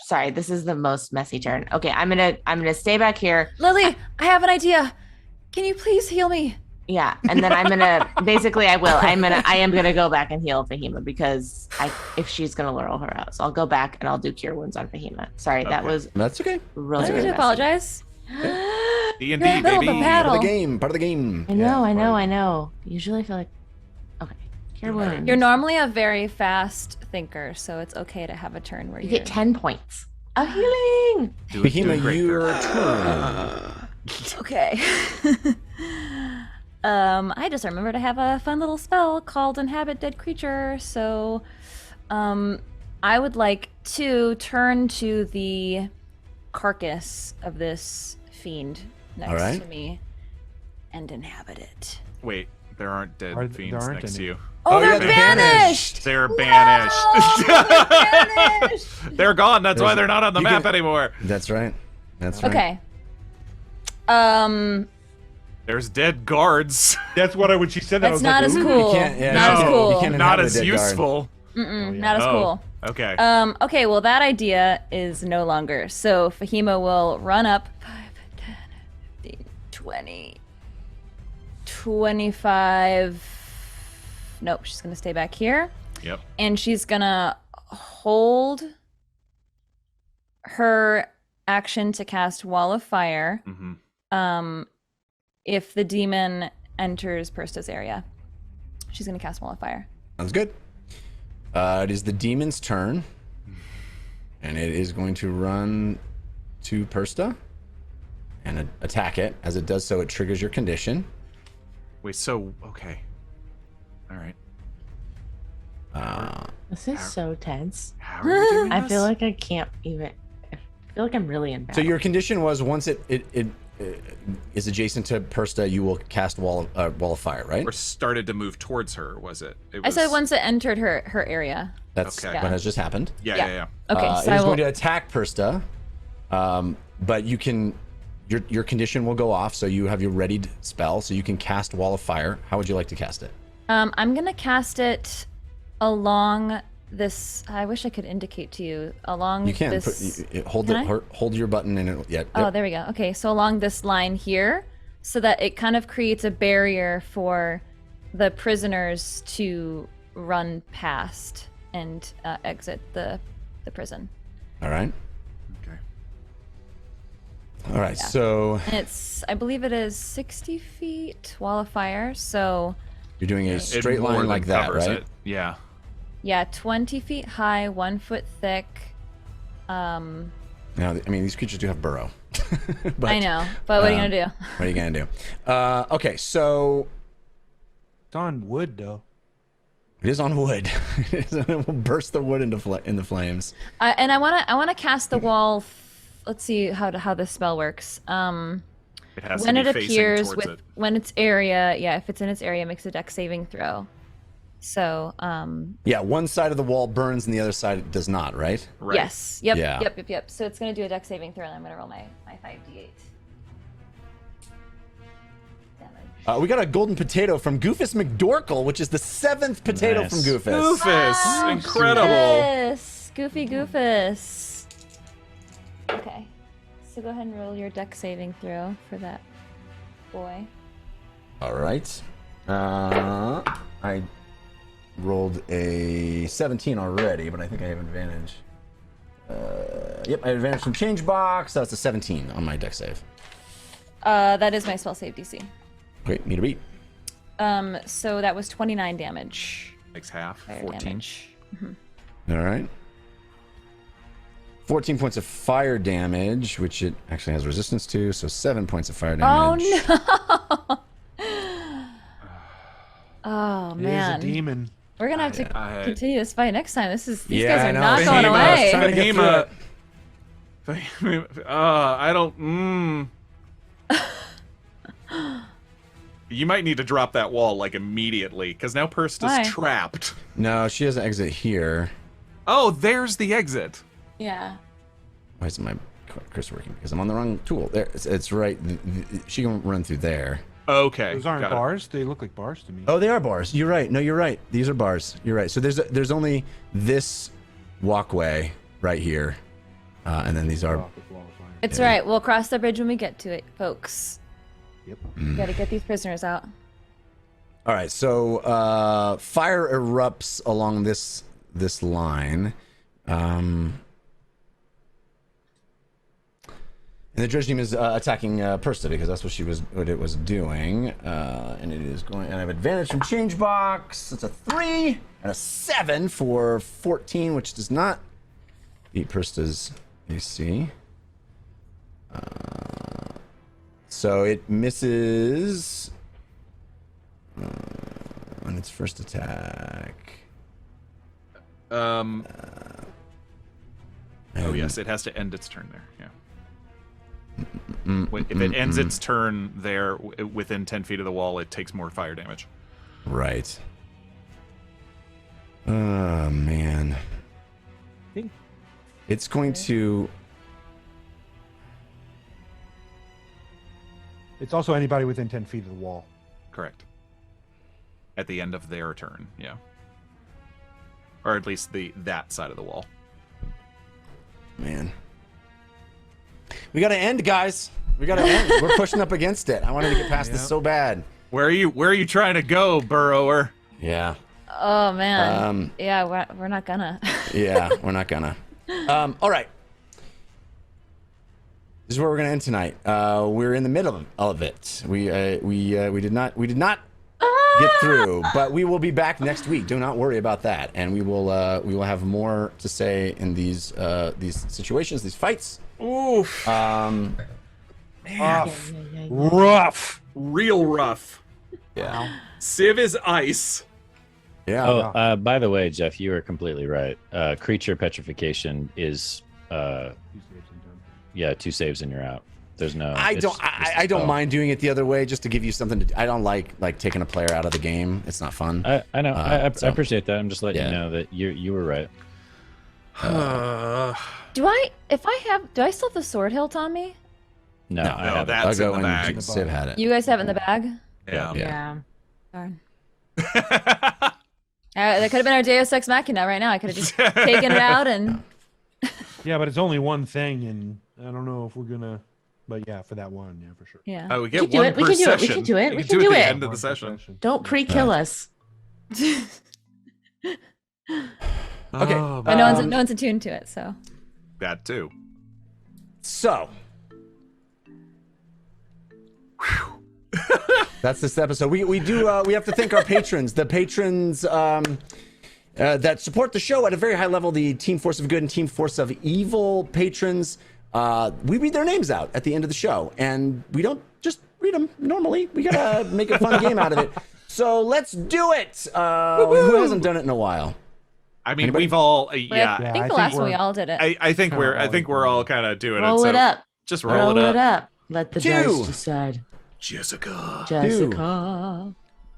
Sorry, this is the most messy turn. Okay, I'm gonna stay back here. Lily, I have an idea. Can you please heal me? Yeah, and then I'm gonna basically I am gonna go back and heal Fahima because if she's gonna lure her out, so I'll go back and I'll do cure wounds on Fahima. Sorry, that Okay. was That's okay. really I really need to messy. apologize. D&D, You're in the middle of baby. a battle. Part of the game. Part of the game. I know. Usually I feel like okay, cure wounds. You're normally a very fast thinker, so it's okay to have a turn where You you're... get 10 points of healing. Do it Fahima, great. your turn. Okay. I just remembered I have a fun little spell called Inhabit Dead Creature, so I would like to turn to the carcass of this fiend next All right. to me and inhabit it. Wait, there aren't dead fiends aren't next to any. you. Oh, they're they're banished! They're banished. banished! They're gone. That's why There's- they're not on the you map can- anymore. That's right. That's right. Okay. There's dead guards. That's what when she said that. I That's was not like, as "Ooh." cool. can't- yeah, Not as no, cool. you can't Not inhabit as a dead guard. useful. Not as Oh, cool. Okay. Okay, well, that idea is no longer. So Fahima will run up 5, 10, 15, 20, 25. Nope, she's going to stay back here. Yep. And she's going to hold her action to cast Wall of Fire Mm-hmm. if the demon enters Persta's area. She's going to cast Wall of Fire. Sounds good. It is the demon's turn, and it is going to run to Persta and attack it. As it does so, it triggers your condition. Wait, so, okay. All right. This is so tense. How are we doing I this? feel like I can't even. I feel like I'm really in So battle. your condition was once it is adjacent to Persta, you will cast wall of fire, right? Or started to move towards her, was it? It I said was- once it entered her area. That's Okay. what has just happened. Yeah, Yeah. yeah, yeah. Okay, It so I is will... going to attack Persta, but you can. Your condition will go off, so you have your readied spell, so you can cast Wall of Fire. How would you like to cast it? I'm gonna cast it along this. I wish I could indicate to you along You can this. hold Can I? hold your button and it. Yeah. Oh, there we go. Okay, so along this line here, so that it kind of creates a barrier for the prisoners to run past and exit the prison. All right. Okay. All right. Yeah. So And I believe it is 60 feet Wall of Fire. So you're doing a It straight more line than like that, covers right? it. Yeah. yeah, 20 feet high, 1 foot thick. Now, I mean, these creatures do have burrow. But, I know, but what are you gonna do? What are you gonna do? Okay, so It's on wood though. It is on wood. It will burst the wood into the flames. And I wanna cast the wall. Let's see how this spell works. It has When to it be facing appears towards with it. when its area, if it's in its area, it makes a dex saving throw. So Yeah, one side of the wall burns and the other side does not, right? Right. yes, yep, Yeah. yep. So it's gonna do a dex saving throw, and I'm gonna roll my 5d8. Damage. We got a golden potato from Goofus McDorkle, which is the 7th potato Nice. from Goofus. Goofus, incredible. Goofus, Goofus. Okay, so go ahead and roll your dex saving throw for that boy. All right. I rolled a 17 already, but I think I have advantage. Yep, I have advantage from change box. That's a 17 on my dex save. That is my spell save DC. Great, me to beat. So that was 29 damage. Makes half. Fire 14. damage. All right. 14 points of fire damage, which it actually has resistance to, so 7 points of fire damage. Oh no! Oh It is man, a demon. we're gonna have to continue this fight next time. These Yeah, guys I are know. not Fahima, going I was away. trying to get through Fahima. I don't. You might need to drop that wall like immediately, because now Persta's Why? trapped. No, she has an exit here. Oh, there's the exit. Yeah. Why isn't my cursor working? Because I'm on the wrong tool. There, it's right. She can run through there. Okay. Those aren't got it. bars. They look like bars to me. Oh, they are bars. You're right. No, you're right. These are bars. You're right. So there's only this walkway right here, and then these are. It's right. We'll cross the bridge when we get to it, folks. Yep. We gotta get these prisoners out. All right. So fire erupts along this line. And the dredge team is attacking Persta because that's what it was doing, and it is going. And I have advantage from change box. It's a 3 and a 7 for 14, which does not beat Persta's AC. So it misses on its first attack. Oh yes, it has to end its turn there. Yeah. If it ends its turn there within 10 feet of the wall, it takes more fire damage. Right. Oh man. It's going to. It's also anybody within 10 feet of the wall. Correct. At the end of their turn, yeah. Or at least that side of the wall. Man. We gotta end, guys. We gotta end. We're pushing up against it. I wanted to get past this so bad. Where are you trying to go, burrower? Yeah. Oh man. Yeah, we're not gonna. Yeah, we're not gonna. All right. This is where we're gonna end tonight. We're in the middle of it. We did not get through, but we will be back next week. Do not worry about that, and we will have more to say in these situations, these fights. Oof. Rough. Real rough. Yeah. Siv is ice. Yeah. Oh, by the way, Jeff, you are completely right. Creature petrification is, 2 saves and you're out. There's no. I don't mind doing it the other way just to give you something to. I don't like taking a player out of the game. It's not fun. I know. I appreciate that. I'm just letting you know that you were right. Do I still have the sword hilt on me? No, No, I have that's in the bag. Siv had it. You guys have it in the bag? Yeah. Yeah. Darn. That could have been our Deus Ex Machina right now. I could have just taken it out and. Yeah, but it's only one thing, and I don't know if we're gonna. But yeah, for that one, yeah, for sure. Yeah. Oh, we get We can do one it, we per can do it, we session. can do it, We we can can do do it at it. the end of the session. Don't pre-kill us. Okay. Oh, But no one's attuned to it, so. that too. So. That's this episode. We have to thank our patrons. The patrons that support the show at a very high level. The Team Force of Good and Team Force of Evil patrons. We read their names out at the end of the show, and we don't just read them normally. We gotta make a fun game out of it. So let's do it. Who hasn't done it in a while? I mean, Anybody? we've all, I yeah. think the last one we all did it. I think we're all kind of doing Roll it. it up. Just roll it up. Let the 2. dice decide. Jessica. Jessica.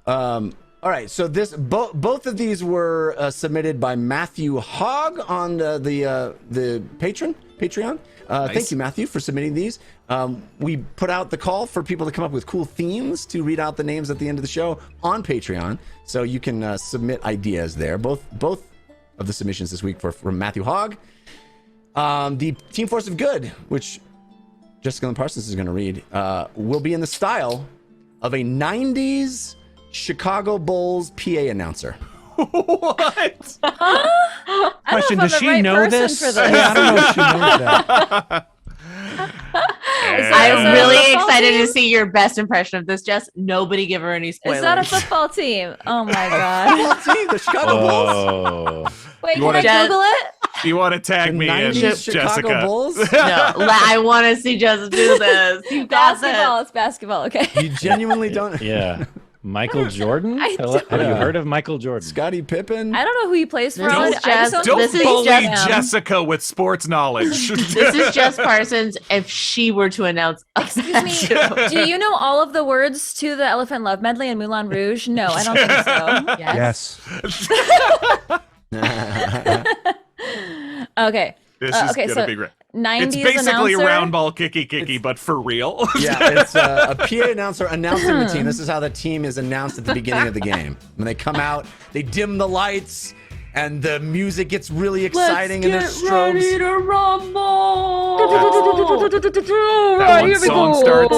All right, so both of these were submitted by Matthew Hogg on the Patreon. Thank you, Matthew, for submitting these. We put out the call for people to come up with cool themes to read out the names at the end of the show on Patreon, so you can submit ideas there. Both of the submissions this week from Matthew Hogg. The Team Force of Good, which Jessica Parsons is going to read, will be in the style of a 90s Chicago Bulls PA announcer. What? Question: Does she right know person this? for this. Yeah, I don't know if she knows that. I'm that really a football excited team? to see your best impression of this, Jess. Nobody give her any spoilers. Is that a football team? Oh my god. See, the Chicago Bulls. Oh, Wait, You can I wanna- Google it? You want to tag The me in, 90s Chicago Jessica? Bulls. No, I want to see Jess do this. You got Basketball. this. It's basketball. Okay. You genuinely don't. yeah. Michael Jordan? I Hello? Have you don't. heard of Michael Jordan? Scottie Pippen. I don't know who he plays for. This I is just just- Don't This is bully just- Jessica with sports knowledge. This is Jess Parsons if she were to announce. Excuse me. Do you know all of the words to the Elephant Love Medley in Moulin Rouge? No, I don't think so. Yes. Okay. This is okay, gonna so be great. 90s It's basically announcer. round ball kicky, but for real. Yeah, it's a PA announcer announcing the team. This is how the team is announced at the beginning of the game. When they come out, they dim the lights, and the music gets really exciting, and there's strobes. to rumble. That one song starts.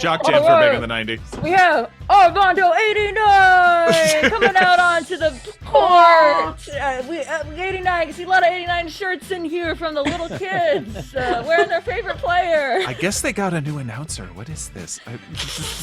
Jock Jam for big in the 90s. We have Armando 89 coming out onto the court. We 89. You see a lot of 89 shirts in here from the little kids wearing their favorite player. I guess they got a new announcer. What is this?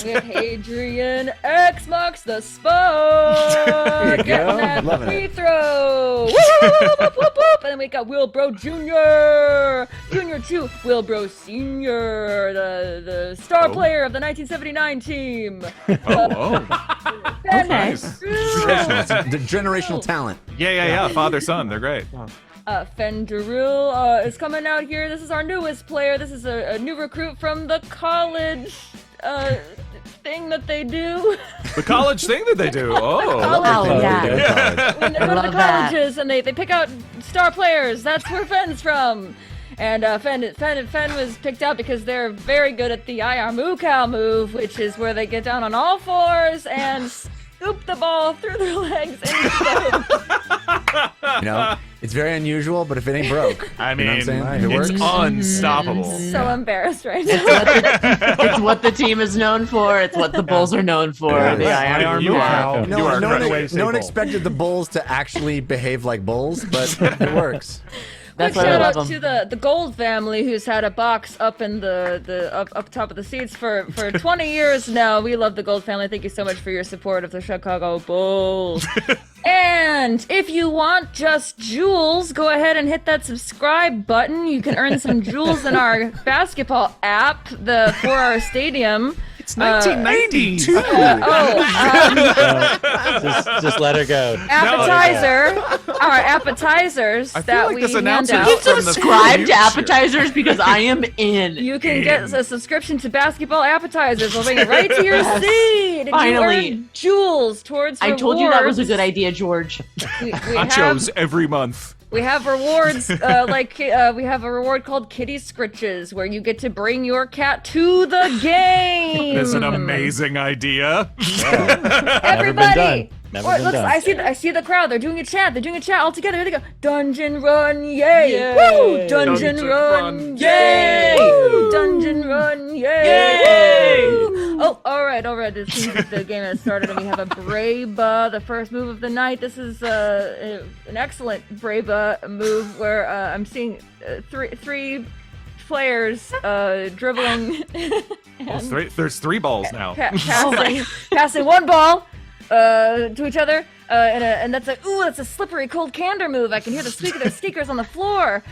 We have Adrian X marks the spot. There you Getting go. that Loving free it. throw. Woo, whoop, whoop, whoop, whoop. And then we got Wilbro Jr. Junior 2. Wilbro Senior, the star player of the 1979 team. Oh. Ben Nice. Drew. The generational talent. Yeah. Father, son. They're great. Fenderil is coming out here. This is our newest player. This is a new recruit from the college thing that they do. The college thing that they do. Oh. Oh, yeah. When they go to the love that. colleges and they pick out star players. That's where Fen's from. And Fen was picked out because they're very good at the IR Moo Cow move, which is where they get down on all fours and scoop the ball through their legs into the You know, it's very unusual, but if it ain't broke, I you know what I'm mean, saying? If it it's works. unstoppable. So embarrassed right now. It's what the team is known for. It's what the Bulls are known for. Yeah. The IR You are. No, You are no correct. one, no one expected the Bulls to actually behave like Bulls, but it works. That's Quick why I shout love out them. to the Gold family, who's had a box up in up top of the seats for 20 years now. We love the Gold family. Thank you so much for your support of the Chicago Bulls. And if you want just jewels, go ahead and hit that subscribe button. You can earn some jewels in our basketball app, for our stadium. It's 1992. Just let her go. Our appetizers I feel that like we this hand announcer out. is from the Subscribe to future. appetizers because I am in. You can get a subscription to basketball appetizers. We'll bring it right to your seat. And Finally. you earn jewels towards I rewards. told you that was a good idea, George. We Nachos every month. We have rewards we have a reward called Kitty Scritches, where you get to bring your cat to the game. That's an amazing idea. Everybody. Never Or, been look, done. I see the crowd. They're doing a chant. all together. Here they go. Dungeon run, yay! Woo! Dungeon run, yay! Woo! Dungeon run, yay! Woo! Oh, all right. This seems like the game has started, and we have a Breba, the first move of the night. This is an excellent Breba move where I'm seeing three players dribbling. There's three balls now. Passing one ball. to each other, and that's that's a slippery cold candor move. I can hear the squeak of their sneakers on the floor.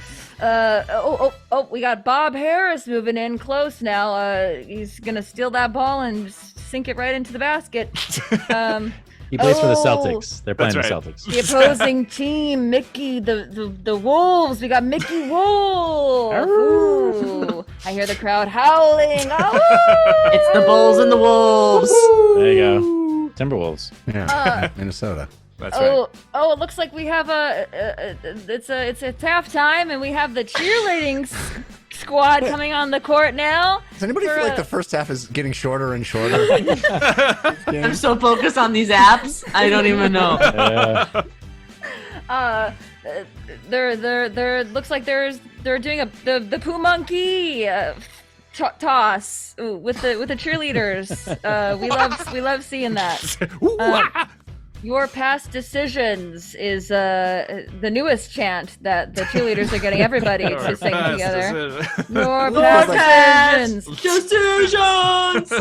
We got Bob Harris moving in close now. He's gonna steal that ball and sink it right into the basket. He plays for the Celtics. They're playing the Celtics. The opposing team, Mickey, the Wolves. We got Mickey Wolf. Ooh, I hear the crowd howling. Oh! It's the Bulls and the Wolves. There you go. Timberwolves. Yeah, Minnesota. That's right. Oh, it looks like we have it's halftime, and we have the cheerleading squad coming on the court now. Does anybody feel like the first half is getting shorter and shorter? I'm so focused on these apps, I don't even know. There looks like they're doing the poo monkey toss with the cheerleaders. We love seeing that. Your past decisions is the newest chant that the cheerleaders are getting everybody to sing together. Your past decisions.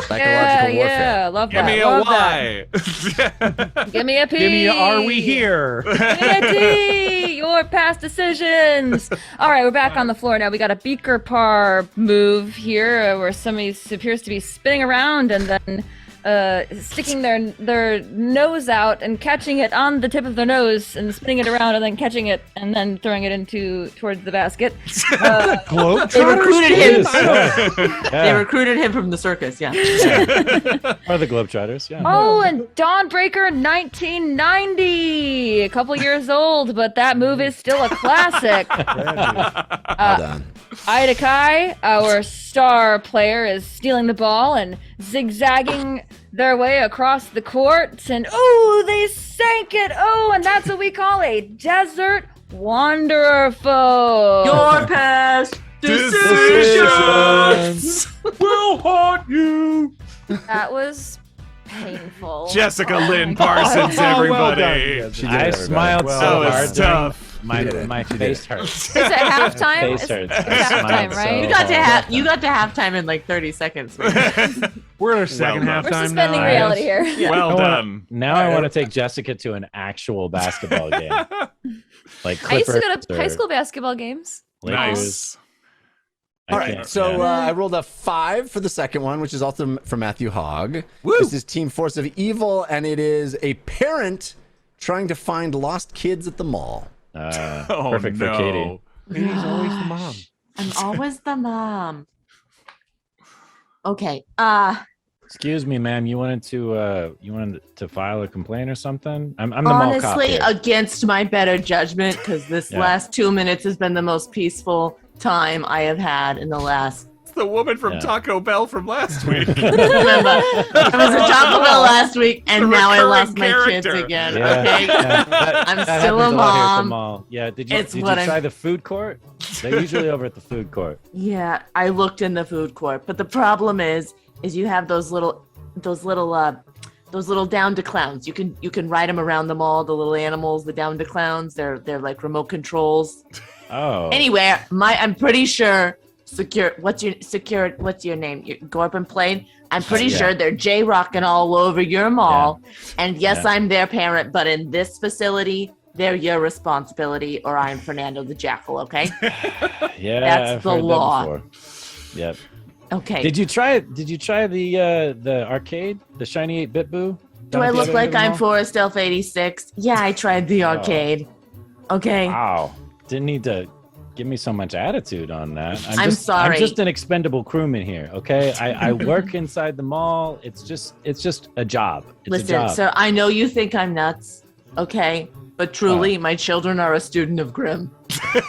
Yeah, love that. Give me a love Y. Give me a P. Give me a Are We Here? Give me a T. Your past decisions. All right, we're back on the floor now. We got a beaker par move here where somebody appears to be spinning around and then sticking their nose out and catching it on the tip of their nose and spinning it around and then catching it and then throwing it towards the basket. They recruited him. They recruited him from the circus. Yeah. Or the Globetrotters. Yeah. Oh, and Dawnbreaker 1990, a couple years old, but that move is still a classic. Well done. Ida Kai, our star player, is stealing the ball and zigzagging their way across the court, and they sank it. And that's what we call a desert wanderer foe. Your past decisions will haunt you. That was painful. Jessica Lynn Parsons, everybody. I smiled so That was hard. tough. My face hurts. Is it halftime? Face hurts. It's halftime, right? You got to halftime in like 30 seconds. We're in our second done. We're halftime suspending now. reality here. Well done. Now I want to take Jessica to an actual basketball game. Like I used to go Clippers to or high school basketball games. Lakers. Nice. All right, so I rolled a 5 for the second one, which is also for Matthew Hogg. Woo. This is Team Force of Evil, and it is a parent trying to find lost kids at the mall. Perfect for Katie. He's always the mom. I'm always the mom. Okay. Excuse me, ma'am. You wanted to file a complaint or something? I'm the mall cop honestly, here. against my better judgment, because this Yeah. last 2 minutes has been the most peaceful time I have had in the last. It's the woman from Taco Bell from last week. Remember, I was at Taco Bell last week, and The now I recurring lost my chance character. again. Yeah. Okay. I'm That still a happens lot here at the mom. mall. Yeah. Did you what I'm- try the food court? They're usually over at the food court. Yeah, I looked in the food court, but the problem is you have those little down to clowns. You can ride them around the mall. The little animals, the down to clowns. They're like remote controls. Oh. Anyway, I'm pretty sure what's your name? You go up and play. I'm pretty sure they're J-rocking all over your mall. Yeah. And yes, I'm their parent, but in this facility, they're your responsibility, or I'm Fernando the Jackal, okay? Yeah, that's I've the heard law. That before. Yep. Okay. Did you try the arcade, the shiny 8-bit boo? Do I look like I'm Forrest Elf 86? Yeah, I tried the arcade. Okay. Wow. Didn't need to give me so much attitude on that. I'm sorry. I'm just an expendable crewman here, okay? I work inside the mall. It's just a job. It's a job. Sir, I know you think I'm nuts, okay? But truly, my children are a student of Grimm.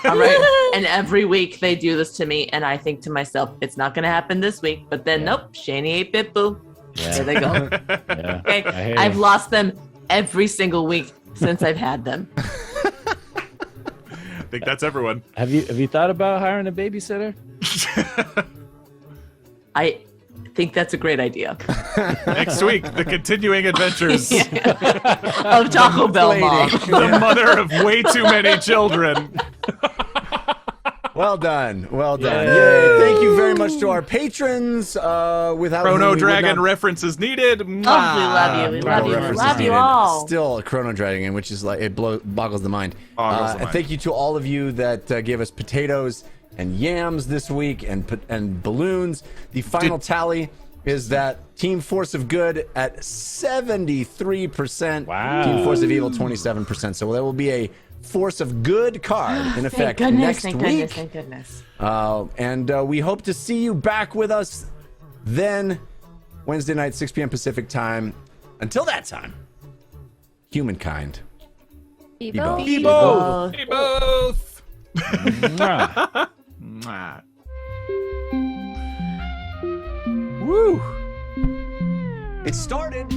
All right? And every week they do this to me, and I think to myself, it's not going to happen this week. But then, nope, shiny 8-bit boo. Yeah. There they go. Yeah. Okay? I've lost them every single week since I've had them. I think that's everyone. Have you thought about hiring a babysitter? I think that's a great idea. Next week, the continuing adventures of Taco Bell Mom. The mother of way too many children. Well done. Well done. Yay. Thank you very much to our patrons. Without Chrono whom we would Dragon not- references needed. Oh, we love you. We love you. We references love you needed. all. Still a Chrono Dragon, which is like, it boggles the mind. Boggles the And mind. thank you to all of you that gave us potatoes and yams this week and balloons. The final tally is that Team Force of Good at 73%. Wow. Team Force of Evil 27%. So there will be a Force of Good card in effect next week. Thank goodness. And we hope to see you back with us then, Wednesday night, 6 p.m. Pacific time. Until that time, humankind. Be both. both. Be both. Be both. Mwah. Mwah. Woo! It started.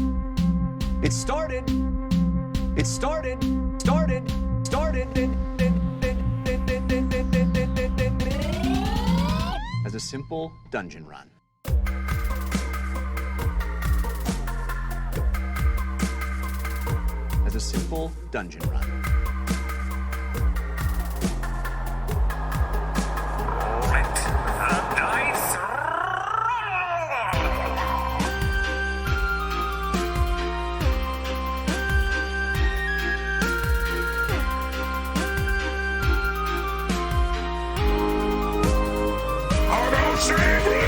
It started. It started. Started. As a simple dungeon run. As a simple dungeon run. Unofficial